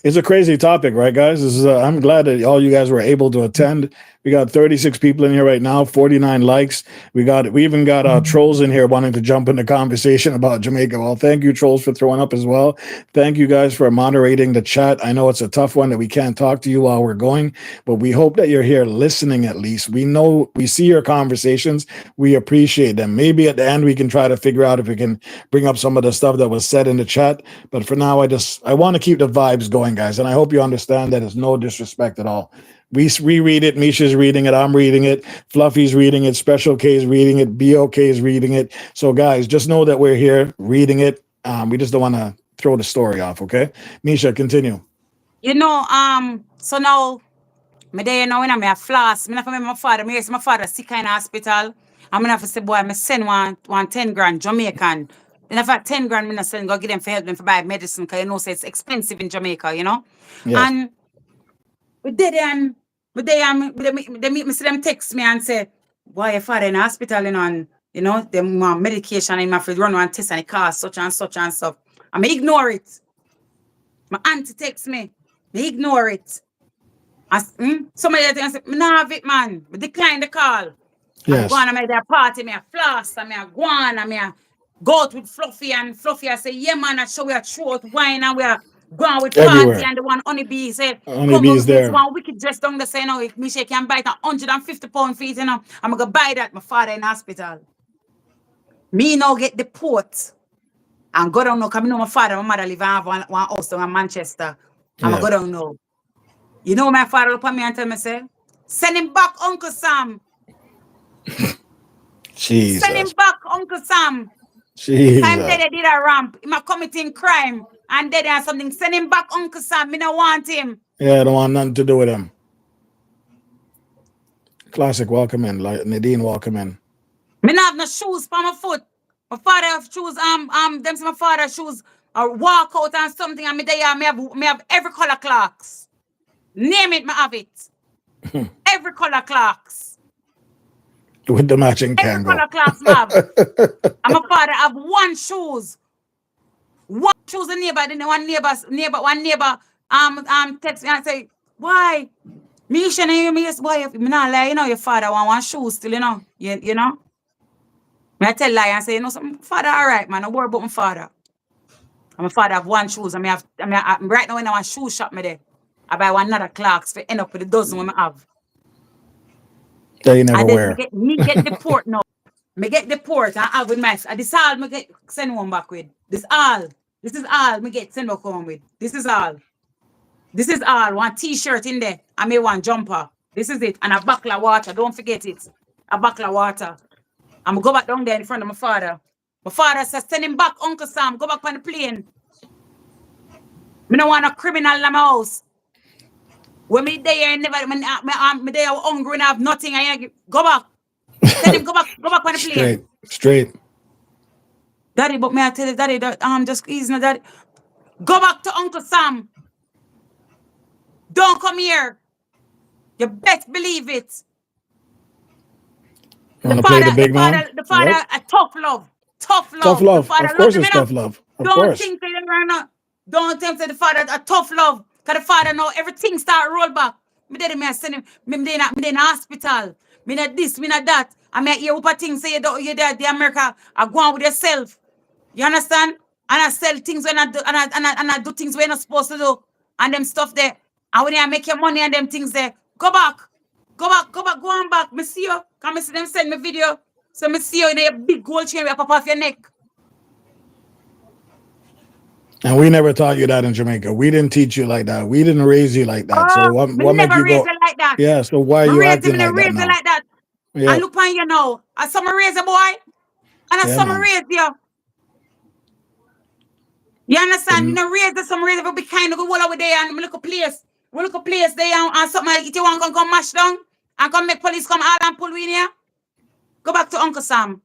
Speaker 1: It's a crazy topic, right, guys? This is, I'm glad that all you guys were able to attend. We got 36 people in here right now, 49 likes. We even got trolls in here wanting to jump in the conversation about Jamaica. Well, thank you, trolls, for throwing up as well. Thank you guys for moderating the chat. I know it's a tough one that we can't talk to you while we're going, but we hope that you're here listening at least. We see your conversations. We appreciate them. Maybe at the end we can try to figure out if we can bring up some of the stuff that was said in the chat. But for now, I want to keep the vibes going, guys. And I hope you understand that it's no disrespect at all. We reread it. Misha's reading it. I'm reading it. Fluffy's reading it. Special K is reading it. BOK is reading it. So, guys, just know that we're here reading it. We just don't want to throw the story off, okay? Misha, continue.
Speaker 3: So now, me there when I'm a floss, me not my father, my father sick in hospital. I'm gonna have to say, boy, me send one 10 grand Jamaican. And if I 10 grand, me not send, go give them for help them for buy medicine, because say it's expensive in Jamaica,
Speaker 1: Yes.
Speaker 3: And they meet me, see them text me and say, boy, your father in the hospital, and them medication and my friend run one test and it costs such and such and stuff. I may ignore it. My auntie texts me ignore it. Somebody else say, me not have it, man. I decline the call.
Speaker 1: Yes.
Speaker 3: I'm going to make that party, me a floss, and me a go on, and me a go out with Fluffy, and Fluffy I say, yeah, man, I show we a throat wine, and we are going with
Speaker 1: Everywhere.
Speaker 3: party, and the one Honeybee say,
Speaker 1: Honeybee is there.
Speaker 3: One wicked dress down the say, if Misha can buy it 150 pound feet, I'm going to buy that, my father in hospital. Me now get the port, and go down now, because I know my father, my mother live in one house down in Manchester. I'm going to go down now. You know my father look at me and tell me, say, send him back, Uncle Sam.
Speaker 1: Jesus.
Speaker 3: Send him back, Uncle Sam.
Speaker 1: Jesus.
Speaker 3: Time they did a ramp. He might committing crime. And they have something. Send him back, Uncle Sam. Me don't want him.
Speaker 1: Yeah, I don't want nothing to do with him. Classic, welcome in. Like Nadine, welcome in.
Speaker 3: Me not have no shoes for my foot. My father have shoes, them say my father shoes walk out and something, and me have every color clocks. Name it, me have it. Every color clocks.
Speaker 1: With the matching
Speaker 3: Every
Speaker 1: Kango.
Speaker 3: color clocks me have. And my father have one shoes. One shoes a neighbor, then one neighbor text me and say, why? Me shouldn't hear me, yes, boy, me not lie, your father want one shoes still, you know. Me I tell lie and say, something, father, all right, man, I worry about my father. And my father have one shoes, and I'm right now in a shoe shop me there. I buy one another clocks for end up with a dozen when I have.
Speaker 1: That you never
Speaker 3: and then
Speaker 1: wear.
Speaker 3: Me get the port now. Me get the port and have with my, this all me get send one back with. This is all me get send back home with. This is all. One t-shirt in there. I made one jumper. This is it. And a bottle of water. Don't forget it. A bottle of water. I'm going to go back down there in front of my father. My father says, send him back, Uncle Sam. Go back on the plane. Me no want a criminal in my house. When me there, never me there hungry and have nothing. I go back. Tell him go back on the plane.
Speaker 1: Straight.
Speaker 3: Daddy, but me I tell you, Daddy, that just easy, Daddy. Go back to Uncle Sam. Don't come here. You best believe it.
Speaker 1: Want to play the big man?
Speaker 3: The father,
Speaker 1: Yep.
Speaker 3: a tough love. Tough love.
Speaker 1: Tough love.
Speaker 3: The father
Speaker 1: Of course
Speaker 3: love
Speaker 1: it's
Speaker 3: him,
Speaker 1: tough love. Of
Speaker 3: Don't
Speaker 1: course.
Speaker 3: think that you're not. Don't think that the father a tough love. Cause the father know everything start roll back. Me daddy me I send him. Me in the hospital. Me not this, me not that. I may hear what things say you there the America are going with yourself. You understand? And I sell things when I do and I do things when you're not supposed to do. And them stuff there. And when I make your money and them things there, go back. Go on back. Me see you. Come me see them send me video. So me see you in a big gold chain with a pop off your neck.
Speaker 1: And we never taught you that in Jamaica. We didn't teach you like that. We didn't raise you like that. So what made you go?
Speaker 3: Like that.
Speaker 1: Yeah. So why are you acting like that now?
Speaker 3: Like that.
Speaker 1: Yeah.
Speaker 3: I look on you now. I saw me raise a boy. And I saw me raise you. You understand? You know, raise some raise will be kind of go all over there and look a place. We look a place there and something like you want to come mash down and come make police come out and pull in here. Go back to Uncle Sam.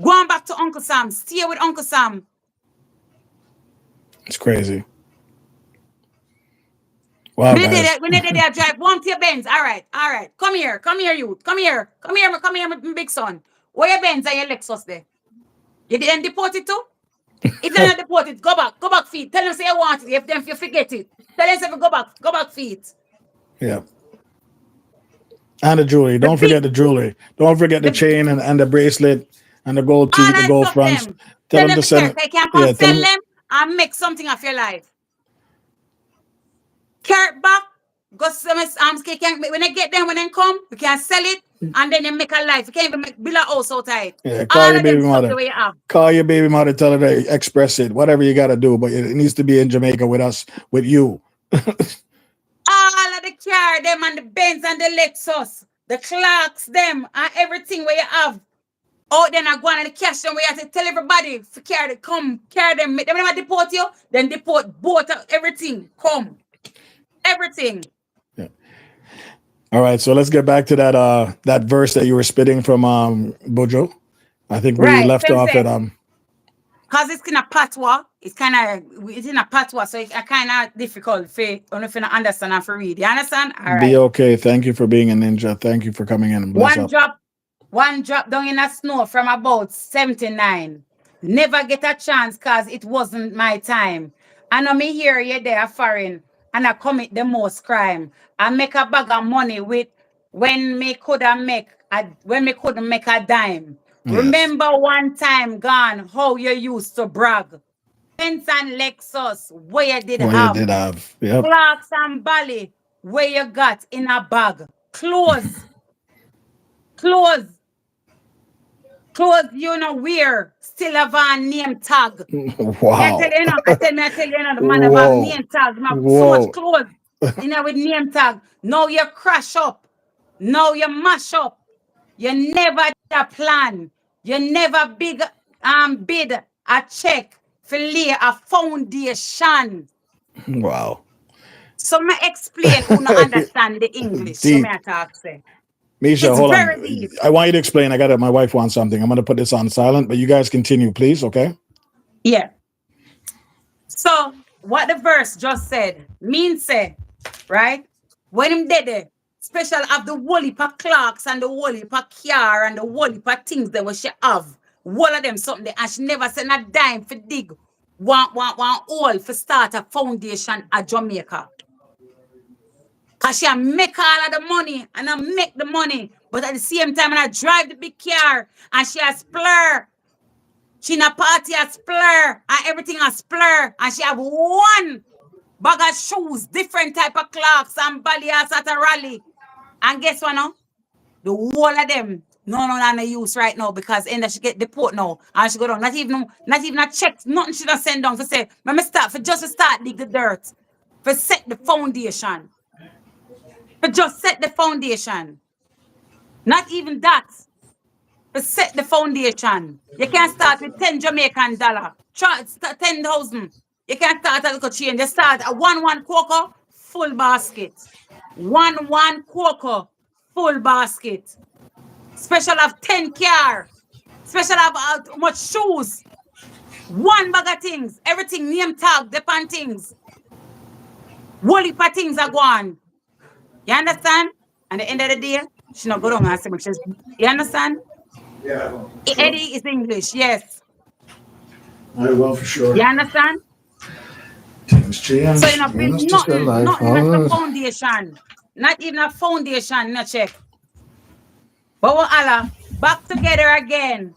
Speaker 3: Go on back to Uncle Sam. Stay with Uncle Sam.
Speaker 1: It's crazy. Wow,
Speaker 3: when they did that drive, one to your Benz. All right. Come here, you. Come here, my big son. Where your Benz and your Lexus there? You didn't deport it too? If they're not deported, go back feet. Tell them say you want it. If you forget it, tell them say go back feet.
Speaker 1: Yeah. And the jewelry. Don't forget the jewelry. Don't forget the chain and the bracelet and the gold teeth, the gold fronts.
Speaker 3: Tell them to send. They can come sell them and make something of your life. Carry back. Go some when they get them, when they come, you can sell it and then you make a life. You can't even build a house so tight.
Speaker 1: Yeah, call your baby mother. Call your baby mother, tell her to express it, whatever you gotta do, but it needs to be in Jamaica with us, with you.
Speaker 3: All of the car, them and the Benz and the Lexus, the Clarks, them and everything where you have. Oh, then I go on and the cash them where you have to tell everybody for carry them, make them never deport you, then deport both everything. Come. Everything.
Speaker 1: Yeah. All right, so let's get back to that verse that you were spitting from Bojo. I think we left off at
Speaker 3: because it's in a patois. It's in a patois, so it's kind of difficult for if you not understand and for read. You understand? All right.
Speaker 1: Be okay. Thank you for being a ninja. Thank you for coming in and bless up.
Speaker 3: One drop down in the snow from about 79. Never get a chance because it wasn't my time. I know me here, you there foreign, and I commit the most crime. I make a bag of money with when me couldn't make a dime. Yes. Remember one time gone how you used to brag. Benz and Lexus, where you did have.
Speaker 1: Yep.
Speaker 3: Clarks and Bally, where you got in a bag. Clothes, you know, wear still have a name tag.
Speaker 1: Wow.
Speaker 3: I tell you, the man have a name tag. So much clothes, you know, with name tag. Now you crash up. Now you mash up. You never did a plan. You never bid a check for lay a foundation.
Speaker 1: Wow.
Speaker 3: So me explain who not understand the English. So me talk say.
Speaker 1: Misha, hold on. Deep. I want you to explain. My wife wants something. I'm going to put this on silent, but you guys continue, please, okay?
Speaker 3: Yeah. So, what the verse just said, means say, right? When him did it, special of the whole heap of Clarks and the whole heap of car and the whole heap of things that she have. All of them something there, and she never sent a dime for dig. One hole for start a foundation at Jamaica. Because she make all of the money and I make the money. But at the same time, and I drive the big car and she has splur. She in a party has splur and everything has splur. And she have one bag of shoes, different type of Clarks and Balias at a rally. And guess what now? The whole of them, no use right now because in she get deported now. And she go down. Not even a check, nothing she don't send down for say, let me start, for just to start dig the dirt. For set the foundation. But just set the foundation. Not even that. But set the foundation. You can't start with 10 Jamaican dollar. 10,000. You can start a little change. Just start a 1-1 cocoa, full basket. 1-1 cocoa, full basket. Special of 10 car. Special of how much shoes. 1 bag of things. Everything name tag, depend things. Whole heap of things are gone. You understand? At the end of the day, she not go down and say, you understand?
Speaker 1: Yeah.
Speaker 3: Eddie is English, yes.
Speaker 1: I will for sure.
Speaker 3: You understand?
Speaker 1: Things change.
Speaker 3: So you know, build
Speaker 1: It's just their life.
Speaker 3: nothing as a foundation. Not even a foundation, no check. But what Allah, back together again.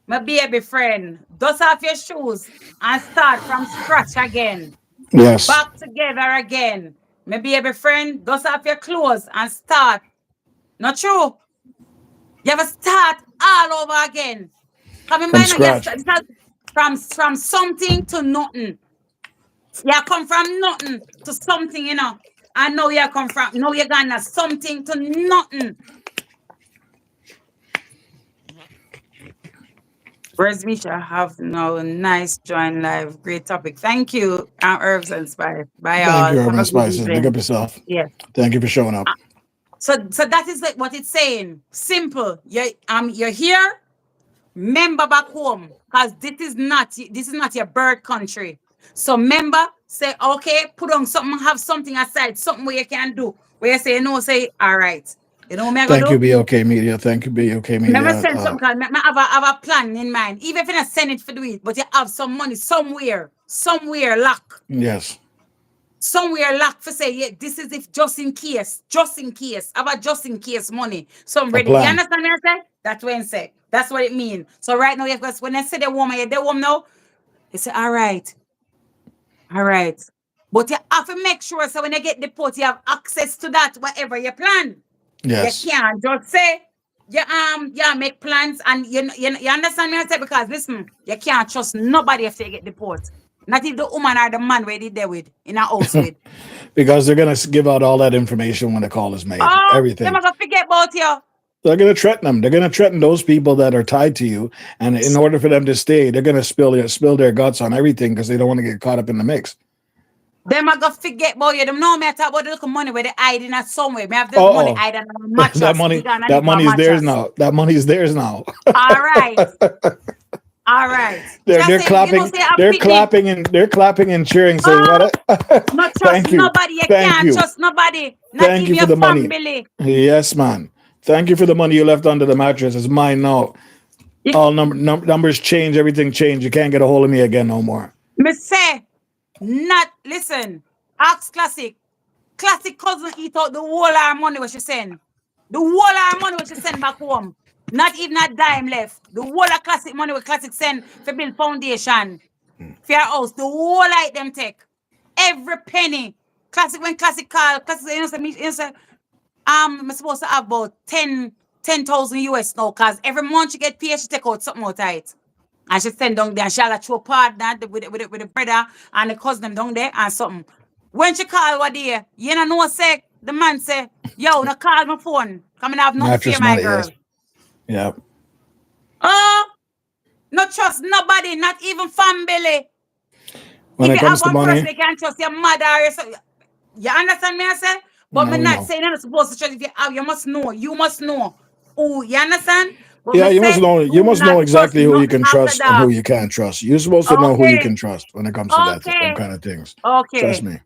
Speaker 3: My baby friend, dust off your shoes and start from scratch again.
Speaker 1: Yes.
Speaker 3: Back together again. My baby friend, dust off your clothes and start. Not true. You have to start all over again. Coming
Speaker 1: From scratch.
Speaker 3: From something to nothing. You come from nothing to something, you know. And now you come from, now you're gonna something to nothing. Where's Misha? Have no nice join live. Great topic. Thank you, Herbs and Spice. Bye all.
Speaker 1: Thank you,
Speaker 3: Have
Speaker 1: Urban
Speaker 3: a good
Speaker 1: Spices.
Speaker 3: evening.
Speaker 1: Big up yourself.
Speaker 3: Yeah.
Speaker 1: Thank you for showing up.
Speaker 3: So that is like what it's saying. Simple. You're here. Remember back home, because this is not your birth country. So remember, say okay, put on something, have something aside, something where you can do. Where you say no, say all right. You know what I'm
Speaker 1: Thank
Speaker 3: gonna
Speaker 1: you,
Speaker 3: do?
Speaker 1: BOK Media. Thank you, BOK Media.
Speaker 3: Never send something. I have a plan in mind. Even if you not send it for do it, but you have some money somewhere lock.
Speaker 1: Yes.
Speaker 3: Somewhere lock for say, yeah, this is if just in case. Have a just in case money. So I'm ready. You understand what I say? That's what I say. That's what it means. So right now, because when I say the woman, they woman now, they say, all right. But you have to make sure so when you get deported, you have access to that, whatever you plan.
Speaker 1: Yes.
Speaker 3: You can't just say, you make plans and you understand me I say, because listen, you can't trust nobody if they get deported. Not even the woman or the man where they there with in a house with.
Speaker 1: Because they're gonna give out all that information when the call is made. Everything.
Speaker 3: They're not gonna forget about you.
Speaker 1: They're gonna threaten them. They're gonna threaten those people that are tied to you, and in order for them to stay, they're gonna spill their guts on everything because they don't want to get caught up in the mix.
Speaker 3: Them are gonna forget about you. Them know me talk about the little money where they hide in somewhere. Me have the money hide in a mattress.
Speaker 1: that money is theirs now. That money is theirs now.
Speaker 3: All right.
Speaker 1: They're clapping. They're clapping and cheering, saying, "What?
Speaker 3: Not trust nobody. You can't trust nobody.
Speaker 1: Thank you for the money. Yes, man. Thank you for the money you left under the mattress. It's mine now. All numbers change. Everything change. You can't get a hold of me again no more."
Speaker 3: Me say, listen. Ask Classic. Classic cousin eat out the whole of our money what she send. The whole of our money what she send back home. Not even a dime left. The whole of Classic money what Classic send for build foundation. For your house. The whole item take. Every penny. Classic when Classic call. Classic you say, I'm supposed to have about 10,000 US now, because every month she get paid, she take out something out of it. And she send down there and she'll throw partner with the brother and the cousin them down there and something. When she call what day, you know say, the man say, yo, no call my phone. Come and have nothing for my girl.
Speaker 1: Yes. Yeah.
Speaker 3: No trust nobody, not even family.
Speaker 1: When
Speaker 3: if
Speaker 1: it
Speaker 3: you
Speaker 1: comes
Speaker 3: have
Speaker 1: to
Speaker 3: one
Speaker 1: money,
Speaker 3: person, you can trust your mother or your son. You understand me, I say? But
Speaker 1: No,
Speaker 3: I'm not
Speaker 1: no.
Speaker 3: saying you're not supposed to trust. If you have, you must know. You must know. Oh, you understand? But
Speaker 1: yeah,
Speaker 3: me
Speaker 1: you
Speaker 3: say,
Speaker 1: must know. You
Speaker 3: do
Speaker 1: must
Speaker 3: not
Speaker 1: know exactly
Speaker 3: trust
Speaker 1: who you can
Speaker 3: nothing
Speaker 1: trust
Speaker 3: after
Speaker 1: and who
Speaker 3: that.
Speaker 1: you can't trust. You're supposed to know who you
Speaker 3: Okay.
Speaker 1: can trust when it comes to them
Speaker 3: Okay.
Speaker 1: kind of things.
Speaker 3: Okay.
Speaker 1: Trust me.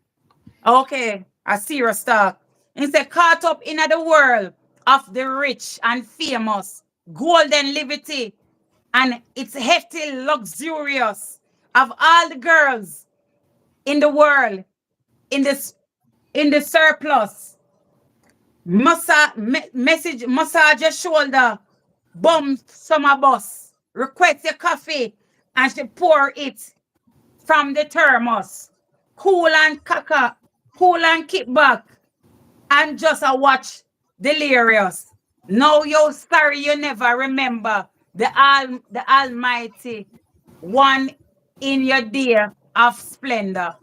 Speaker 3: Okay. A serious talk. Instead, caught up in the world of the rich and famous, golden liberty, and it's hefty, luxurious of all the girls in the world, in the surplus. Massage your shoulder, bum summer bus, request your coffee, and she pour it from the thermos. Cool and kick back, and just a watch delirious. Now you're sorry you never remember the Almighty one in your day of splendor.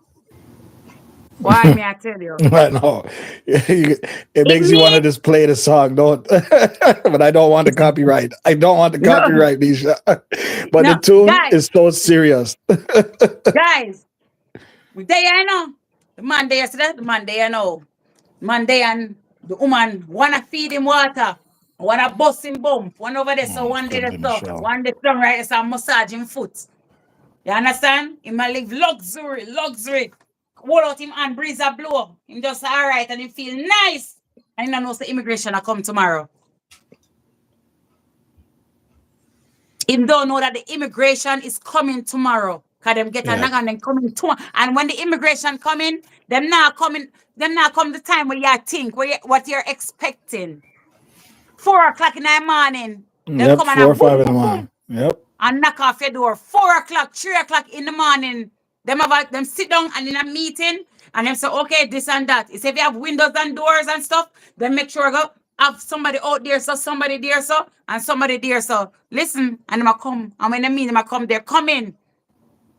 Speaker 3: Why may I tell you?
Speaker 1: I know. It makes you want to just play the song, don't? But I don't want the copyright. I don't want the copyright, Nisha. But the tune is so serious.
Speaker 3: Guys, We there, you know. The man there yesterday, the man there, you know. Man there and the woman wanna feed him water. Wanna bust him bump. One over there, so
Speaker 1: Oh,
Speaker 3: one there,
Speaker 1: goodness,
Speaker 3: so
Speaker 1: Michelle.
Speaker 3: one there, so right, so massage him foot. You understand? He might live luxury, luxury. Hold out him and breeze a blow. Him just all right and he feel nice. And he don't know the immigration will come tomorrow. Him don't know that the immigration is coming tomorrow. Cause them get a
Speaker 1: Yeah.
Speaker 3: nag and then coming tomorrow. And when the immigration coming, them not come the time where you think what you're expecting. 4 o'clock in the morning, them
Speaker 1: Yep,
Speaker 3: come and
Speaker 1: 4
Speaker 3: a
Speaker 1: or 5
Speaker 3: boom,
Speaker 1: in the
Speaker 3: boom,
Speaker 1: morning.
Speaker 3: boom,
Speaker 1: Yep.
Speaker 3: and knock off your door. 4 o'clock, 3 o'clock in the morning. Them sit down and in a meeting and them say, okay, this and that. It's if you have windows and doors and stuff, then make sure go have somebody out there, so somebody there, so and somebody there, so listen, and them a come. And when they mean them a come, they're coming.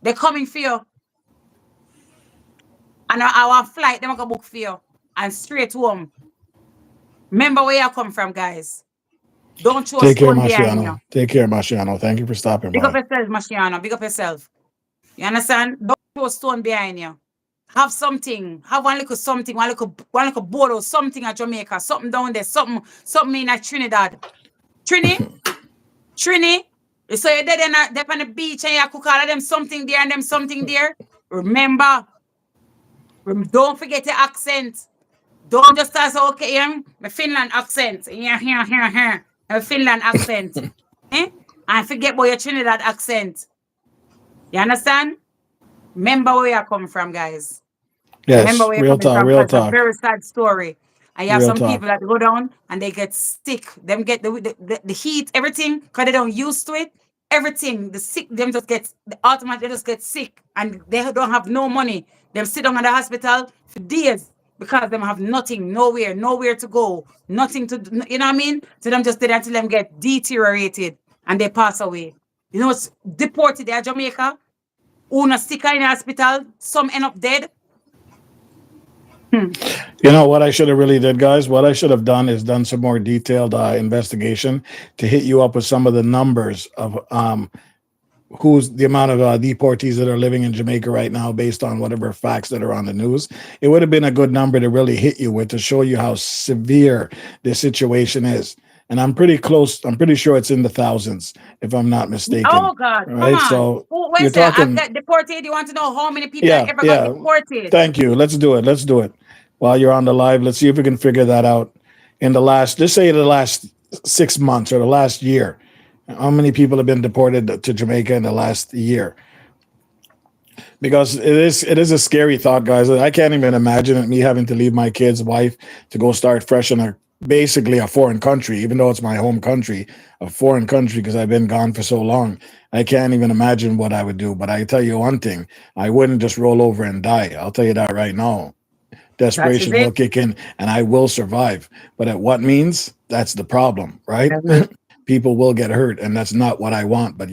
Speaker 3: They're coming for you. And our flight, them a go book for you. And straight home. Remember where you come from, guys. Don't throw a
Speaker 1: Take care,
Speaker 3: stone behind you.
Speaker 1: Marciano. Take care, Marciano. Thank you for stopping
Speaker 3: Big up
Speaker 1: by.
Speaker 3: yourself, Mashiana. Big up yourself. You understand? Don't throw a stone behind you. Have something. Have one little something, one little boat or something at Jamaica. Something down there. Something in Trinidad. Trini. So you're there on the beach and you cook all of them something there and them something there. Remember, don't forget your accent. Don't just say, okay, my Finland accent. My Finland accent. And forget about your Trinidad accent. You understand? Remember where you come from, guys. Remember
Speaker 1: Yes,
Speaker 3: where you're
Speaker 1: real
Speaker 3: coming
Speaker 1: talk,
Speaker 3: from,
Speaker 1: real
Speaker 3: because it's a
Speaker 1: talk,
Speaker 3: very sad story. And you have
Speaker 1: real
Speaker 3: some
Speaker 1: talk.
Speaker 3: people that go down and they get sick. Them get the heat, everything, because they don't used to it. Everything, the sick, them just get, the automatically just get sick and they don't have no money. Them sit down at the hospital for days because them have nothing, nowhere to go, nothing to, you know what I mean? So them just did until them get deteriorated and they pass away. You know, it's deported there, Jamaica. Una sick in the hospital, some end up dead. Hmm.
Speaker 1: You know what I should have really did, guys? What I should have done is done some more detailed investigation to hit you up with some of the numbers of who's the amount of deportees that are living in Jamaica right now based on whatever facts that are on the news. It would have been a good number to really hit you with to show you how severe the situation is. And I'm pretty close. I'm pretty sure it's in the thousands, if I'm not mistaken.
Speaker 3: Oh God,
Speaker 1: All
Speaker 3: come
Speaker 1: right.
Speaker 3: on.
Speaker 1: So
Speaker 3: When
Speaker 1: you're
Speaker 3: say I've
Speaker 1: talking,
Speaker 3: got deported, you want to know how many people
Speaker 1: yeah,
Speaker 3: ever got
Speaker 1: yeah.
Speaker 3: deported?
Speaker 1: Thank you. Let's do it. Let's do it. While you're on the live, let's see if we can figure that out. In the last, just say the last 6 months or the last year, how many people have been deported to Jamaica in the last year? Because it is a scary thought, guys. I can't even imagine me having to leave my kid's wife to go start fresh in a basically a foreign country, even though it's my home country, a foreign country because I've been gone for so long. I can't even imagine what I would do. But I tell you one thing, I wouldn't just roll over and die. I'll tell you that right now.
Speaker 3: That is
Speaker 1: Desperation will
Speaker 3: it.
Speaker 1: kick in and I will survive. But at what means? That's the problem, right?
Speaker 3: That's it.
Speaker 1: People will get hurt, and that's not what I want. But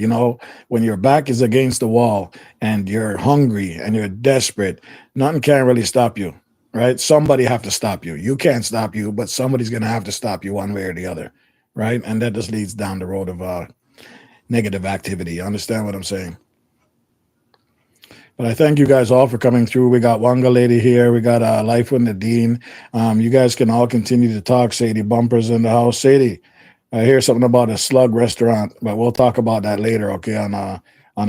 Speaker 1: when your back is against the wall and you're hungry and you're desperate, nothing can really stop you, right? Somebody have to stop you. You can't stop you, but somebody's going to have to stop you one way or the other, right? And that just leads down the road of negative activity. You understand what I'm saying? But I thank you guys all for coming through. We got Wanga Lady here. We got Life with Nadine. You guys can all continue to talk. Sadie Bumpers in the house. Sadie, I hear something about a slug restaurant, but we'll talk about that later, okay, on a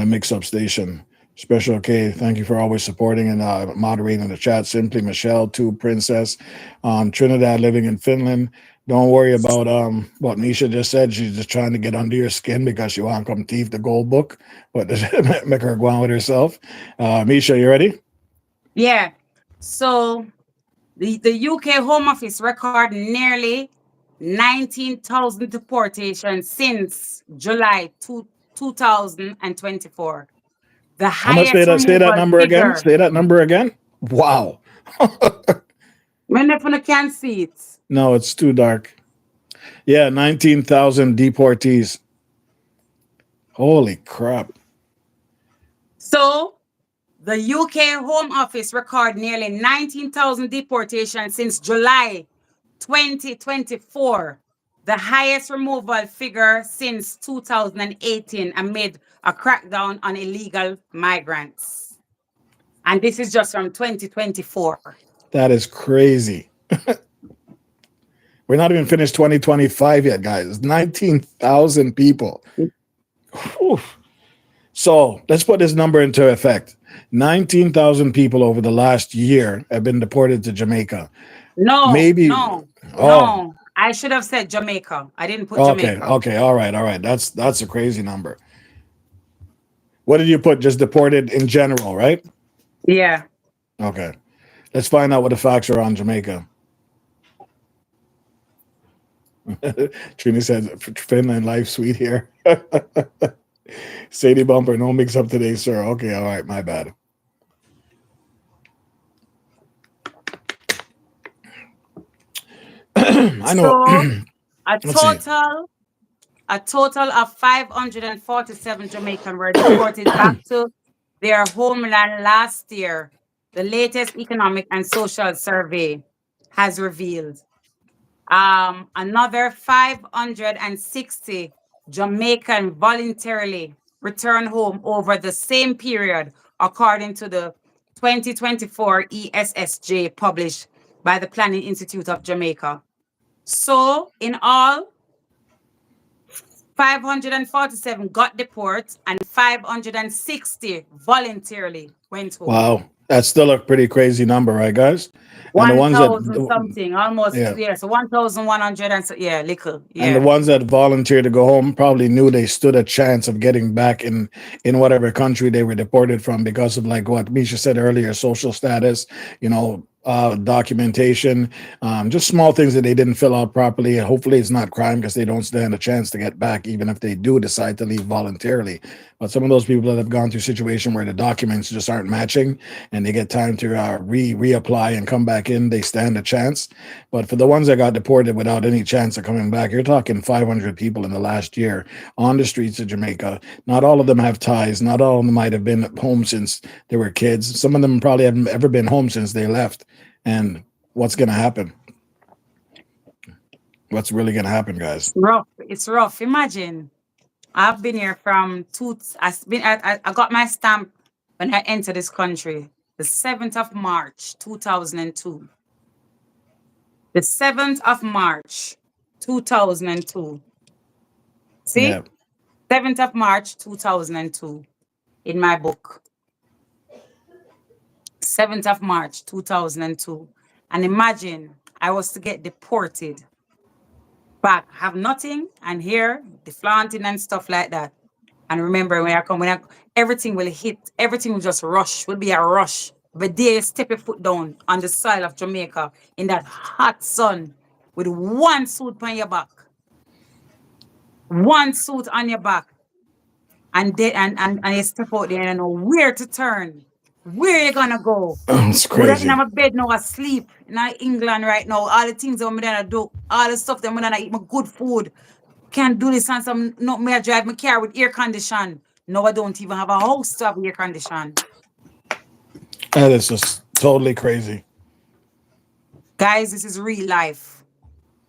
Speaker 1: mix-up station. Special K, thank you for always supporting and moderating the chat. Simply Michelle, Tube Princess, Trinidad living in Finland. Don't worry about what Misha just said. She's just trying to get under your skin because she want to come thief the gold book, but make her go on with herself. Misha, you ready?
Speaker 3: Yeah. So the UK Home Office record nearly 19,000 deportations since July 2024. The
Speaker 1: How much?
Speaker 3: highest
Speaker 1: Say that
Speaker 3: removal
Speaker 1: number again.
Speaker 3: figure.
Speaker 1: Say that number again. Wow.
Speaker 3: When they can see it.
Speaker 1: No, it's too dark. Yeah, 19,000 deportees. Holy crap.
Speaker 3: So the UK Home Office record nearly 19,000 deportations since July 2024, the highest removal figure since 2018, amid a crackdown on illegal migrants. And this is just from 2024.
Speaker 1: That is crazy. We're not even finished 2025 yet, guys. 19,000 people. Whew. So let's put this number into effect. 19,000 people over the last year have been deported to Jamaica.
Speaker 3: No,
Speaker 1: Maybe.
Speaker 3: no,
Speaker 1: Oh,
Speaker 3: no. I should have said Jamaica. I didn't put
Speaker 1: okay.
Speaker 3: Jamaica.
Speaker 1: Okay. All right. All right. That's a crazy number. What did you put? Just deported in general, right?
Speaker 3: Yeah.
Speaker 1: Okay. Let's find out what the facts are on Jamaica. Trini says, Finland life sweet here. Sadie Bumper, no mix up today, sir. Okay, all right, my bad. I know.
Speaker 3: So a
Speaker 1: Let's see.
Speaker 3: total of 547 Jamaican were deported back to their homeland last year. The latest economic and social survey has revealed. Another 560 Jamaican voluntarily returned home over the same period, according to the 2024 ESSJ published by the Planning Institute of Jamaica. So, in all, 547 got deported and 560 voluntarily went home.
Speaker 1: Wow, that's still a pretty crazy number, right, guys? And the ones
Speaker 3: 1,000
Speaker 1: that,
Speaker 3: something, almost,
Speaker 1: yeah,
Speaker 3: so 1,100 and so, yeah, little,
Speaker 1: and the
Speaker 3: yeah.
Speaker 1: ones that volunteered to go home probably knew they stood a chance of getting back in whatever country they were deported from because of like what Misha said earlier, social status, documentation, just small things that they didn't fill out properly. Hopefully it's not crime because they don't stand a chance to get back, even if they do decide to leave voluntarily. But some of those people that have gone through a situation where the documents just aren't matching and they get time to reapply and come back in, they stand a chance. But for the ones that got deported without any chance of coming back, you're talking 500 people in the last year on the streets of Jamaica. Not all of them have ties. Not all of them might have been home since they were kids. Some of them probably haven't ever been home since they left. And what's going to happen? What's really going to happen, guys?
Speaker 3: It's rough. It's rough. Imagine, I've been here from I got my stamp when I entered this country, the 7th of March, 2002. The 7th of March, 2002. See?
Speaker 1: Yeah.
Speaker 3: 7th of March, 2002, in my book. 7th of March, 2002. And imagine I was to get deported back, have nothing, and here, the flaunting and stuff like that. And remember, everything will hit, everything will just rush, will be a rush. But there you step your foot down on the soil of Jamaica in that hot sun with one suit on your back. One suit on your back. And you step out there and you know where to turn. Where you gonna go?
Speaker 1: It's
Speaker 3: We're
Speaker 1: crazy.
Speaker 3: in my bed now asleep in England right now. All the things that I'm gonna do, all the stuff that I'm gonna eat, my good food. Can't do this on some not me I drive my car with air condition. No, I don't even have a house to have air condition.
Speaker 1: That is just totally crazy.
Speaker 3: Guys, this is real life.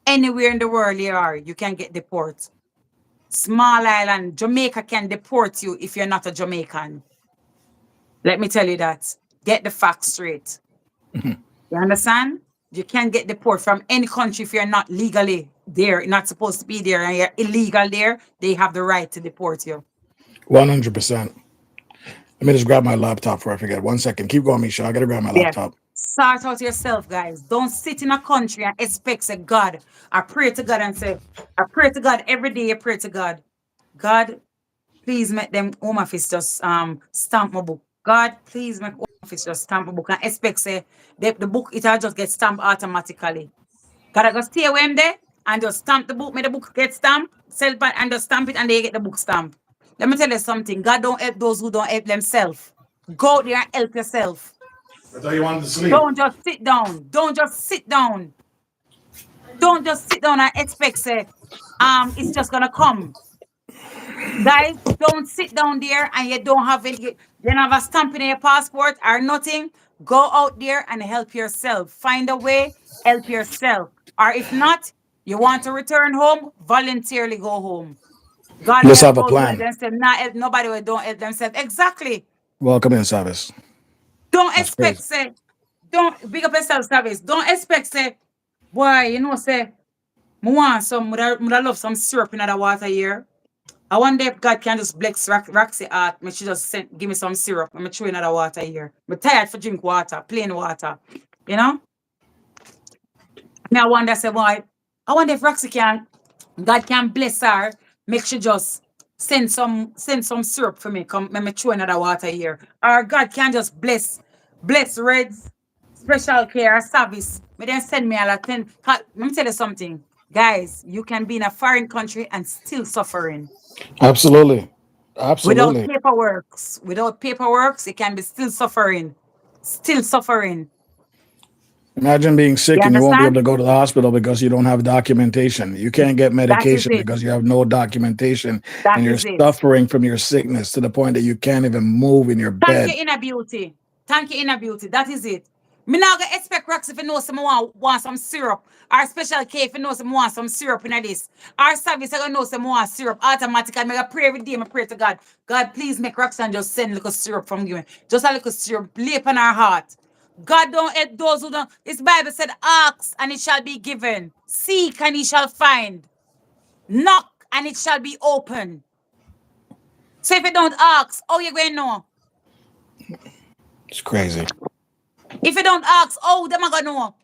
Speaker 3: Anywhere in the world you are, you can get deported. Small island, Jamaica can deport you if you're not a Jamaican. Let me tell you that. Get the facts straight. You understand? You can't get deported from any country if you're not legally there. You're not supposed to be there and you're illegal there. They have the right to deport you.
Speaker 1: 100%. Let me just grab my laptop before I forget. 1 second. Keep going, Misha. I got to grab my laptop.
Speaker 3: Sort out yourself, guys. Don't sit in a country and expect, say, God, I pray to God and say, I pray to God every day. I pray to God. God, please make them home office just stamp my book. God, please make home office just stamp my book. And expect, say, the book, it'll just get stamped automatically. Gotta go stay with him there and just stamp the book, make the book get stamped, sell it and just stamp it and they get the book stamped. Let me tell you something. God don't help those who don't help themselves. Go out there and help yourself.
Speaker 1: I thought you wanted to sleep.
Speaker 3: Don't just sit down. Don't just sit down. Don't just sit down and expect, say, it's just gonna come. Guys, don't sit down there and you don't have a stamp in your passport or nothing. Go out there and help yourself. Find a way, help yourself. Or if not, you want to return home, voluntarily go home. God
Speaker 1: Let's
Speaker 3: help
Speaker 1: have a
Speaker 3: those who help
Speaker 1: plan.
Speaker 3: themselves, not help nobody who don't help themselves. Exactly.
Speaker 1: Welcome in, Savas.
Speaker 3: Don't
Speaker 1: That's
Speaker 3: expect
Speaker 1: crazy.
Speaker 3: say, don't big up yourself service. Don't expect say, boy, you know, say, me want some, would I love some syrup in the water here. I wonder if God can just bless Roxy heart. Me she just give me some syrup. I'm throw in the water here. I'm tired for drink water, plain water. You know? Me I wonder say, boy, I wonder if Roxy can, God can bless her, make she just send some syrup for me. Come, let me throw another water here. Or God can just bless Reds special care service. Me then send me a lot. Let me tell you something. Guys, you can be in a foreign country and still suffering.
Speaker 1: Absolutely.
Speaker 3: Without
Speaker 1: Absolutely.
Speaker 3: paperworks, it can be still suffering. Still suffering.
Speaker 1: Imagine being
Speaker 3: You
Speaker 1: sick and you won't be able
Speaker 3: understand?
Speaker 1: to go to the hospital because you don't have documentation. You can't get
Speaker 3: That is
Speaker 1: medication
Speaker 3: it.
Speaker 1: because you have no documentation
Speaker 3: That
Speaker 1: and you're
Speaker 3: is it.
Speaker 1: suffering from your sickness to the point that you can't even move in your
Speaker 3: Thank you,
Speaker 1: bed.
Speaker 3: inner beauty. Thank you, inner beauty. That is it. Me now gonna expect Roxy if you know someone want some syrup. Our special K if you know someone want some syrup in this. Our service I gonna know someone want syrup automatically. I make a pray every day. I pray to God. God, please make Roxanne just send a little syrup from you. Just a little syrup. Lay upon our heart. God don't hate those who don't. This Bible said, ask and it shall be given. Seek and ye shall find. Knock and it shall be open. So if you don't ask, how you going to know?
Speaker 1: It's crazy.
Speaker 3: If you don't ask, oh, them are gonna know.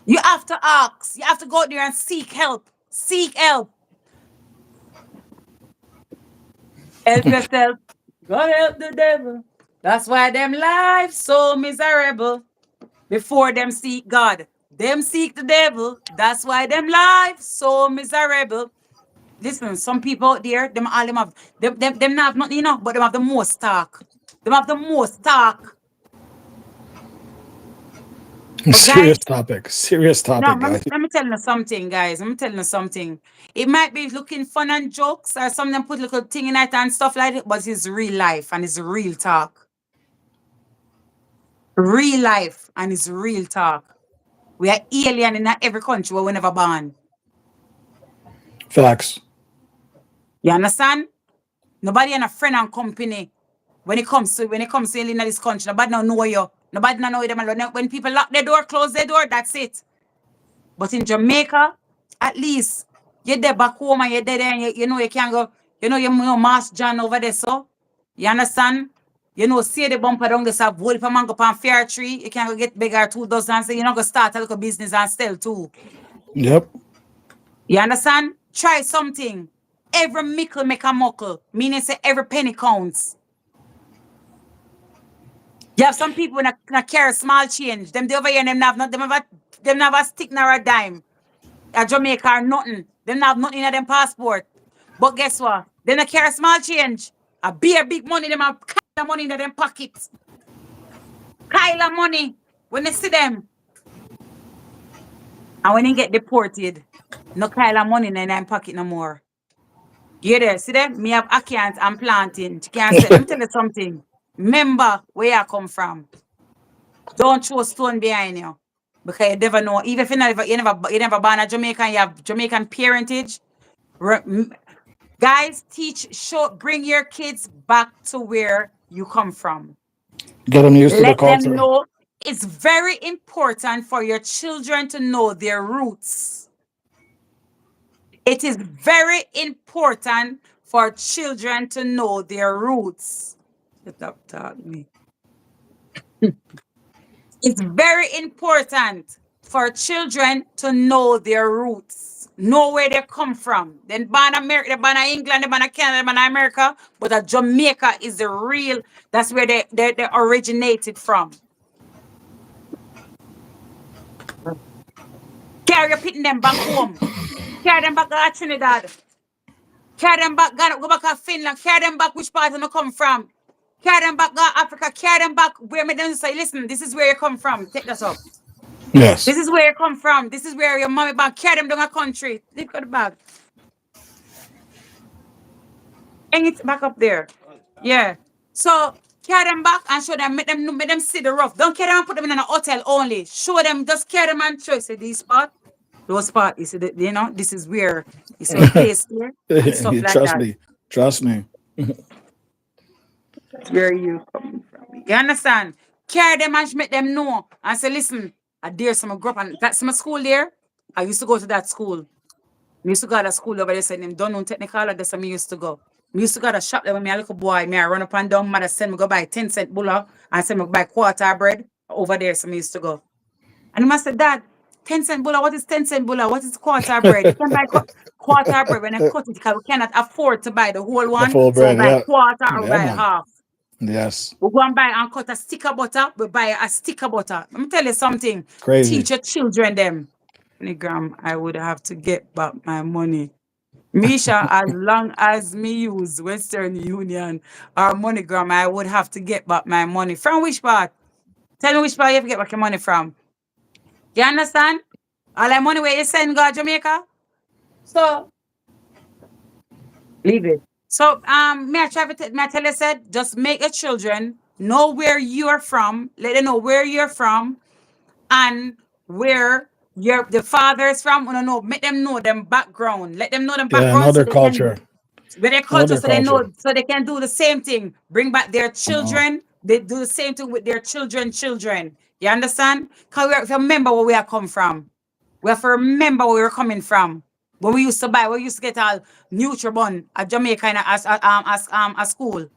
Speaker 3: You have to ask. You have to go out there and seek help. Seek help. Help yourself. God help the devil. That's why them life so miserable. Before them seek God, them seek the devil. That's why them life so miserable. Listen, some people out there, them all them have them not have nothing, you know, but them have the most talk. Them have the most talk. But
Speaker 1: Serious
Speaker 3: guys,
Speaker 1: topic. Serious
Speaker 3: no,
Speaker 1: topic, guys.
Speaker 3: let me tell you something, guys. Let me tell you something. It might be looking fun and jokes, or some of them put little thing in it and stuff like that, but it's real life and it's real talk. Real life and it's real talk. We are alien in every country where we never born.
Speaker 1: Facts.
Speaker 3: You understand? Nobody in a friend and company when it comes to in this country. Nobody don't know you. Nobody don't know them alone. When people lock their door, close their door, that's it. But in Jamaica, at least you're there back home and you're there and you know you can go, you know Mass John over there, so you understand? You know, see the bumper down this have wood if a man go on fair tree, you can go get bigger 2 dozen and say you're not gonna start a little business and sell too.
Speaker 1: Yep.
Speaker 3: You understand? Try something. Every mickle make a muckle. Meaning say every penny counts. You have some people that carry small change. Them they over here, them have not them have a stick nor a dime. A Jamaica or nothing. Them have nothing in them passport. But guess what? They not carry small change. A beer big money, them have kind of money in them pockets. Kind of money. When they see them. And when they get deported, no kind of money in them pocket no more. You there? See them? Me have accounts and planting. You can't say. Let me tell you something. Remember where you come from. Don't throw stone behind you. Because you never know. Even if you never born a Jamaican, you have Jamaican parentage. Guys, bring your kids back to where you come from.
Speaker 1: Get them used to the
Speaker 3: Let them
Speaker 1: culture.
Speaker 3: know it's very important for your children to know their roots. It is very important for children to know their roots. Shut up, talk me. It's very important for children to know their roots, know where they come from. Then born America, they born England, they born Canada, they born America, but Jamaica is the real. That's where they originated from. Carry your pitting them back home. Carry them back to Trinidad. Carry them back, go back to Finland. Carry them back which part they come from. Carry them back to Africa. Carry them back where me them say, listen, this is where you come from. Take this up.
Speaker 1: Yes.
Speaker 3: This is where you come from. This is where your mommy back. Carry them down a country. Look at the bag. Hang it back up there. Yeah. So carry them back and show them, make them see the rough. Don't carry them and put them in a hotel only. Show them, just carry them and show. Say these spot, those spot. You see, this is where you see a place here and stuff
Speaker 1: You
Speaker 3: like
Speaker 1: trust
Speaker 3: that.
Speaker 1: me. Trust me.
Speaker 3: Where you coming from? You understand? Carry them and make them know. And say, listen, I dare some grow up and that's my school there. I used to go to that school. We used to go to that school over there, saying them don't know technical, that's where me used to go. We used to go to the shop there when me a little boy, me I run up and down, mother send me go buy 10-cent bulla and send me go buy quarter bread over there. So me used to go. And he must say, Dad, 10-cent bulla, what is 10-cent bulla? What is quarter bread? You can buy quarter bread when I cut it because we cannot afford to buy the whole
Speaker 1: The
Speaker 3: one.
Speaker 1: full
Speaker 3: So we
Speaker 1: bread,
Speaker 3: buy
Speaker 1: yeah.
Speaker 3: quarter or we
Speaker 1: Yeah,
Speaker 3: buy
Speaker 1: man.
Speaker 3: half.
Speaker 1: Yes.
Speaker 3: We go and buy and cut a stick of butter. We buy a stick of butter. Let me tell you something.
Speaker 1: Crazy.
Speaker 3: Teach your children them. Milligram, I would have to get back my money. Misha, as long as me use Western Union or MoneyGram, I would have to get back my money. From which part? Tell me which part you have to get back your money from. You understand? All that money where you send go to Jamaica. So leave it. So may I try to may I tell you said just make your children know where you are from, let them know where you're from and where your the father is from. No, make them know them background. Let them know them
Speaker 1: Yeah,
Speaker 3: background so
Speaker 1: another
Speaker 3: they can
Speaker 1: culture.
Speaker 3: with their culture
Speaker 1: Another
Speaker 3: so they
Speaker 1: culture.
Speaker 3: know so they can do the same thing. Bring back their
Speaker 1: No.
Speaker 3: children. They do the same thing with their children. You understand? Because we have to remember where we are come from. We have to remember where we're coming from. When we used to buy, we used to get all Nutribun at Jamaica as school.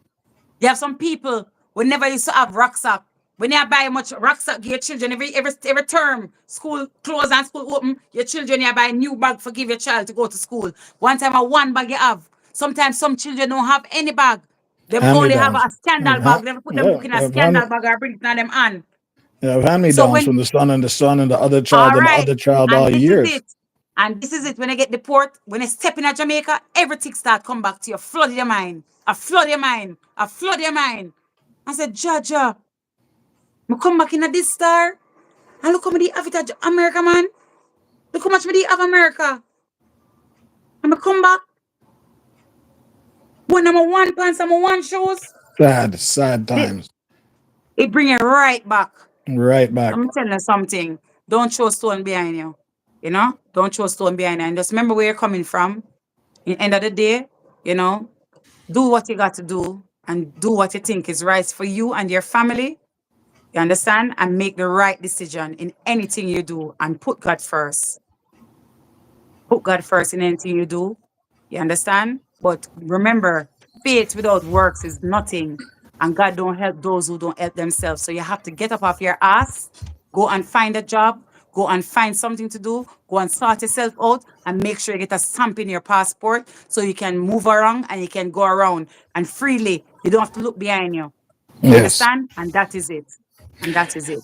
Speaker 3: You have some people who never used to have rucksack. When you buy much rucksack, your children every term, school close and school open, your children you buy a new bag for give your child to go to school. One time a one bag you have. Sometimes some children don't have any bag. Them
Speaker 1: Hand me
Speaker 3: only have
Speaker 1: downs.
Speaker 3: a scandal bag. They put them book in a scandal bag or bring it on them on.
Speaker 1: Hand me
Speaker 3: So
Speaker 1: downs
Speaker 3: when
Speaker 1: from the son and the other child
Speaker 3: all
Speaker 1: and the
Speaker 3: right,
Speaker 1: other child
Speaker 3: and
Speaker 1: all
Speaker 3: this is
Speaker 1: years.
Speaker 3: it. And this is it. When I get deport, when I step in at Jamaica, everything start come back to you. Flood your mind. I flood your mind. I flood your mind. I said, Jaja, I come back in at this star. And look how many have it at America, man. Look how much me have America. And I come back. When I'm a one pants, I'm a one shoes.
Speaker 1: Sad
Speaker 3: It,
Speaker 1: times.
Speaker 3: it bring it right back.
Speaker 1: Right back.
Speaker 3: I'm telling you something. Don't throw stone behind you. You know? Don't throw stone behind you. And just remember where you're coming from. In the end of the day, you know, do what you got to do and do what you think is right for you and your family. You understand? And make the right decision in anything you do and put God first. Put God first in anything you do. You understand? But remember, faith without works is nothing. And God don't help those who don't help themselves. So you have to get up off your ass, go and find a job, go and find something to do, go and sort yourself out and make sure you get a stamp in your passport so you can move around and you can go around and freely. You don't have to look behind you. You
Speaker 1: Yes.
Speaker 3: understand? And that is it. And that is it.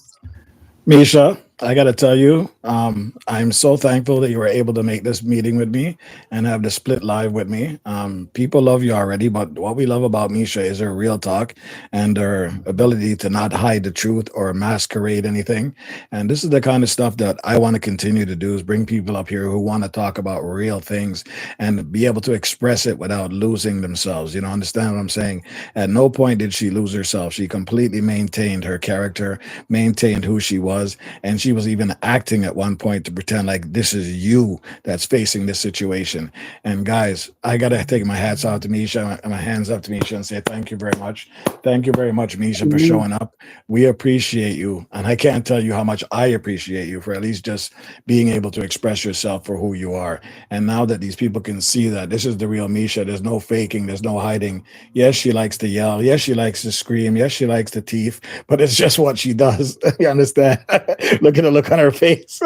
Speaker 1: Misha, I got to tell you, I'm so thankful that you were able to make this meeting with me and have the split live with me. People love you already, but what we love about Misha is her real talk and her ability to not hide the truth or masquerade anything. And this is the kind of stuff that I want to continue to do is bring people up here who want to talk about real things and be able to express it without losing themselves. You know, understand what I'm saying? At no point did she lose herself. She completely maintained her character, maintained who she was, and she was even acting at one point to pretend like this is you that's facing this situation. And guys, I gotta take my hats off to Misha, my hands up to Misha, and say thank you very much. Thank you very much, Misha, for
Speaker 3: Mhm.
Speaker 1: showing up. We appreciate you, and I can't tell you how much I appreciate you for at least just being able to express yourself for who you are. And now that these people can see that this is the real Misha, there's no faking, there's no hiding. Yes, she likes to yell. Yes, she likes to scream. Yes, she likes to teeth, but it's just what she does. You understand? Look at the look on her face.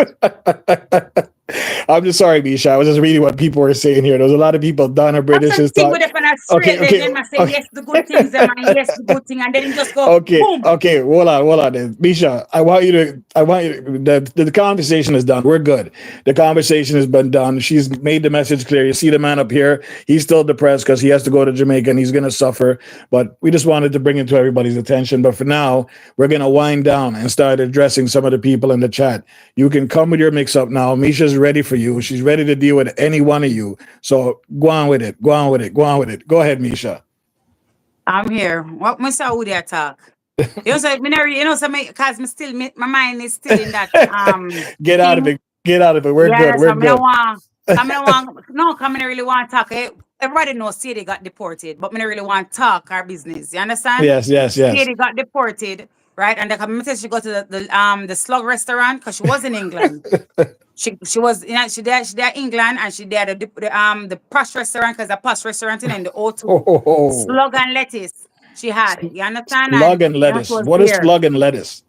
Speaker 1: I'm just sorry, Misha. I was just reading what people were saying here. There was a lot of people. Donna
Speaker 3: That's
Speaker 1: British
Speaker 3: the
Speaker 1: is
Speaker 3: thing
Speaker 1: talking.
Speaker 3: with it when I
Speaker 1: Okay,
Speaker 3: straight leg,
Speaker 1: okay,
Speaker 3: then I say
Speaker 1: okay.
Speaker 3: yes, the good things, them and yes, the good thing, and then it just go
Speaker 1: Okay,
Speaker 3: boom.
Speaker 1: okay, hold on. Then. Misha, I want you to, the conversation is done. We're good. The conversation has been done. She's made the message clear. You see the man up here, he's still depressed because he has to go to Jamaica and he's going to suffer. But we just wanted to bring it to everybody's attention. But for now, we're going to wind down and start addressing some of the people in the chat. You can come with your mix up now. Misha's ready for you. She's ready to deal with any one of you. So go on with it. Go on with it. Go on with it. Go ahead, Misha.
Speaker 3: I'm here. What Mr. Woody attack? You know, so me not really- you know, so me, cause me still, my mind is still in that
Speaker 1: Get out of
Speaker 3: thing.
Speaker 1: it. Get out of it. We're good.
Speaker 3: Yes,
Speaker 1: We're
Speaker 3: I mean, I
Speaker 1: good.
Speaker 3: want, I mean, I want, no, I mean, I really want to talk. everybody knows Sadie got deported, but me not really want to talk our business. You understand?
Speaker 1: Yes, yes, yes.
Speaker 3: Sadie got deported, right? And the community she go to the slug restaurant because she was in England. She was she there England and she there the posh restaurant because the posh restaurant in the O2.
Speaker 1: Oh,
Speaker 3: Slug and lettuce she had. You understand?
Speaker 1: slug
Speaker 3: And
Speaker 1: and
Speaker 3: she
Speaker 1: lettuce.
Speaker 3: was
Speaker 1: What is
Speaker 3: there.
Speaker 1: slug and lettuce?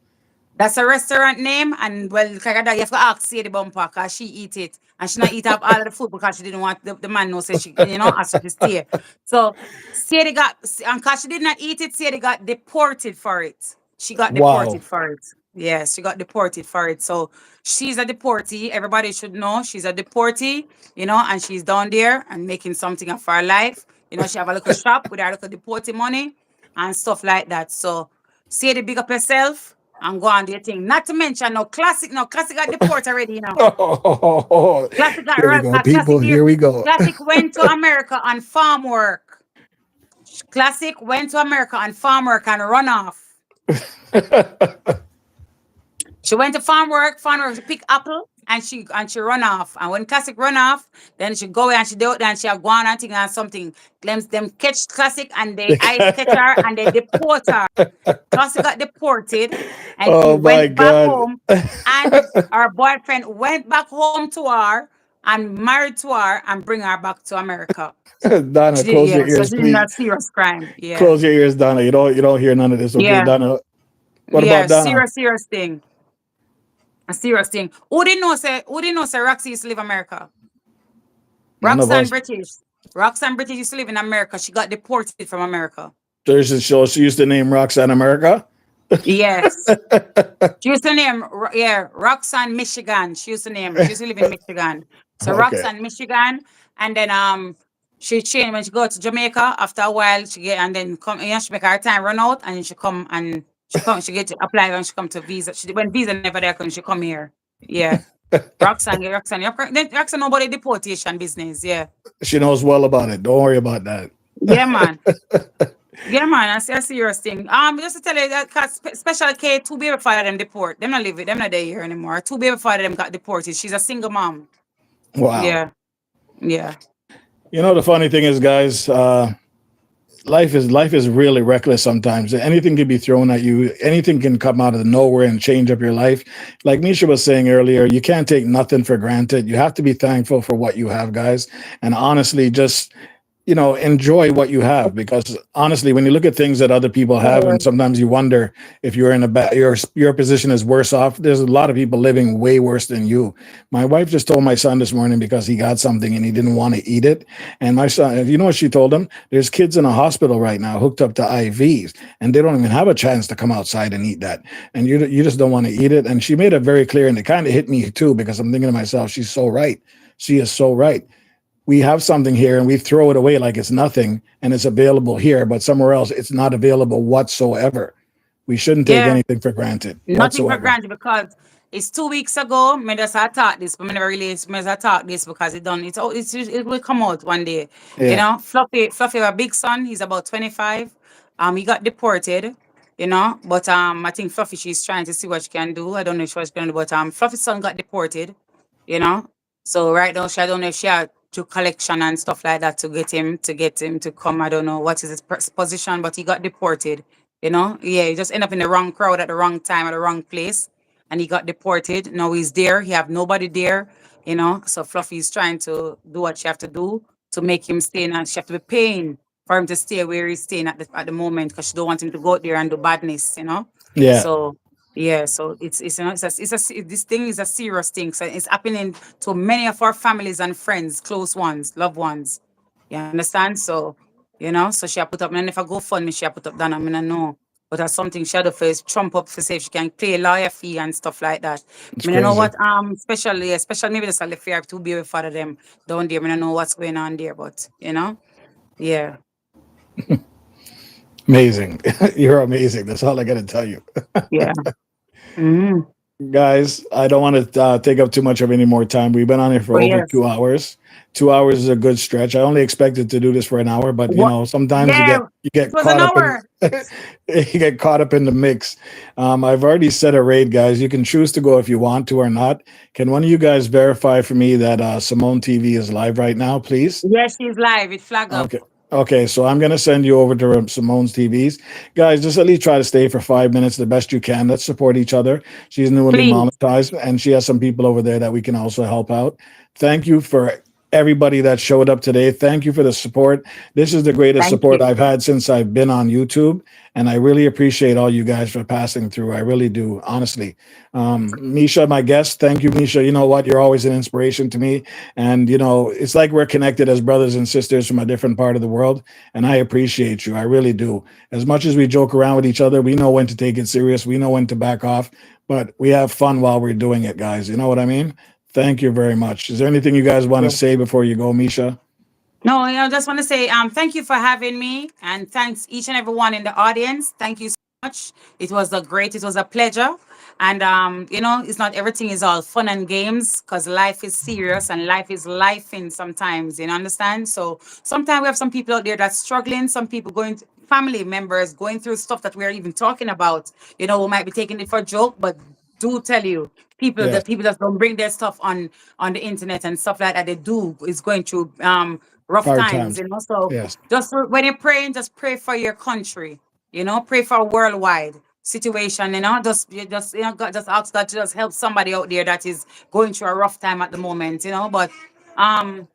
Speaker 3: That's a restaurant name, and well, Kagada, you have to ask Sadie Bumper because she eat it, and she not eat up all of the food because she didn't want the man know say she, ask her to stay. So Sadie got, and because she did not eat it, Sadie got deported for it. She got
Speaker 1: Wow.
Speaker 3: deported for it. Yes, she got deported for it. So she's a deportee. Everybody should know she's a deportee, and she's down there and making something of her life. She have a little shop with her little deported money and stuff like that. So Sadie, big up yourself and go on do your thing. Not to mention no classic. No classic got deported already.
Speaker 1: Oh,
Speaker 3: Classic got
Speaker 1: here we go,
Speaker 3: classic
Speaker 1: people.
Speaker 3: there.
Speaker 1: Here we go.
Speaker 3: Classic went to America on farm work. Classic went to America on farm work and run off. She went to farm work to pick apple and she run off. And when Classic run off, then she go and she do it and she have gone and thing and something. Them catch Classic and they ice catch her and they deport her. Classic got deported and she
Speaker 1: Oh my
Speaker 3: went back
Speaker 1: God.
Speaker 3: home and her boyfriend went back home to her and married to her and bring her back to America.
Speaker 1: Donna,
Speaker 3: She did,
Speaker 1: close
Speaker 3: yeah.
Speaker 1: your
Speaker 3: So
Speaker 1: ears,
Speaker 3: she did not
Speaker 1: please.
Speaker 3: serious crime. Yeah.
Speaker 1: Close your ears, Donna. You don't hear none of this, okay,
Speaker 3: Yeah.
Speaker 1: Donna? What
Speaker 3: Yeah.
Speaker 1: about Donna?
Speaker 3: Serious thing. A serious thing. Who didn't know say Roxy used to live in America?
Speaker 1: None of
Speaker 3: Roxanne
Speaker 1: us.
Speaker 3: British. Roxanne British used to live in America. She got deported from America.
Speaker 1: There's a show she used to name Roxanne America.
Speaker 3: Yes. She used to name, Roxanne, Michigan. She used to live in Michigan. So
Speaker 1: Okay.
Speaker 3: Roxanne, Michigan. And then she changed when she go to Jamaica. After a while, she get and then come, she make her time run out, and then she get to apply when she come to visa. When visa never there, she come here. Yeah. Roxanne, nobody deportation business. Yeah.
Speaker 1: She knows well about it. Don't worry about that.
Speaker 3: Yeah, man. Yeah, man, I see your thing. Just to tell you that cause Special K, two baby father them deport. Them not live it, them not there here anymore. Two baby father them got deported. She's a single mom.
Speaker 1: Wow.
Speaker 3: Yeah. Yeah.
Speaker 1: The funny thing is, guys, life is really reckless sometimes. Anything can be thrown at you. Anything can come out of nowhere and change up your life. Like Misha was saying earlier, you can't take nothing for granted. You have to be thankful for what you have, guys. And honestly, just enjoy what you have, because honestly, when you look at things that other people have, and sometimes you wonder if you're in a bad, your position is worse off. There's a lot of people living way worse than you. My wife just told my son this morning because he got something and he didn't want to eat it. And my son, you know what she told him? There's kids in a hospital right now hooked up to IVs, and they don't even have a chance to come outside and eat that. And you just don't want to eat it. And she made it very clear, and it kind of hit me too, because I'm thinking to myself, she's so right. She is so right. We have something here and we throw it away like it's nothing, and it's available here, but somewhere else it's not available whatsoever. We shouldn't take
Speaker 3: Yeah.
Speaker 1: anything for granted
Speaker 3: Nothing for
Speaker 1: whatsoever.
Speaker 3: granted because it's 2 weeks ago. Me just I taught this, but me never released. Me just I taught this because it will come out one day.
Speaker 1: Yeah.
Speaker 3: Fluffy, our big son, he's about 25. He got deported. But I think Fluffy, she's trying to see what she can do. I don't know what she can do, but Fluffy's son got deported. You know, so right now I don't know if she had to collection and stuff like that to get him to come. I don't know what is his position, but he got deported. Yeah, he just ended up in the wrong crowd at the wrong time at the wrong place, and he got deported. Now he's there. He have nobody there. So Fluffy's trying to do what she have to do to make him stay, and she have to be paying for him to stay where he's staying at the moment because she don't want him to go out there and do badness.
Speaker 1: Yeah.
Speaker 3: So yeah, so this thing is a serious thing. So it's happening to many of our families and friends, close ones, loved ones. You understand? So so she put up, and if I go fund me, she put up Donna. I mean, I know. But that's something she had to face trump up for say if she can pay lawyer fee and stuff like that.
Speaker 1: It's
Speaker 3: I mean, I know
Speaker 1: crazy.
Speaker 3: what especially maybe that's a fair to be with father them down there. I mean, I know what's going on there, but yeah.
Speaker 1: Amazing. You're amazing. That's all I got to tell you.
Speaker 3: Yeah. Mhm.
Speaker 1: Guys, I don't want to take up too much of any more time. We've been on here for
Speaker 3: Oh,
Speaker 1: over
Speaker 3: yes.
Speaker 1: 2 hours. 2 hours is a good stretch. I only expected to do this for an hour, but
Speaker 3: What?
Speaker 1: sometimes you
Speaker 3: Yeah, it
Speaker 1: get
Speaker 3: was an
Speaker 1: caught up in
Speaker 3: hour.
Speaker 1: you get caught up in the mix. I've already set a rate, guys. You can choose to go if you want to or not. Can one of you guys verify for me that Simone TV is live right now, please?
Speaker 3: Yes, she's live. It flag up.
Speaker 1: Okay. Okay, so I'm gonna send you over to Simone's TVs, guys. Just at least try to stay for 5 minutes, the best you can. Let's support each other. She's newly
Speaker 3: Please.
Speaker 1: monetized, and she has some people over there that we can also help out. Thank you for everybody that showed up today. Thank you for the support. This is the greatest
Speaker 3: Thank
Speaker 1: support
Speaker 3: you.
Speaker 1: I've had since I've been on YouTube, and I really appreciate all you guys for passing through. I really do, honestly. Misha, my guest, thank you, Misha. You know what? You're always an inspiration to me. And, it's like we're connected as brothers and sisters from a different part of the world. And I appreciate you. I really do. As much as we joke around with each other, we know when to take it serious. We know when to back off. But we have fun while we're doing it, guys. You know what I mean? Thank you very much. Is there anything you guys want to say before you go, Misha?
Speaker 3: No, I just want to say thank you for having me, and thanks each and everyone in the audience. Thank you so much. It was a pleasure. And it's not everything is all fun and games, because life is serious and life is life in sometimes, understand? So sometimes we have some people out there that's struggling, some people family members going through stuff that we're even talking about, who might be taking it for a joke, but do tell you,
Speaker 1: Yes.
Speaker 3: people that don't bring their stuff on the internet and stuff like that, they do is going through rough
Speaker 1: Hard
Speaker 3: times,
Speaker 1: times.
Speaker 3: So
Speaker 1: Yes.
Speaker 3: just when you're praying, just pray for your country, pray for a worldwide situation, God, just ask God to just help somebody out there that is going through a rough time at the moment, But um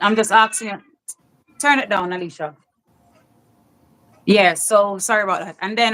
Speaker 3: I'm just asking you, turn it down, Alicia. Yeah, so sorry about that. And then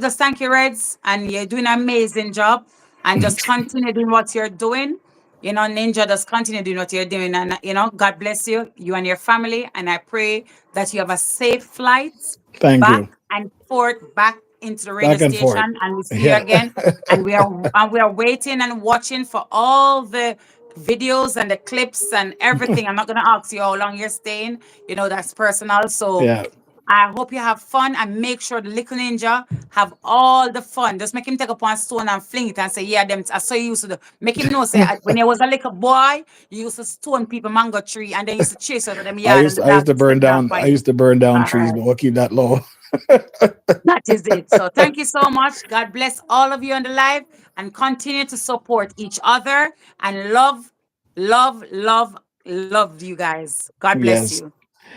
Speaker 3: just thank you, Reds, and you're doing an amazing job. And just continue doing what you're doing. Ninja, just continue doing what you're doing. And God bless you, you and your family. And I pray that you have a safe flight
Speaker 1: Thank
Speaker 3: back
Speaker 1: you.
Speaker 3: and forth back into the radio
Speaker 1: Back and
Speaker 3: station.
Speaker 1: forth.
Speaker 3: And we'll see you
Speaker 1: Yeah.
Speaker 3: again. And we are waiting and watching for all the videos and the clips and everything. I'm not gonna ask you how long you're staying. That's personal. So
Speaker 1: Yeah.
Speaker 3: I hope you have fun, and make sure the little ninja have all the fun. Just make him take up one stone and fling it and say, yeah, them. I saw you used to do. Make him know, say, when he was a little boy, you used to stone people mango tree, and then you used to chase out of them
Speaker 1: I
Speaker 3: yard, and
Speaker 1: used
Speaker 3: the
Speaker 1: I used
Speaker 3: dog
Speaker 1: to burn
Speaker 3: send off
Speaker 1: down
Speaker 3: for
Speaker 1: I
Speaker 3: you.
Speaker 1: used to burn down
Speaker 3: All
Speaker 1: trees,
Speaker 3: right.
Speaker 1: but we'll keep that low.
Speaker 3: That is it. So thank you so much. God bless all of you on the live, and continue to support each other, and love, love, love, love you guys. God bless
Speaker 1: Yes.
Speaker 3: you.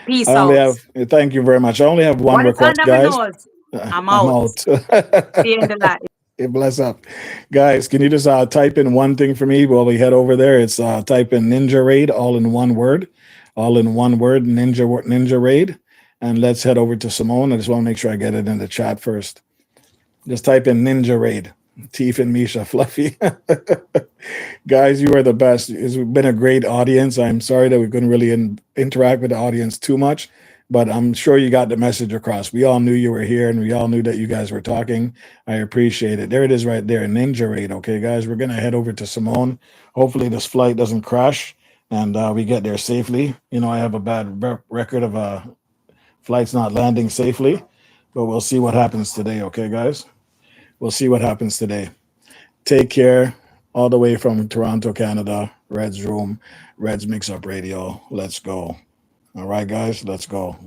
Speaker 3: Peace
Speaker 1: I only
Speaker 3: out.
Speaker 1: have Thank you very much. I only have one
Speaker 3: What is
Speaker 1: request,
Speaker 3: under my
Speaker 1: guys.
Speaker 3: nose? I'm
Speaker 1: I'm
Speaker 3: out.
Speaker 1: out.
Speaker 3: See you in the live.
Speaker 1: Bless up. Guys, can you just type in one thing for me while we head over there? It's type in Ninja Raid, all in one word. All in one word, Ninja Raid. And let's head over to Simone. I just want to make sure I get it in the chat first. Just type in Ninja Raid. Teeth and Misha, Fluffy. Guys, you are the best. It's been a great audience. I'm sorry that we couldn't really interact with the audience too much, but I'm sure you got the message across. We all knew you were here, and we all knew that you guys were talking. I appreciate it. There it is right there, Ninja Raid. Okay, guys, we're going to head over to Simone. Hopefully this flight doesn't crash and we get there safely. I have a bad record of flights not landing safely, but we'll see what happens today. Okay, guys? We'll see what happens today. Take care. All the way from Toronto, Canada. Red's Room, Red's Mix Up Radio. Let's go. All right, guys, let's go.